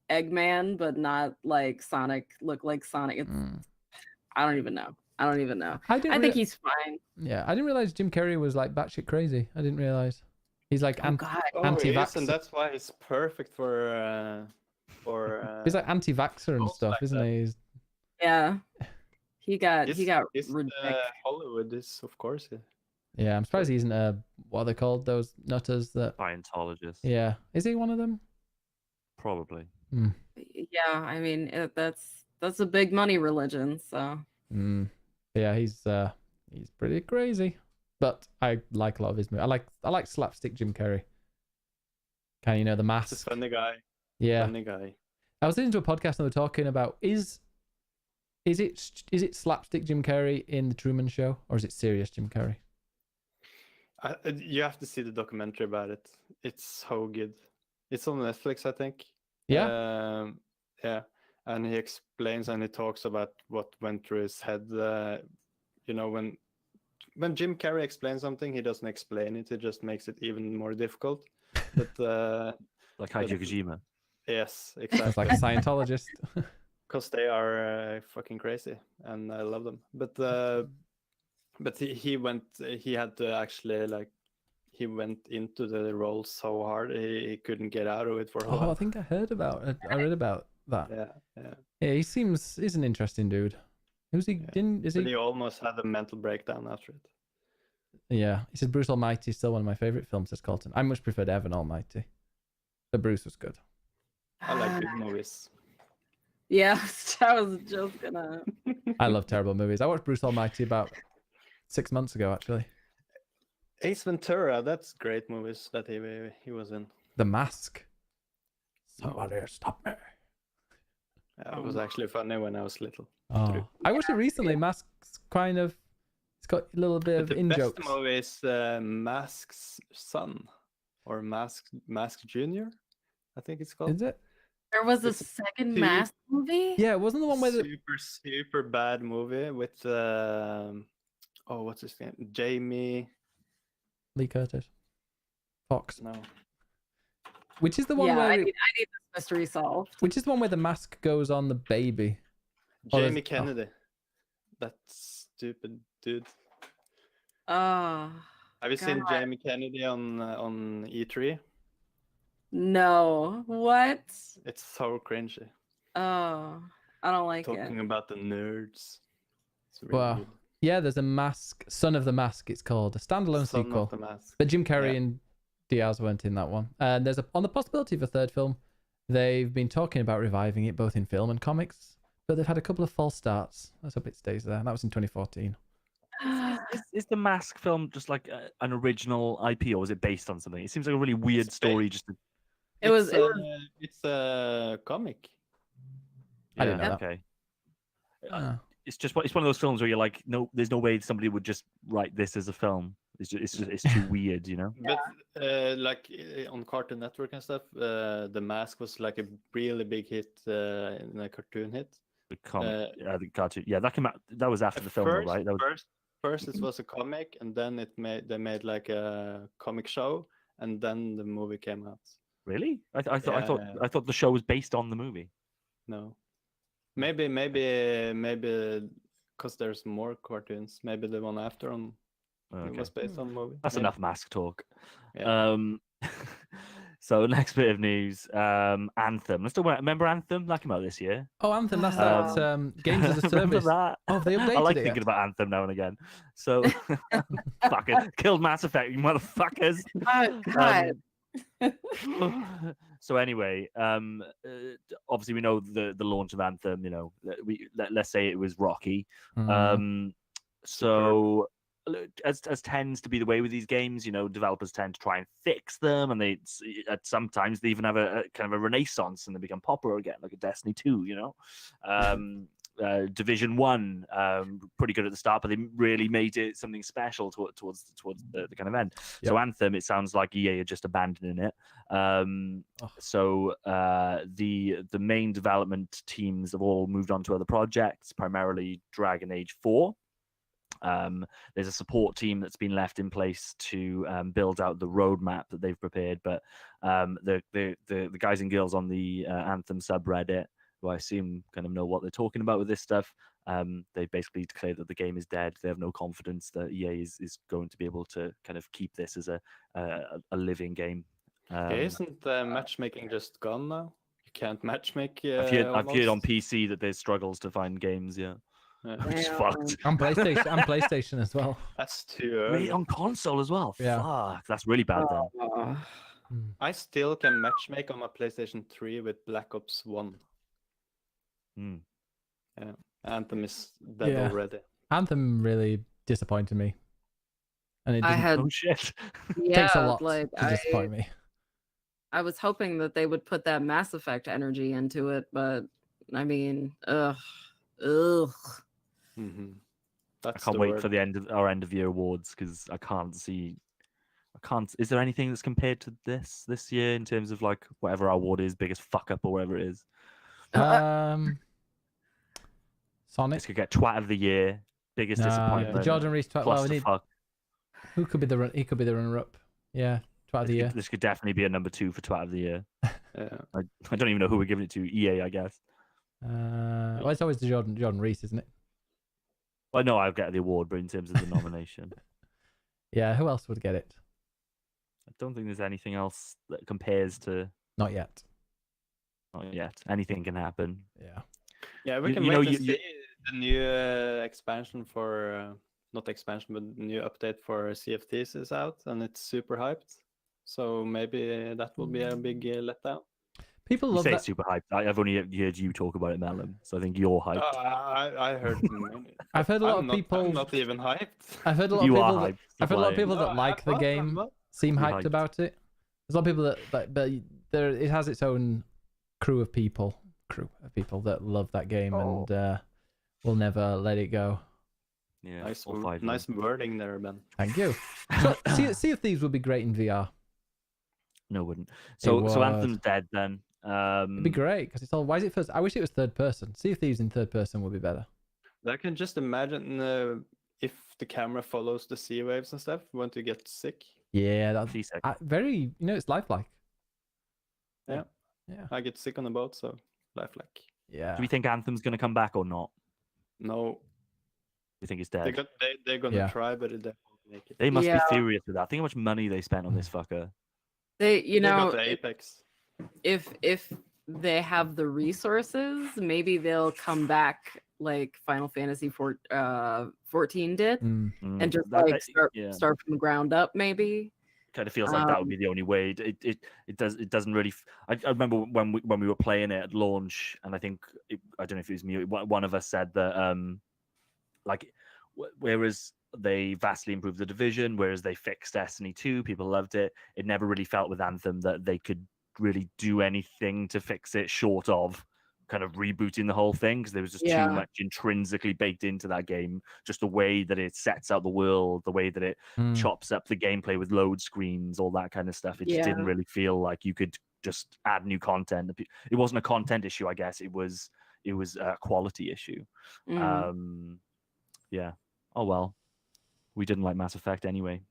Eggman, but not like Sonic look like Sonic. It's, I don't even know. I I think he's fine. Yeah, I didn't realize Jim Carrey was like batshit crazy. I didn't realize he's like Oh God. Oh, he is, anti-vaxxer. and that's why he's perfect for He's like anti-vaxxer and roles stuff, like isn't that. he? He's- Yeah. He got it's ridiculous. Hollywood is, of course. Yeah, I'm surprised he isn't what are they called? Those nutters that. Scientologist. Yeah, is he one of them? Probably. Yeah, I mean that's a big money religion. So Yeah, he's pretty crazy, but I like a lot of his movies. I like slapstick Jim Carrey. Kind of, you know, the He's a mask. funny guy. Yeah, Funny guy. I was listening to a podcast and they were talking about is it slapstick Jim Carrey in the Truman Show or is it serious Jim Carrey? You have to see the documentary about it. It's so good. It's on Netflix, I think. Yeah. Yeah, and he explains and he talks about what went through his head. You know, when Jim Carrey explains something, he doesn't explain it. He just makes it even more difficult. But Like Hideo Kojima. yes, It's exactly. like a Scientologist. Because they are fucking crazy, and I love them. But he had to actually like he went into the role so hard he couldn't get out of it for a Oh, I while. think I read about that. Yeah. Yeah, he's an interesting dude. Who's he? But he almost had a mental breakdown after it. Yeah, he said Bruce Almighty is still one of my favorite films. Says Colton. I much preferred Evan Almighty, but Bruce was good. I like good movies. yeah, I was just gonna. I love terrible movies. I watched Bruce Almighty about 6 months ago, actually. Ace Ventura, that's great movies that he was in. The Mask. Somebody stop me. Yeah, it was actually funny when I was little. Oh, I watched it recently. Mask's kind of, it's got a little bit But of the in best jokes. movie is Mask's Son, or Mask Junior, I think it's called. Is it? There was a It's second two- Mask movie. Yeah, it wasn't the one where the, super bad movie with what's his name? Jamie. Lee Curtis, Fox, No. which is the one Yeah, where I need this mystery solved. which is the one where the mask goes on the baby. Oh, there's- Jamie Kennedy. That stupid dude. Oh Have you seen God. Jamie Kennedy on E3? no, what? It's so cringy. Oh, I don't like Talking it. about the nerds. It's really Wow. good. Yeah, there's a Mask, Son of the Mask. It's called a standalone Son sequel. of the Mask. But Jim Carrey Yeah. and Diaz weren't in that one. And there's on the possibility of a third film. They've been talking about reviving it both in film and comics, but they've had a couple of false starts. Let's hope it stays there. That was in 2014. Is the Mask film just like an original IP, or was it based on something? It seems like a really weird It's story. based- Just to... It's a comic. I didn't know that. Okay. Ah. It's just it's one of those films where you're like, no, there's no way somebody would just write this as a film. It's too weird, you know. But on Cartoon Network and stuff, The Mask was like a really big hit, in a cartoon hit. The comic, the cartoon. Yeah, that came out. That was after the film, though, right? That was... First it was a comic, and then they made like a comic show, and then the movie came out. Really? I thought Yeah. I thought the show was based on the movie. No, maybe because there's more cartoons. Maybe the one after on it was based on a movie. That's Maybe. enough mask talk. Yeah. So next bit of news, Anthem. Let's talk about. Remember Anthem? That came out this year. Oh, Anthem, that's that games as a Remember service. that? Oh, have they updated I like it thinking yet? about Anthem now and again. So, fuck it, killed Mass Effect, you motherfuckers. Oh, God. So anyway, obviously we know the launch of Anthem. You know, let's say it was rocky. So as tends to be the way with these games, you know, developers tend to try and fix them, and sometimes they even have a kind of a renaissance and they become popular again, like a Destiny 2. You know, Division 1, pretty good at the start, but they really made it something special towards the kind of end. Yep. So Anthem, it sounds like EA are just abandoning it. So the main development teams have all moved on to other projects, primarily Dragon Age 4. There's a support team that's been left in place to build out the roadmap that they've prepared, but the guys and girls on the Anthem subreddit, who I assume kind of know what they're talking about with this stuff, they basically declared that the game is dead. They have no confidence that EA is going to be able to kind of keep this as a living game. Isn't matchmaking just gone now? You can't matchmake. I've heard on PC that there's struggles to find games. Yeah. Which is fucked. On PlayStation as well. That's too early. Wait, on console as well. Yeah. Fuck, that's really bad then. I still can matchmake on my PlayStation 3 with Black Ops 1. Yeah, Anthem is dead already. Anthem really disappointed me, and it oh shit. takes a lot like, to disappoint me. I was hoping that they would put that Mass Effect energy into it, but I mean, ugh. Mm-hmm. I can't wait for the end of year awards, because I can't. Is there anything that's compared to this year in terms of like whatever our award is, biggest fuck up or whatever it is? Sonic. This could get twat of the year, biggest disappointment. The Jordan Reese twat. Well, fuck. Who could be the he could be the runner up? Yeah, twat of the year. This could definitely be a number 2 for twat of the year. Yeah. I don't even know who we're giving it to. EA, I guess. Well, it's always the Jordan Reese, isn't it? Well, no, I'll get the award, but in terms of the nomination. Yeah, who else would get it? I don't think there's anything else that compares to. Not yet. Not yet. Anything can happen. Yeah. Yeah, we can wait to see the new expansion for not expansion, but new update for CFTs is out, and it's super hyped. So maybe that will be a big letdown. People love that. Super hyped. I've only heard you talk about it, Melon. So I think you're hyped. I heard. I've heard a lot of people. I'm not even hyped. I've heard a lot of people. I've heard a lot of people that like the game seem hyped about it. There's a lot of people that, but there it has its own crew of people that love that game and will never let it go. Yeah, nice wording there, Ben. Thank you. So, Sea of Thieves would be great in VR. No, it wouldn't. So Anthem's dead then. It'd be great because it's all. Why is it first? I wish it was third person. Sea of Thieves in third person would be better. I can just imagine if the camera follows the sea waves and stuff. Won't you get sick? Yeah, that'd be sick. Very, it's lifelike. Yeah. I get sick on the boat, so lifelike. Yeah. Do we think Anthem's going to come back or not? No. You think it's dead? They're going to try, but it definitely make it. They must be furious with that. Think how much money they spent on this fucker. They got the Apex. If they have the resources, maybe they'll come back like Final Fantasy 14 did, and just start from the ground up. Maybe kind of feels like that would be the only way. It doesn't really. I remember when we were playing it at launch, and I think I don't know if it was me. One of us said that whereas they vastly improved the Division, whereas they fixed Destiny 2, people loved it. It never really felt with Anthem that they could really do anything to fix it short of kind of rebooting the whole thing, because there was just too much intrinsically baked into that game. Just the way that it sets out the world, the way that it chops up the gameplay with load screens, all that kind of stuff. It just didn't really feel like you could just add new content. It wasn't a content issue, I guess. It was a quality issue. Yeah. Oh well. We didn't like Mass Effect anyway.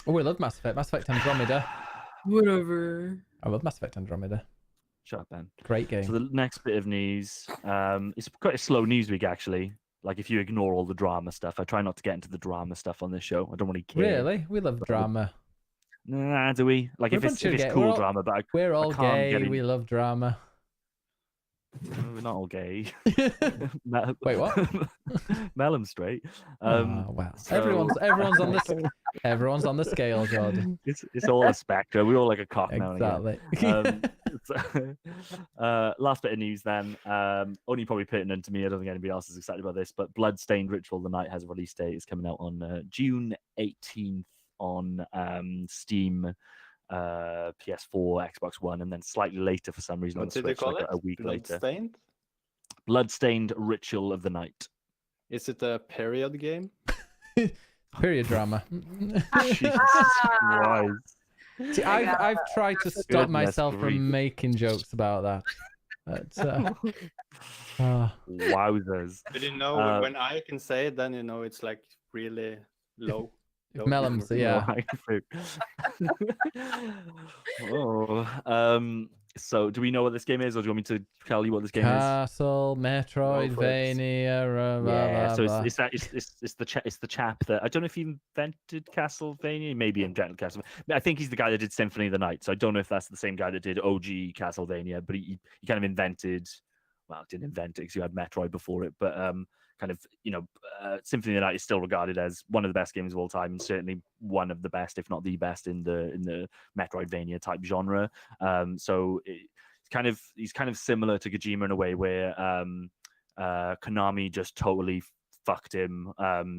Oh, we love Mass Effect. Mass Effect Andromeda. Whatever. I love Mass Effect Andromeda. Shut up, Ben. Great game. So the next bit of news, it's quite a slow news week actually. Like if you ignore all the drama stuff, I try not to get into the drama stuff on this show. I don't really care. Really? We love drama. Nah, do we? Like We're if a it's bunch of gay- cool we're all- drama, but We're all can't gay. get in- We love drama. we're not all gay. Wait, what? Mel, I'm straight. Well, everyone's on the scale, Jordan. It's all a spectrum. We're all like a cock now and again. Exactly. Last bit of news then. Only probably pertinent to me. I don't think anybody else is excited about this, but Bloodstained Ritual of the Night has a release date. It's coming out on June 18th on Steam, PS4, Xbox One, and then slightly later for some reason on What did they Switch, call like it? a week later. Bloodstained? Bloodstained Ritual of the Night. Is it a period game? Period drama. Jesus Christ. See, I've tried to stop Goodness myself grief. from making jokes about that. But, Wowzers. But you know, Uh, when I can say it, then you know it's like really low. if low Mellum's, humor. yeah. So do we know what this game is, or do you want me to tell you what this game is? Castle, Metroidvania, Yeah, so blah, it's the chap that I don't know if he invented Castlevania. He maybe invented Castlevania. I think he's the guy that did Symphony of the Night. So I don't know if that's the same guy that did OG Castlevania, but he kind of invented. Well, didn't invent it because you had Metroid before it, but kind of Symphony of the Night is still regarded as one of the best games of all time, and certainly one of the best, if not the best, in the Metroidvania type genre. So he's kind of similar to Kojima in a way where Konami just totally fucked him.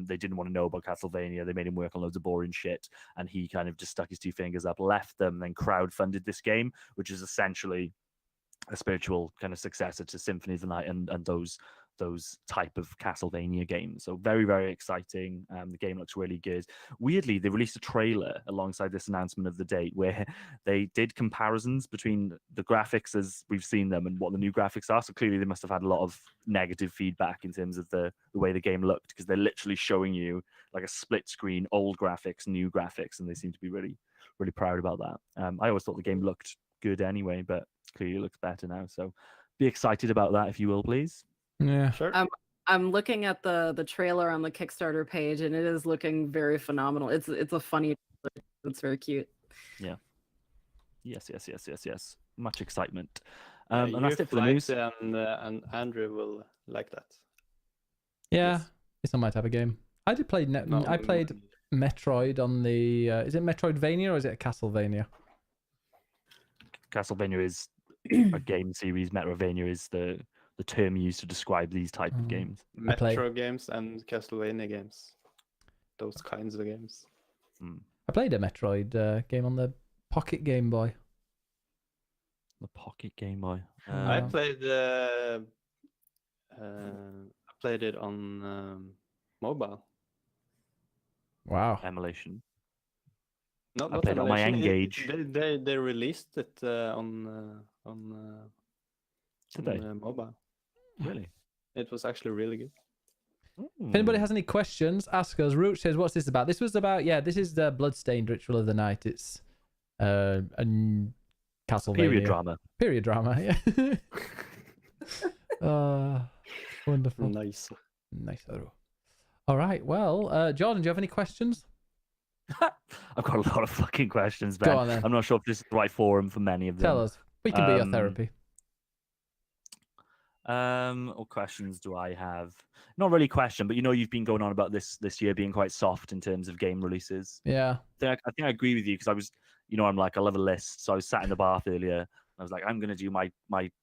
They didn't want to know about Castlevania. They made him work on loads of boring shit, and he kind of just stuck his two fingers up, left them, then crowdfunded this game, which is essentially a spiritual kind of successor to Symphony of the Night and those type of Castlevania games. So very, very exciting. The game looks really good. Weirdly, they released a trailer alongside this announcement of the date where they did comparisons between the graphics as we've seen them and what the new graphics are. So clearly they must have had a lot of negative feedback in terms of the way the game looked, because they're literally showing you like a split screen, old graphics, new graphics, and they seem to be really, really proud about that. I always thought the game looked good anyway, but clearly looks better now. So be excited about that if you will, please. Yeah. Sure. I'm looking at the trailer on the Kickstarter page, and it is looking very phenomenal. It's a funny. It's very cute. Yeah. Yes. Much excitement. Yeah, And that's it for the news. And Andrew will like that. Yeah, Yes. it's not my type of game. I did play. I played Metroid on the. Is it Metroidvania or is it a Castlevania? Castlevania is a game series. Metroidvania is the term used to describe these type of games. I play- Metro games and Castlevania games. Those kinds of games. I played a Metroid game on the Pocket Game Boy. The Pocket Game Boy. I played it on mobile. Wow. Emulation. Not played it on my emulation, N-Gauge. They released it on Today. mobile. Really? It was actually really good. If anybody has any questions, ask us. Root says, "What's this about?" This was about this is the Bloodstained Ritual of the Night. It's a Castlevania Period drama. Yeah. Wonderful. Nice. Nice. All right. Well, Jordan, do you have any questions? I've got a lot of fucking questions, Ben. Go on, then. I'm not sure if this is the right forum for many of them. Tell us. We can be your therapy. What questions do I have? Not really a question, but you've been going on about this year being quite soft in terms of game releases. Yeah. I think I agree with you, because I was, I'm like, I love a list. So I was sat in the bath earlier. I was like, I'm gonna do my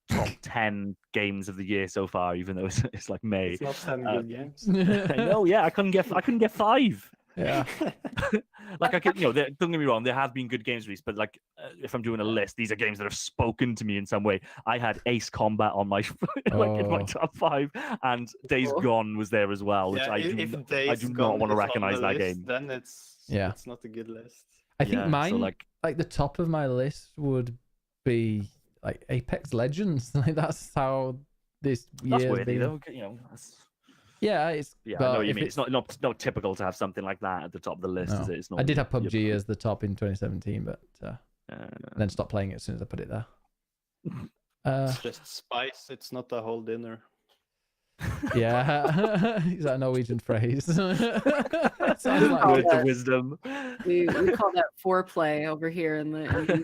top 10 games of the year so far, even though it's like May. It's not 10 good games. I know, yeah. I couldn't get 5. Yeah. Like I could, don't get me wrong, there have been good games released, but like if I'm doing a list, these are games that have spoken to me in some way. I had Ace Combat on my in my top 5, and Days Gone was there as well, which Yeah, I do not want to recognize that game. Then it's not a good list. I think mine, so like the top of my list, would be like Apex Legends. Like that's how this year's That's worthy been. though. Yeah, it's. I but know what you if mean. It's not typical to have something like that at the top of the list, No. is it? It's not. I did have PUBG as the top in 2017, but Uh, then stopped playing it as soon as I put it there. It's just spice. It's not a whole dinner. Yeah, is that a Norwegian phrase? Sounds like Words of wisdom. We call that foreplay over here in the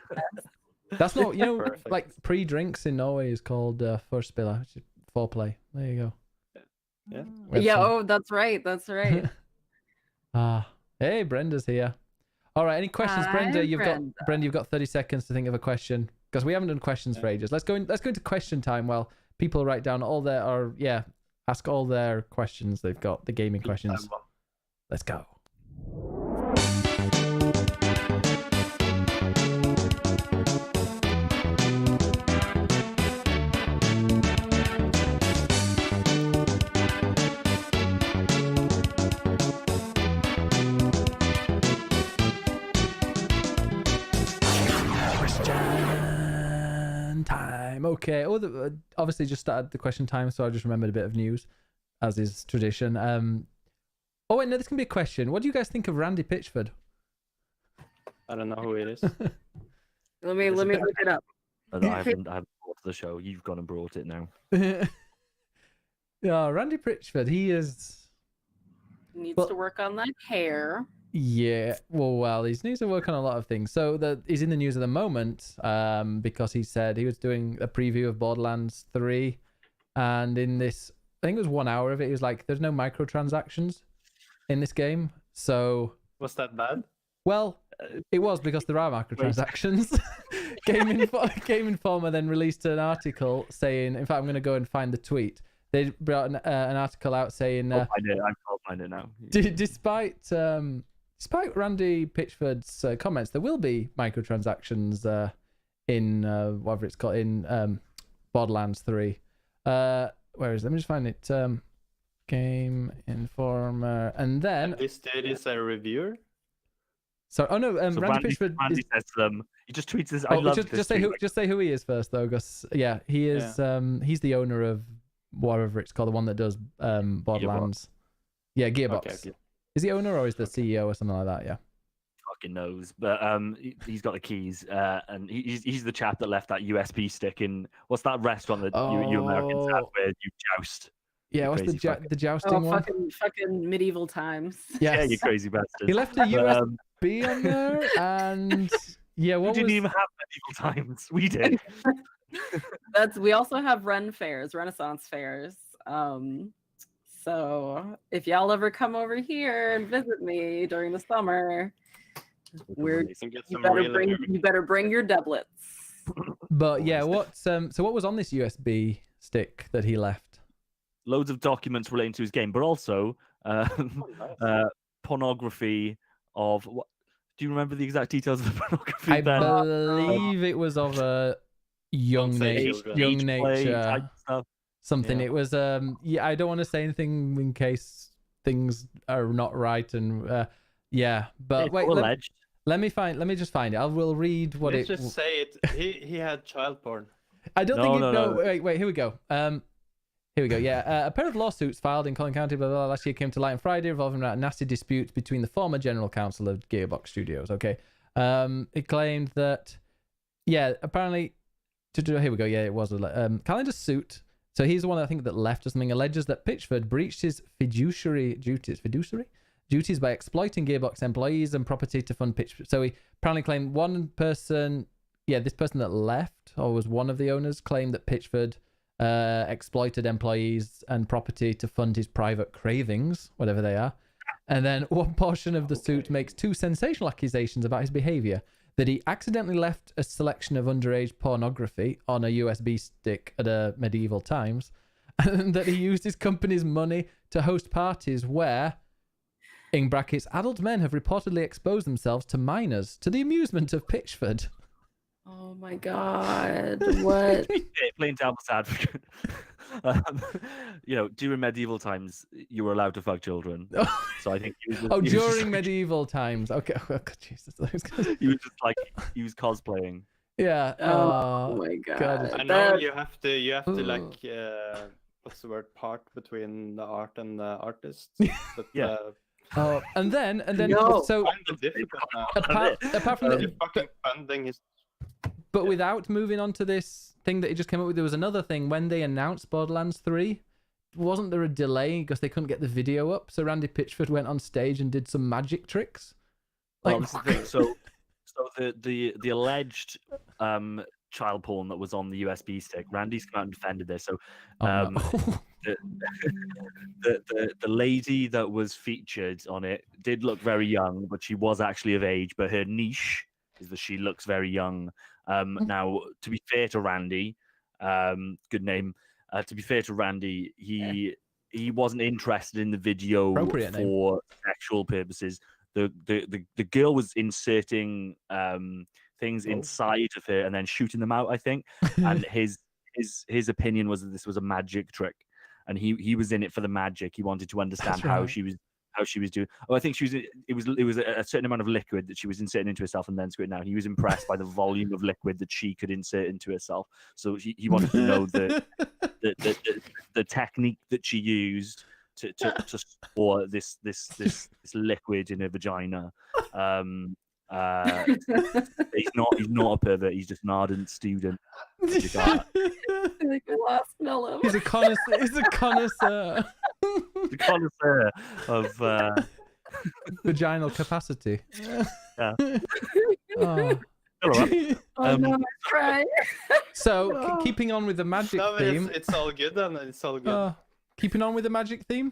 that's not, Perfect. like pre-drinks in Norway is called forspilla, which is foreplay. There you go. Yeah. We had yeah. some- Oh, that's right. That's right. Hey, Brenda's here. All right, any questions, Hi, Brenda? Brenda. You've got 30 seconds to think of a question because we haven't done questions for ages. Let's go into question time while people write down all their ask all their questions they've got, the gaming questions. Let's go. Question time. Okay. Obviously just started the question time, so I just remembered a bit of news, as is tradition. Oh wait, no, this can be a question. What do you guys think of Randy Pitchford? I don't know who it is. Let me look it up. I haven't brought to the show. You've gone and brought it now. Yeah, Randy Pitchford. He is. Needs to work on that hair. Yeah, well, he needs to work on a lot of things. So he's in the news at the moment because he said he was doing a preview of Borderlands 3, and in this, I think it was 1 hour of it, he was like, "There's no microtransactions in this game." So, Was that bad? well, it was because there are microtransactions. Game Informer then released an article saying, in fact, I'm going to go and find the tweet. They brought an article out saying, I'll find it now. despite Randy Pitchford's comments, there will be microtransactions in whatever it's called in Borderlands 3. Where is it? Let me just find it. Game Informer, and then This dude is a reviewer. so oh no, So Randy Pitchford. Randy says to them, he just tweets this. I love this. Just say who he is first, though, because he is. He's the owner of whatever it's called, the one that does Borderlands. Yeah, Gearbox. Okay. Is he owner or is the CEO or something like that? Yeah. Fucking knows, but he's got the keys, and he's the chap that left that USB stick in. What's that restaurant that you Americans have where you joust? Yeah, what's Crazy the jousting one? Fucking medieval times. Yeah, Yes. you crazy bastard. He left a USB on there, and yeah, We what didn't was? even have medieval times. We did. We also have Renaissance fairs. So if y'all ever come over here and visit me during the summer, you better bring your doublets. But yeah, so what was on this USB stick that he left? Loads of documents relating to his game, but also pornography of what? Do you remember the exact details of the pornography? I Ben? believe it was of a young say nature type stuff. something. Yeah. It was I don't want to say anything in case things are not right, and but It's wait, all alleged. let me just find it. I will read what Let's it. just say it. He had child porn. I don't think No. Wait, here we go. Here we go. Yeah, a pair of lawsuits filed in Collin County last year came to light on Friday revolving around nasty disputes between the former general counsel of Gearbox Studios. Okay, it claimed that, apparently, here we go. Yeah, it was a calendar's suit. So he's the one I think that left or something. Alleges that Pitchford breached his fiduciary duties by exploiting Gearbox employees and property to fund Pitchford. So he apparently claimed one person. Yeah, this person that left or was one of the owners claimed that Pitchford exploited employees and property to fund his private cravings, whatever they are. And then one portion of the suit makes two sensational accusations about his behavior: that he accidentally left a selection of underage pornography on a USB stick at a medieval times, and that he used his company's money to host parties where, in brackets, adult men have reportedly exposed themselves to minors to the amusement of Pitchford. Oh my god! What? Playing devil's advocate. During medieval times, you were allowed to fuck children. So I think During medieval times. Okay. Oh, God, Jesus. he was cosplaying. Yeah. Oh my god! I know you have to like what's the word? Part between the art and the artist. But, Yeah. And then No. so kind of difficult now. apart from The fucking funding is. but without moving on to this thing that he just came up with, there was another thing when they announced Borderlands 3. wasn't there a delay because they couldn't get the video up? So Randy Pitchford went on stage and did some magic tricks. Well, this is the thing. So the alleged child porn that was on the USB stick, Randy's come out and defended this. So Oh, no. the lady that was featured on it did look very young, but she was actually of age. But her niche is that she looks very young. Now, to be fair to Randy, good name. To be fair to Randy, he wasn't interested in the video Appropriate name. for sexual purposes. The girl was inserting things inside of her and then shooting them out, I think. And his opinion was that this was a magic trick, and he was in it for the magic. He wanted to understand That's how right. she was doing. Oh, I think it was a certain amount of liquid that she was inserting into herself and then squirting out. He was impressed by the volume of liquid that she could insert into herself. So he wanted to know the technique that she used to store this liquid in her vagina. He's not a pervert. He's just an ardent student. I think we lost Philip. He's a connoisseur. He's a connoisseur. The connoisseur of Vaginal capacity. Yeah. Oh. Oh no, I'm crying. So keeping on with the magic No, but theme. it's all good then. It's all good. Keeping on with the magic theme.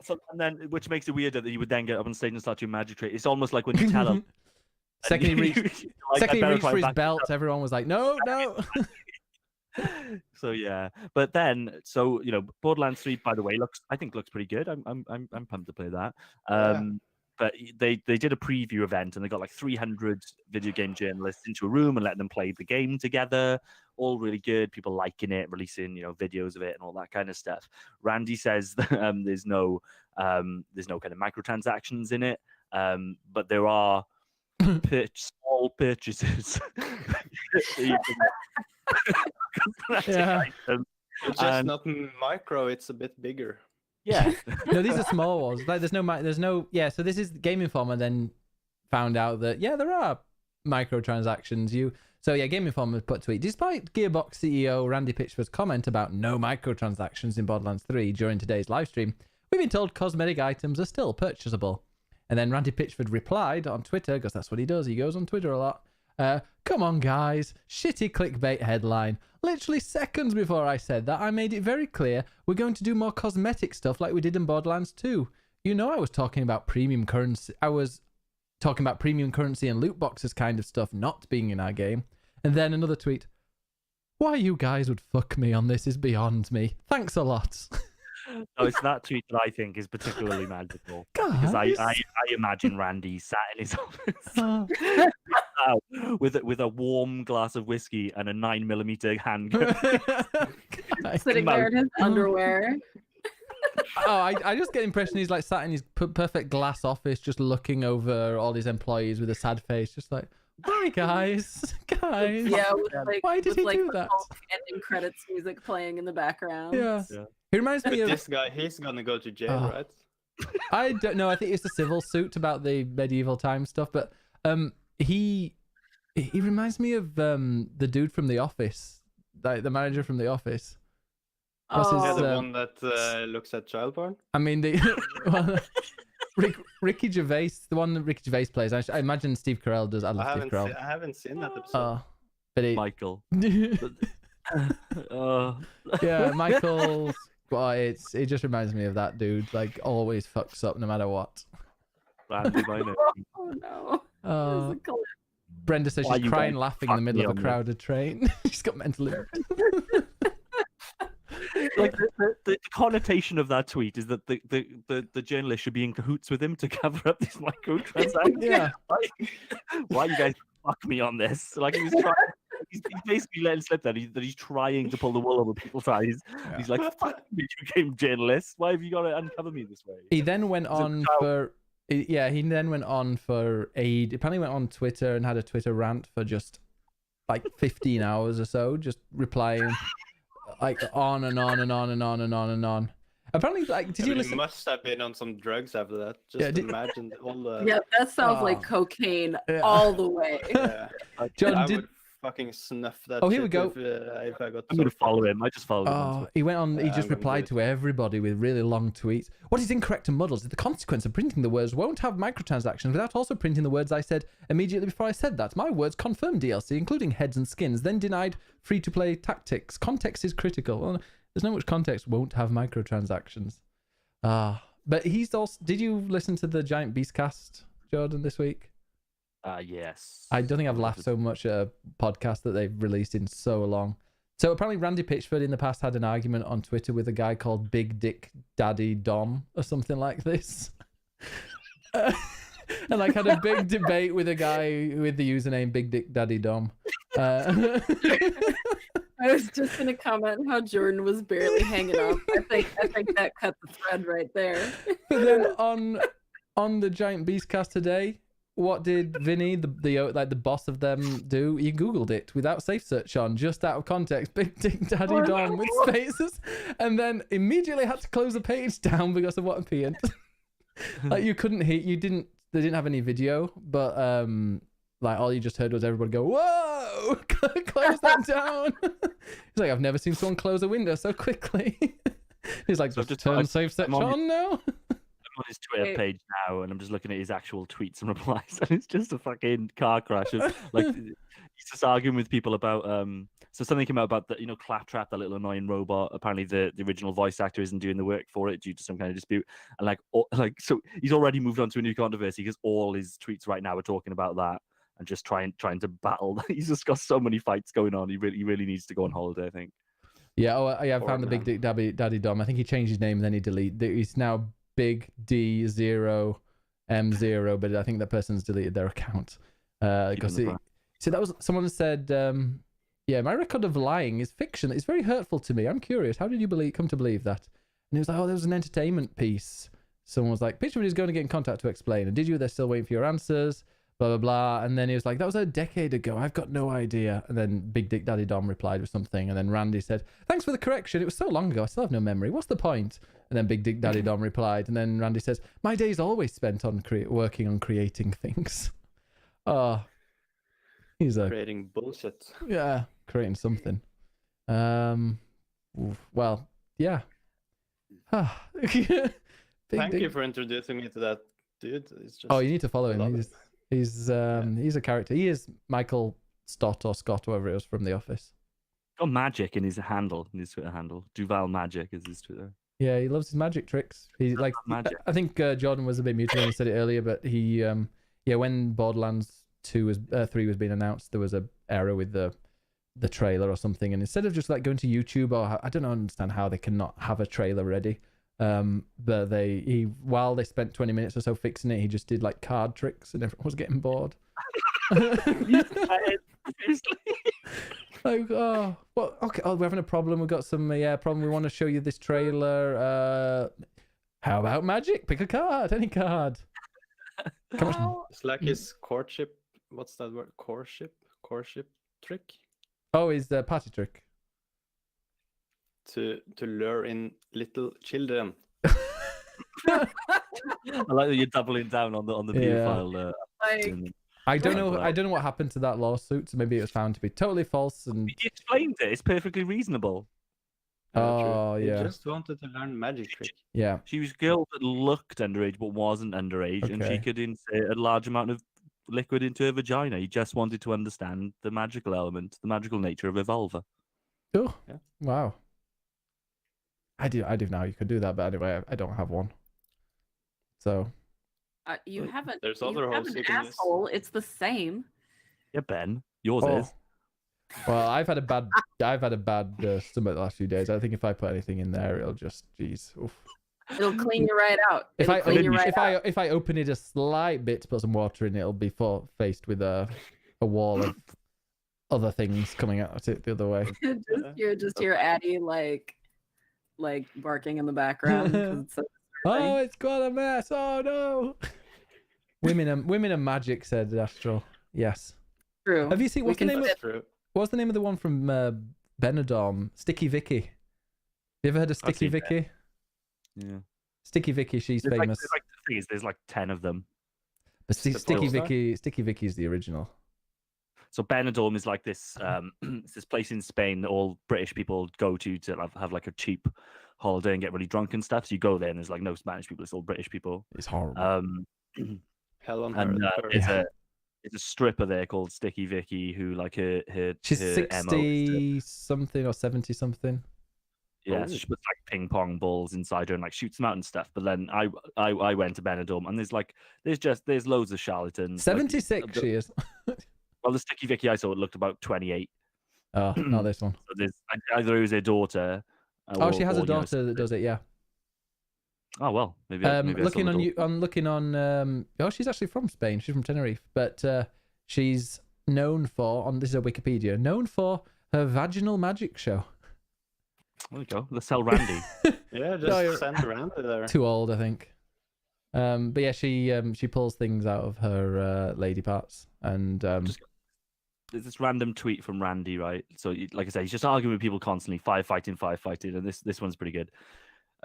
So, and then, which makes it weird that he would then get up on stage and start doing magic trick. It's almost like when you tell him. Second he reached, like, second he better reached climb for his back belt, everyone was like, "No, no." So yeah, but then Borderlands 3, by the way, looks pretty good. I'm pumped to play that. But they did a preview event and they got like 300 video game journalists into a room and let them play the game together. All really good. People liking it, releasing videos of it and all that kind of stuff. Randy says that, there's no kind of microtransactions in it, but there are small purchases. Yeah. It's just not micro. It's a bit bigger. Yeah. No, these are small ones. Like there's no. Yeah. So this is Game Informer. Then found out that there are microtransactions. Game Informer put a tweet. Despite Gearbox CEO Randy Pitchford's comment about no microtransactions in Borderlands 3 during today's live stream, we've been told cosmetic items are still purchasable. And then Randy Pitchford replied on Twitter, because that's what he does. He goes on Twitter a lot. Come on, guys. Shitty clickbait headline. Literally seconds before I said that, I made it very clear we're going to do more cosmetic stuff like we did in Borderlands 2. I was talking about premium currency. I was talking about premium currency and loot boxes kind of stuff not being in our game. And then another tweet. Why you guys would fuck me on this is beyond me. Thanks a lot. No, it's that tweet that I think is particularly magical. Guys. Because I imagine Randy sat in his office with a warm glass of whiskey and a 9mm handgun. Sitting there in his underwear. I just get the impression he's like sat in his perfect glass office just looking over all his employees with a sad face, just like, hi guys. Yeah, why did he do the that? ending credits music playing in the background. Yeah. He reminds me of This guy, he's gonna go to jail, right? I don't know. I think it's a civil suit about the medieval times stuff, but he reminds me of the dude from The Office, like the manager from The Office. What's his, the one that looks at child porn. I mean, Ricky Gervais, the one that Ricky Gervais plays. I imagine Steve Carell does. I love Steve Carell. I haven't seen that episode. But Michael. Yeah, Michael's. Well, it just reminds me of that dude. Like, always fucks up no matter what. Randy, my name. Oh no. Brenda says Why she's you crying guys laughing in the fuck middle me of a on this? crowded train. She's got mental illness. Like the connotation of that tweet is that the journalist should be in cahoots with him to cover up these microtransactions. Yeah. Why you guys fuck me on this? Like he's basically letting slip that he's trying to pull the wool over people's eyes. Yeah. He's like, fuck me, you game journalist. Why have you got to uncover me this way? He then went on for. Yeah, he then went on for apparently went on Twitter and had a Twitter rant for just like 15 hours or so, just replying like on and on and on and on and on and on. Apparently, like, did you listen? He must have been on some drugs after that. Just imagine all the. Yeah, that sounds like cocaine all the way. Yeah. John, I did would fucking snuff that. Oh, here we shit go. If I got I'm going to so follow fucked. him. I just followed him. On Oh, Twitter. he went on. He Yeah, just I'm gonna replied do to everybody with really long tweets. What is incorrect in models is the consequence of printing the words won't have microtransactions without also printing the words I said immediately before I said that. My words confirmed DLC, including heads and skins, then denied free-to-play tactics. Context is critical. Well, there's no much context. Won't have microtransactions. But he's also. Did you listen to the Giant Beast cast, Jordan, this week? Yes. I don't think I've laughed so much at a podcast that they've released in so long. So apparently Randy Pitchford in the past had an argument on Twitter with a guy called Big Dick Daddy Dom or something like this. And like had a big debate with a guy with the username Big Dick Daddy Dom. I was just gonna comment how Jordan was barely hanging up. I think that cut the thread right there. But then on the Giant Beast cast today, what did Vinny, the boss of them, do? He googled it without safe search on, just out of context. Big Dick Daddy Dom with spaces, and then immediately had to close the page down because of what appeared. Like you couldn't hear, they didn't have any video, but like all you just heard was everybody go, "Whoa, close that down." He's like, "I've never seen someone close a window so quickly." He's like, "Just turn safe search on now." I'm on his Twitter page now, and I'm just looking at his actual tweets and replies, and it's just a fucking car crash of like he's just arguing with people about so something came out about the Claptrap, that little annoying robot. Apparently the original voice actor isn't doing the work for it due to some kind of dispute, and so he's already moved on to a new controversy because all his tweets right now are talking about that and just trying to battle. He's just got so many fights going on. He really needs to go on holiday, I think. Yeah, I found the Big Dick Daddy Dom. I think he changed his name and then he deleted. He's now Big D0M0, but I think that person's deleted their account because that was someone said, yeah, my record of lying is fiction. It's very hurtful to me. I'm curious, how did you come to believe that? And he was like, oh, there was an entertainment piece. Someone was like, Pitchford is going to get in contact to explain. And did you? They're still waiting for your answers. Blah blah blah. And then he was like, that was a decade ago. I've got no idea. And then Big Dick Daddy Dom replied with something. And then Randy said, thanks for the correction. It was so long ago. I still have no memory. What's the point? And then Big Dick Daddy Dom replied. And then Randy says, my day's always spent on working on creating things. Oh, he's creating bullshit. Yeah, creating something. Well, yeah. Thank you for introducing me to that dude. It's just, oh, you need to follow him. He's a character. He is Michael Stott or Scott, whoever it was from The Office. Got magic in his handle, in his Twitter handle. Duval Magic is his Twitter. Yeah, he loves his magic tricks. He like magic. I think Jordan was a bit muted when he said it earlier, but he when Borderlands 3 was being announced, there was a error with the trailer or something, and instead of just like going to YouTube, or I don't understand how they cannot have a trailer ready. But while they spent 20 minutes or so fixing it, he just did like card tricks, and everyone was getting bored. Like, oh, well, okay. Oh, we're having a problem. We've got some problem. We want to show you this trailer. How about magic? Pick a card, any card. Come on. It's like his courtship. What's that word? Courtship trick. Oh, his party trick. To lure in little children. I like that you're doubling down on the pedophile. I don't know what happened to that lawsuit. So maybe it was found to be totally false. And he explained it. It's perfectly reasonable. Oh yeah. He just wanted to learn magic trick. Yeah. She was a girl that looked underage but wasn't underage, and she could insert a large amount of liquid into her vagina. He just wanted to understand the magical element, the magical nature of a vulva. Oh, yeah. Wow. I do know you could do that, but anyway, I don't have one. So. You haven't. There's other holes you can use. It's the same. Yeah, Ben. Yours is. Well, I've had a bad stomach the last few days. I think if I put anything in there, it'll just, oof. It'll clean you right out. If I open it a slight bit to put some water in, it'll be faced with a wall of other things coming out it the other way. just hear Addie like barking in the background. Oh, it's got a mess! Oh no! Women are magic, said Astral. Yes. True. Have you seen what's the name of the one from Benidorm? Sticky Vicky. You ever heard of Sticky Vicky? Yeah. Sticky Vicky, she's famous. There's like 10 of them. But Sticky Vicky is the original. So Benidorm is like this it's this place in Spain that all British people go to have like a cheap holiday and get really drunk and stuff. So you go there and there's like no Spanish people, it's all British people. It's horrible. Hell on And earth. it's a stripper there called Sticky Vicky who like her She's her 60 something or 70 something. Yeah, so she puts like ping pong balls inside her and like shoots them out and stuff. But then I went to Benidorm and there's loads of charlatans. 76 like, she is. Well, the Sticky Vicky I saw it looked about 28. Oh, not this one. So there's either it was her daughter. She has a daughter that does it. Yeah. Oh well, maybe. Looking on she's actually from Spain. She's from Tenerife, but she's known for this is a Wikipedia known for her vaginal magic show. There we go. Let's sell Randy. Yeah, just send Randy there. Too old, I think. But yeah, she pulls things out of her lady parts, and there's this random tweet from Randy, right? So, like I say, he's just arguing with people constantly, firefighting, and this one's pretty good.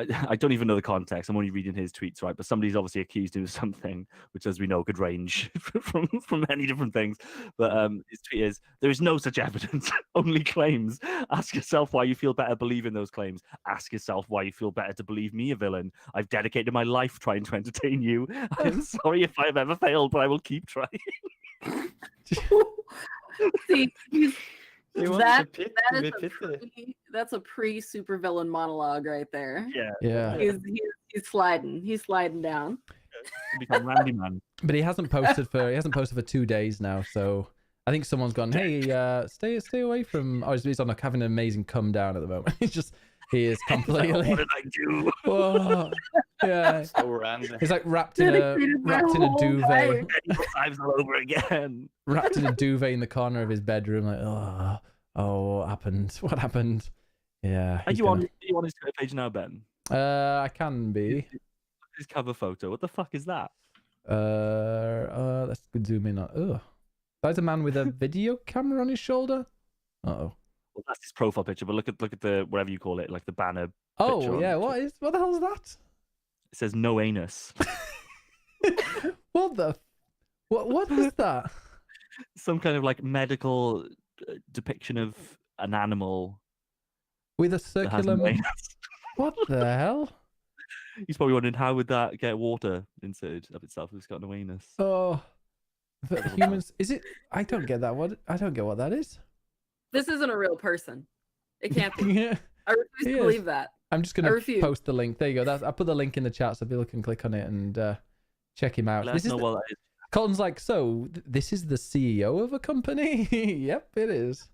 I don't even know the context. I'm only reading his tweets, right? But somebody's obviously accused him of something, which, as we know, could range from many different things. But his tweet is, there is no such evidence, only claims. Ask yourself why you feel better believing those claims. Ask yourself why you feel better to believe me a villain. I've dedicated my life trying to entertain you. I am sorry if I've ever failed, but I will keep trying. See, that's a pre-supervillain monologue right there. Yeah. He's sliding. He's sliding down. Become Randy Man. But he hasn't posted for 2 days now, so I think someone's gone, hey, stay away from. Oh, he's on having an amazing come down at the moment. He is completely. Like, what did I do? Whoa. Yeah. So random. He's like wrapped in a duvet. Times all over again. Wrapped in a duvet in the corner of his bedroom, like, oh, what happened? What happened? Yeah. Are you on his Twitter page now, Ben? I can be. His cover photo. What the fuck is that? Let's zoom in on. Oh, that's a man with a video camera on his shoulder. Oh. Well, that's his profile picture. But look at the whatever you call it, like the banner. Oh yeah, what the hell is that? It says no anus. What is that? Some kind of like medical depiction of an animal with a circular. No anus. What the hell? He's probably wondering how would that get water inserted of itself if it's got no anus. Oh, but humans. Is it? I don't get that. I don't get what that is. This isn't a real person. It can't be. Yeah. I refuse to believe that. I'm just gonna post the link. There you go. I put the link in the chat so people can click on it and check him out. Let us know what that is. Colton's like, so this is the CEO of a company? Yep, it is.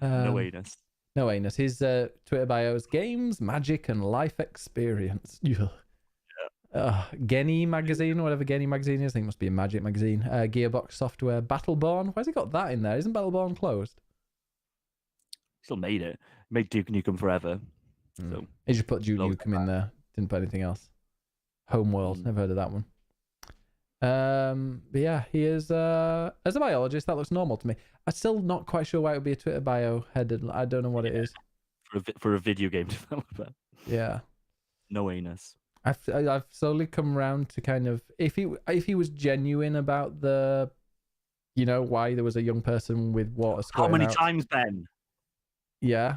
No anus. No anus. His Twitter bio is games, magic, and life experience. Genny magazine, whatever Genny magazine is. I think it must be a magic magazine. Gearbox Software, Battleborn. Why's he got that in there? Isn't Battleborn closed? Still made it. Made Duke Nukem Forever. So he just put Duke Nukem in there. Didn't put anything else. Homeworld. Never heard of that one. But yeah, he is as a biologist. That looks normal to me. I'm still not quite sure why it would be a Twitter bio headed. I don't know what it is. For a video game developer. Yeah. No anus. I've slowly come around to kind of if he was genuine about the, why there was a young person with water squirting How many out. times, Ben? Yeah.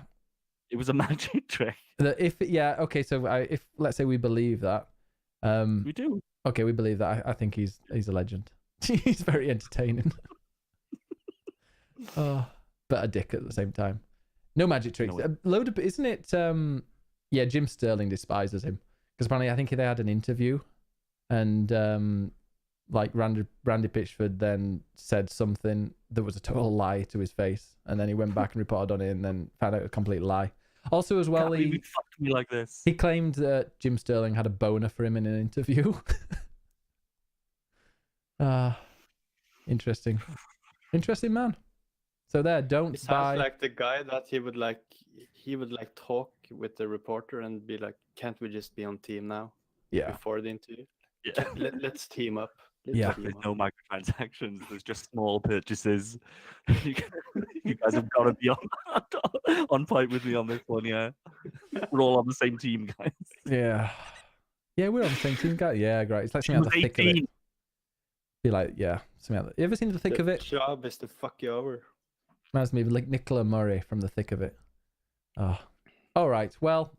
It was a magic trick. Okay, so if let's say we believe that. We do. Okay, we believe that. I think he's a legend. He's very entertaining. But a dick at the same time. No magic tricks. Isn't it? Yeah, Jim Sterling despises him because apparently I think they had an interview, and like Randy Pitchford then said something that was a total lie to his face, and then he went back and reported on it, and then found out a complete lie. Also, as well, he fucked me like this. He claimed that Jim Sterling had a boner for him in an interview. Interesting man. So there, don't it buy. Sounds like the guy that he would talk with the reporter and be like, "Can't we just be on team now?" Yeah. Before the interview. Yeah. Let's team up. Yeah. There's no microtransactions. There's just small purchases. You guys have got to be on point with me on this one, yeah. We're all on the same team, guys. Yeah. Yeah, we're on the same team, guys. Yeah, great. It's like something out the thick of it. Be like, yeah, something like that. You ever seen The Thick of It? Job is to fuck you over. Reminds me of like Nicola Murray from The Thick of It. Oh, all right. Well,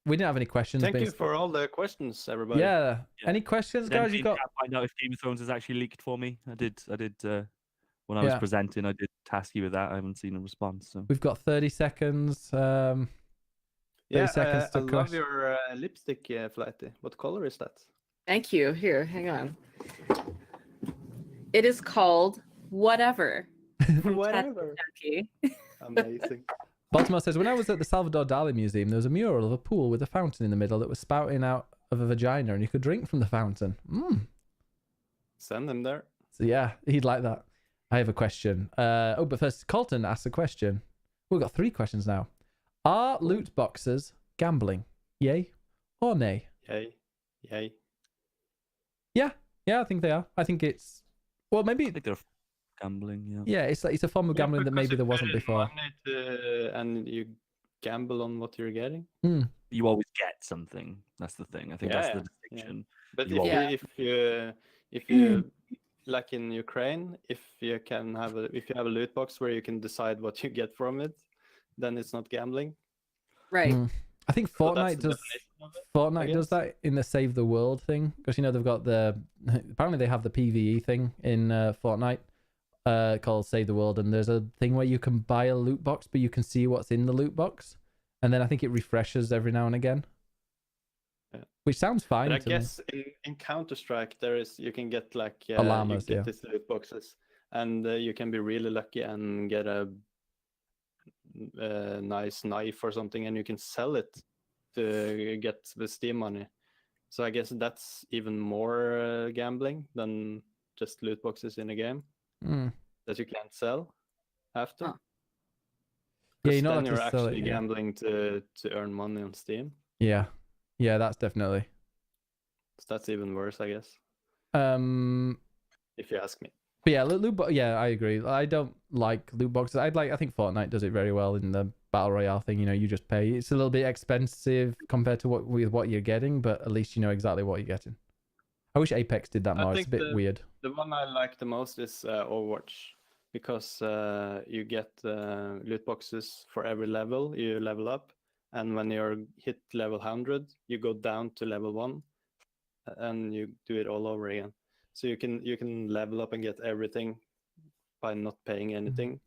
we didn't have any questions. Thank you for all the questions, everybody. Yeah. Yeah. Any questions, Then guys? You got? find out if Game of Thrones is actually leaked for me. I did. When I was presenting, I did task you with that. I haven't seen a response. So We've got 30 seconds. 30 seconds to I love your lipstick, Flighty. What color is that? Thank you. Here, hang on. It is called Whatever. Whatever. Tattoo. Amazing. Baltimore says, when I was at the Salvador Dali Museum, there was a mural of a pool with a fountain in the middle that was spouting out of a vagina, and you could drink from the fountain. Send them there. So yeah, he'd like that. I have a question. But first, Colton asks a question. We've got 3 questions now. Are loot boxes gambling? Yay or nay? Yay. Yeah, I think they are. I think it's... Well, maybe... I think they're gambling. Yeah. Yeah, it's a form of gambling that maybe there wasn't before. And you gamble on what you're getting. You always get something. That's the thing. I think that's the distinction. But if you like in Ukraine, if you have a loot box where you can decide what you get from it, then it's not gambling. Right. I think Fortnite does that in the Save the World thing, because they've got apparently they have the PvE thing in Fortnite called Save the World, and there's a thing where you can buy a loot box, but you can see what's in the loot box, and then I think it refreshes every now and again. Which sounds fine. But I guess in Counter-Strike you can get like llamas, these loot boxes, and you can be really lucky and get a nice knife or something, and you can sell it to get the Steam money. So I guess that's even more gambling than just loot boxes in a game that you can't sell after. Huh. Yeah, then you're actually gambling to earn money on Steam. Yeah, that's definitely. So that's even worse, I guess. If you ask me. But yeah, I agree. I don't like loot boxes. I think Fortnite does it very well in the Battle Royale thing. You just pay. It's a little bit expensive compared to what you're getting, but at least you know exactly what you're getting. I wish Apex did that more. It's a bit weird. The one I like the most is Overwatch, because you get loot boxes for every level you level up, and when you're hit level 100, you go down to level 1, and you do it all over again. So you can level up and get everything by not paying anything,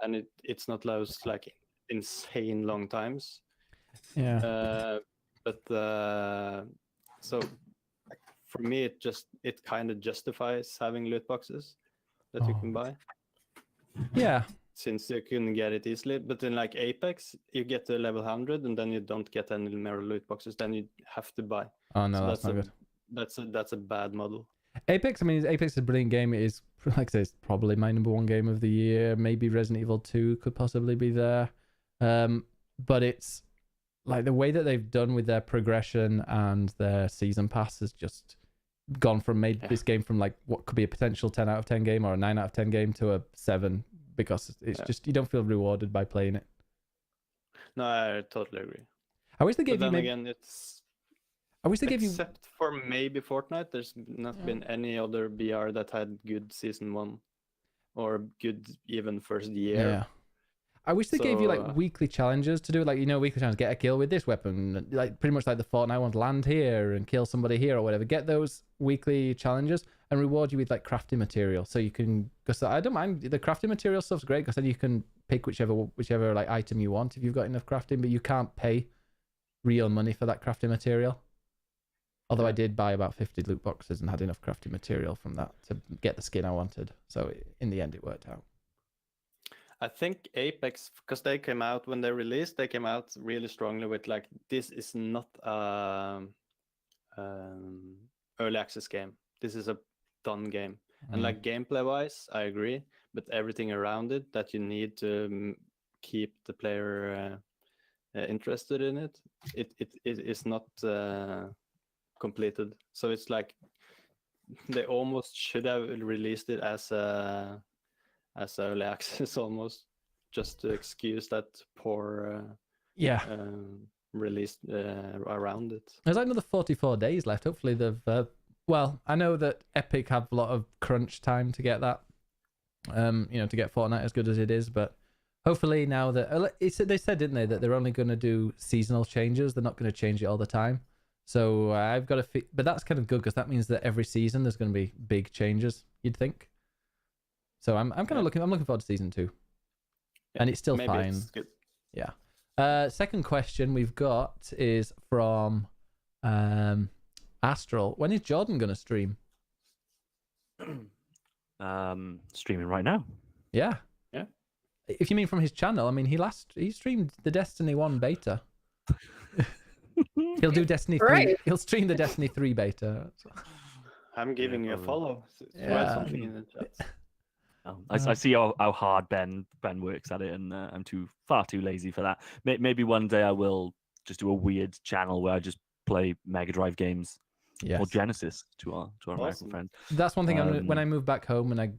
and it's not those like insane long times. Yeah. So for me, it kind of justifies having loot boxes that you can buy. Yeah. Since you can get it easily, but in like Apex, you get to level 100 and then you don't get any more loot boxes. Then you have to buy. Oh no, that's not good. That's a bad model. Apex is a brilliant game. It is, like I say, it's probably my #1 game of the year. Maybe Resident Evil 2 could possibly be there. But it's like the way that they've done with their progression and their season pass has just gone from this game from like what could be a potential 10 out of 10 game or a 9 out of 10 game to a 7, because it's just, you don't feel rewarded by playing it. No, I totally agree. I wish they gave you except for maybe Fortnite, there's not been any other BR that had good season 1 or good even first year. Yeah. I wish they gave you like weekly challenges to do, like, weekly challenges, get a kill with this weapon, like pretty much like the Fortnite ones, land here and kill somebody here or whatever. Get those weekly challenges and reward you with like crafting material, so you can. Because I don't mind the crafting material stuff's great, because then you can pick whichever like item you want if you've got enough crafting, but you can't pay real money for that crafting material. Although I did buy about 50 loot boxes and had enough crafting material from that to get the skin I wanted. So in the end, it worked out. I think Apex, because they came out when they released, they came out really strongly with like, this is not early access game. This is a done game. And like gameplay wise, I agree, but everything around it that you need to keep the player interested in it is not completed. So it's like they almost should have released it as early access, almost, just to excuse that poor release around it. There's like another 44 days left. Hopefully they've well, I know that Epic have a lot of crunch time to get that, to get Fortnite as good as it is, but hopefully now that they said, didn't they, that they're only going to do seasonal changes. They're not going to change it all the time. So I've got but that's kind of good because that means that every season there's going to be big changes, you'd think. So I'm kind of looking forward to season 2. Yeah, and it's still maybe fine. It's good. Yeah. Second question we've got is from Astral. When is Jordan going to stream? Streaming right now. Yeah. Yeah. If you mean from his channel, I mean he streamed the Destiny 1 beta. He'll do Destiny 3. Right. He'll stream the Destiny 3 beta. I'm giving you a follow. Yeah. Write something in the chat. I see how hard Ben works at it, and I'm far too lazy for that. Maybe one day I will just do a weird channel where I just play Mega Drive games or Genesis to our American friends. That's one thing. When I move back home and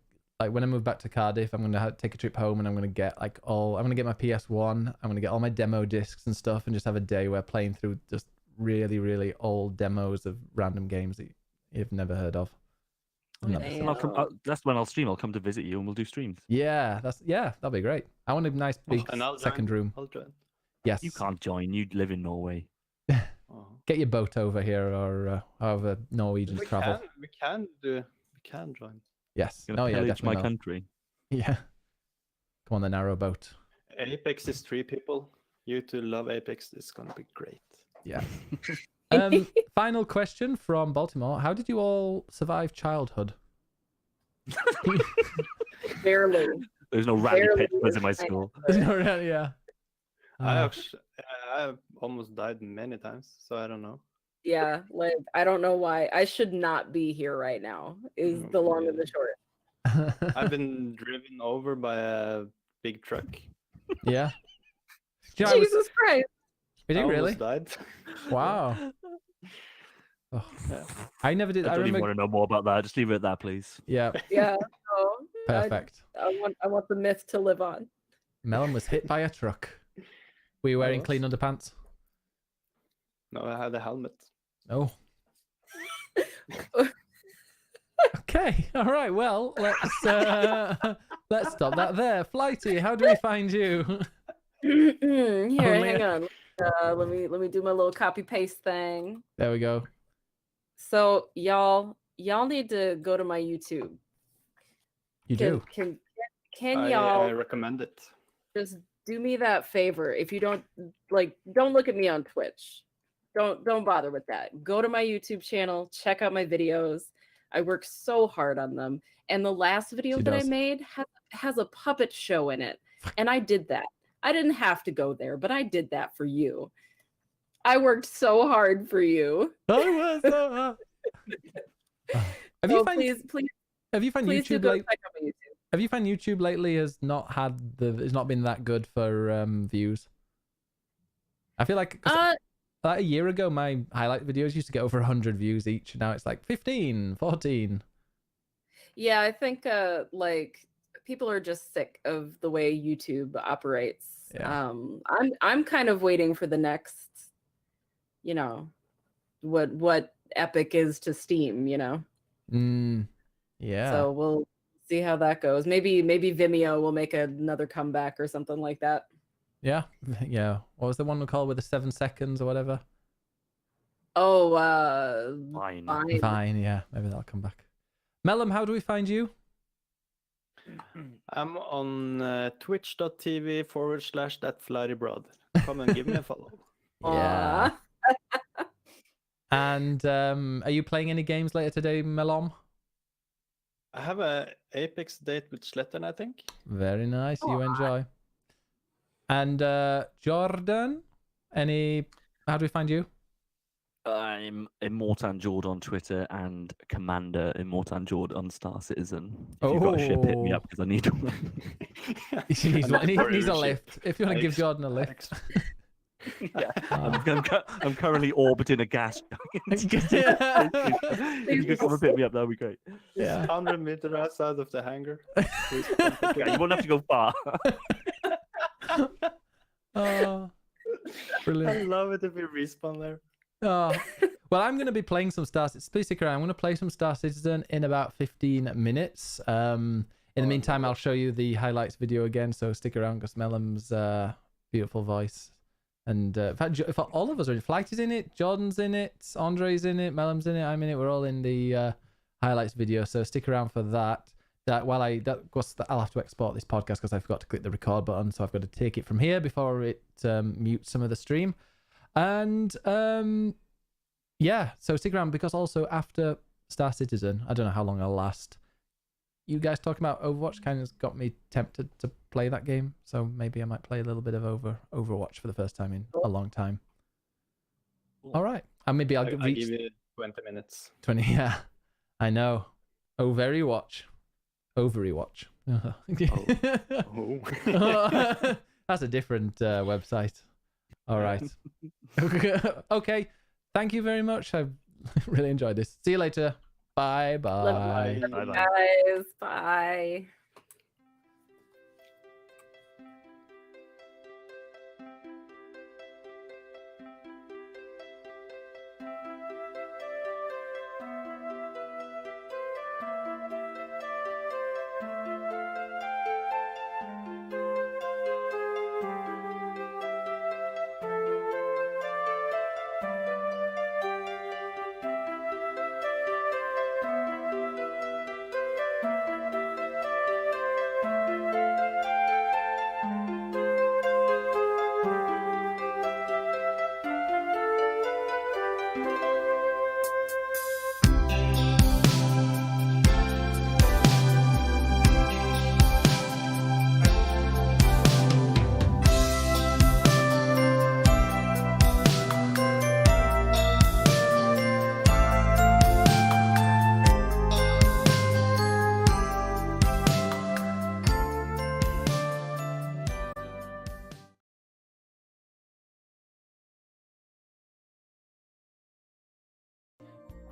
when I move back to Cardiff, I'm gonna take a trip home and I'm gonna get I'm gonna get my PS1. I'm gonna get all my demo discs and stuff, and just have a day where playing through just really, really old demos of random games that you've never heard of. And that's when I'll stream. I'll come to visit you and we'll do streams. Yeah, that'll be great. I want a nice big second room. I'll join. Yes. You can't join. You live in Norway. Get your boat over here, or however Norwegians travel. We can join. Yes. Oh yeah, definitely. My country. Yeah. Come on, the narrow boat. Apex is 3 people. You two love Apex. It's gonna be great. Yeah. Final question from Baltimore. How did you all survive childhood? Barely. There's no Randy Pitchfords in my school. There's no Randy, yeah. I almost died many times, so I don't know. Yeah, like I don't know why. I should not be here right now, is the long and the short. I've been driven over by a big truck. Yeah. Jesus Christ. Did you really? Died. Wow. Oh. Yeah. I never did. I don't even want to know more about that. Just leave it at that, please. Yeah. Yeah. No, Perfect. I want the myth to live on. Melon was hit by a truck. Were you wearing clean underpants? No, I had a helmet. Oh. Okay. All right. Well, let's stop that there. Flighty, how do we find you? Here, hang on. Let me do my little copy paste thing. There we go. So y'all need to go to my YouTube. You do. Can y'all? I recommend it. Just do me that favor. If you don't look at me on Twitch. Don't bother with that. Go to my YouTube channel. Check out my videos. I work so hard on them. And the last video I made has a puppet show in it, and I did that. I didn't have to go there, but I did that for you. I worked so hard for you. I was so hard. Have you found YouTube lately? Have you found YouTube lately has not been that good for views? I feel like a year ago my highlight videos used to get over 100 views each. Now it's like 15, 14. Yeah, I think people are just sick of the way YouTube operates. Yeah. I'm kind of waiting for the next, what Epic is to Steam, Yeah. So we'll see how that goes. Maybe Vimeo will make another comeback or something like that. Yeah. Yeah. What was the one we called with the 7 seconds or whatever? Oh, Fine. Yeah. Maybe that'll come back. Mellum, how do we find you? I'm on twitch.tv/thatflyrybroad. Come and give me a follow. Yeah. And are you playing any games later today, Mellum? I have a Apex date with Sletten, I think. Very nice. You enjoy. And Jordan, how do we find you? I'm ImmortanJord on Twitter and Commander ImmortanJord on Star Citizen. If you've got a ship, hit me up because I need one. he needs a lift. If you want to give Jordan a lift. Yeah. I'm currently orbiting a gas. If you could come and pick me up, that'd be great. Yeah. 100 meters outside of the hangar. Yeah, you won't have to go far. Oh, brilliant. I love it if we respawn there. Oh, Well, I'm going to be playing some Star Citizen. Please stick around. I'm going to play some Star Citizen in about 15 minutes. In the meantime, I'll show you the highlights video again. So stick around because Mellum's beautiful voice. And in fact, if all of us are, Flight is in it, Jordan's in it, Andre's in it, Mellum's in it, I'm in it. We're all in the highlights video. So stick around for that. I'll have to export this podcast because I forgot to click the record button. So I've got to take it from here before it mutes some of the stream. And yeah, so stick around because also after Star Citizen, I don't know how long I'll last. You guys talking about Overwatch kind of got me tempted to play that game. So maybe I might play a little bit of Overwatch for the first time in a long time. All right. And maybe I'll give you 20 minutes. 20, yeah. I know. Ovary watch. Ovary watch. Oh. That's a different website. All right. Okay. Thank you very much. I've really enjoyed this. See you later. Bye bye. Love you Bye-bye. guys. Bye.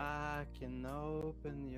I can open your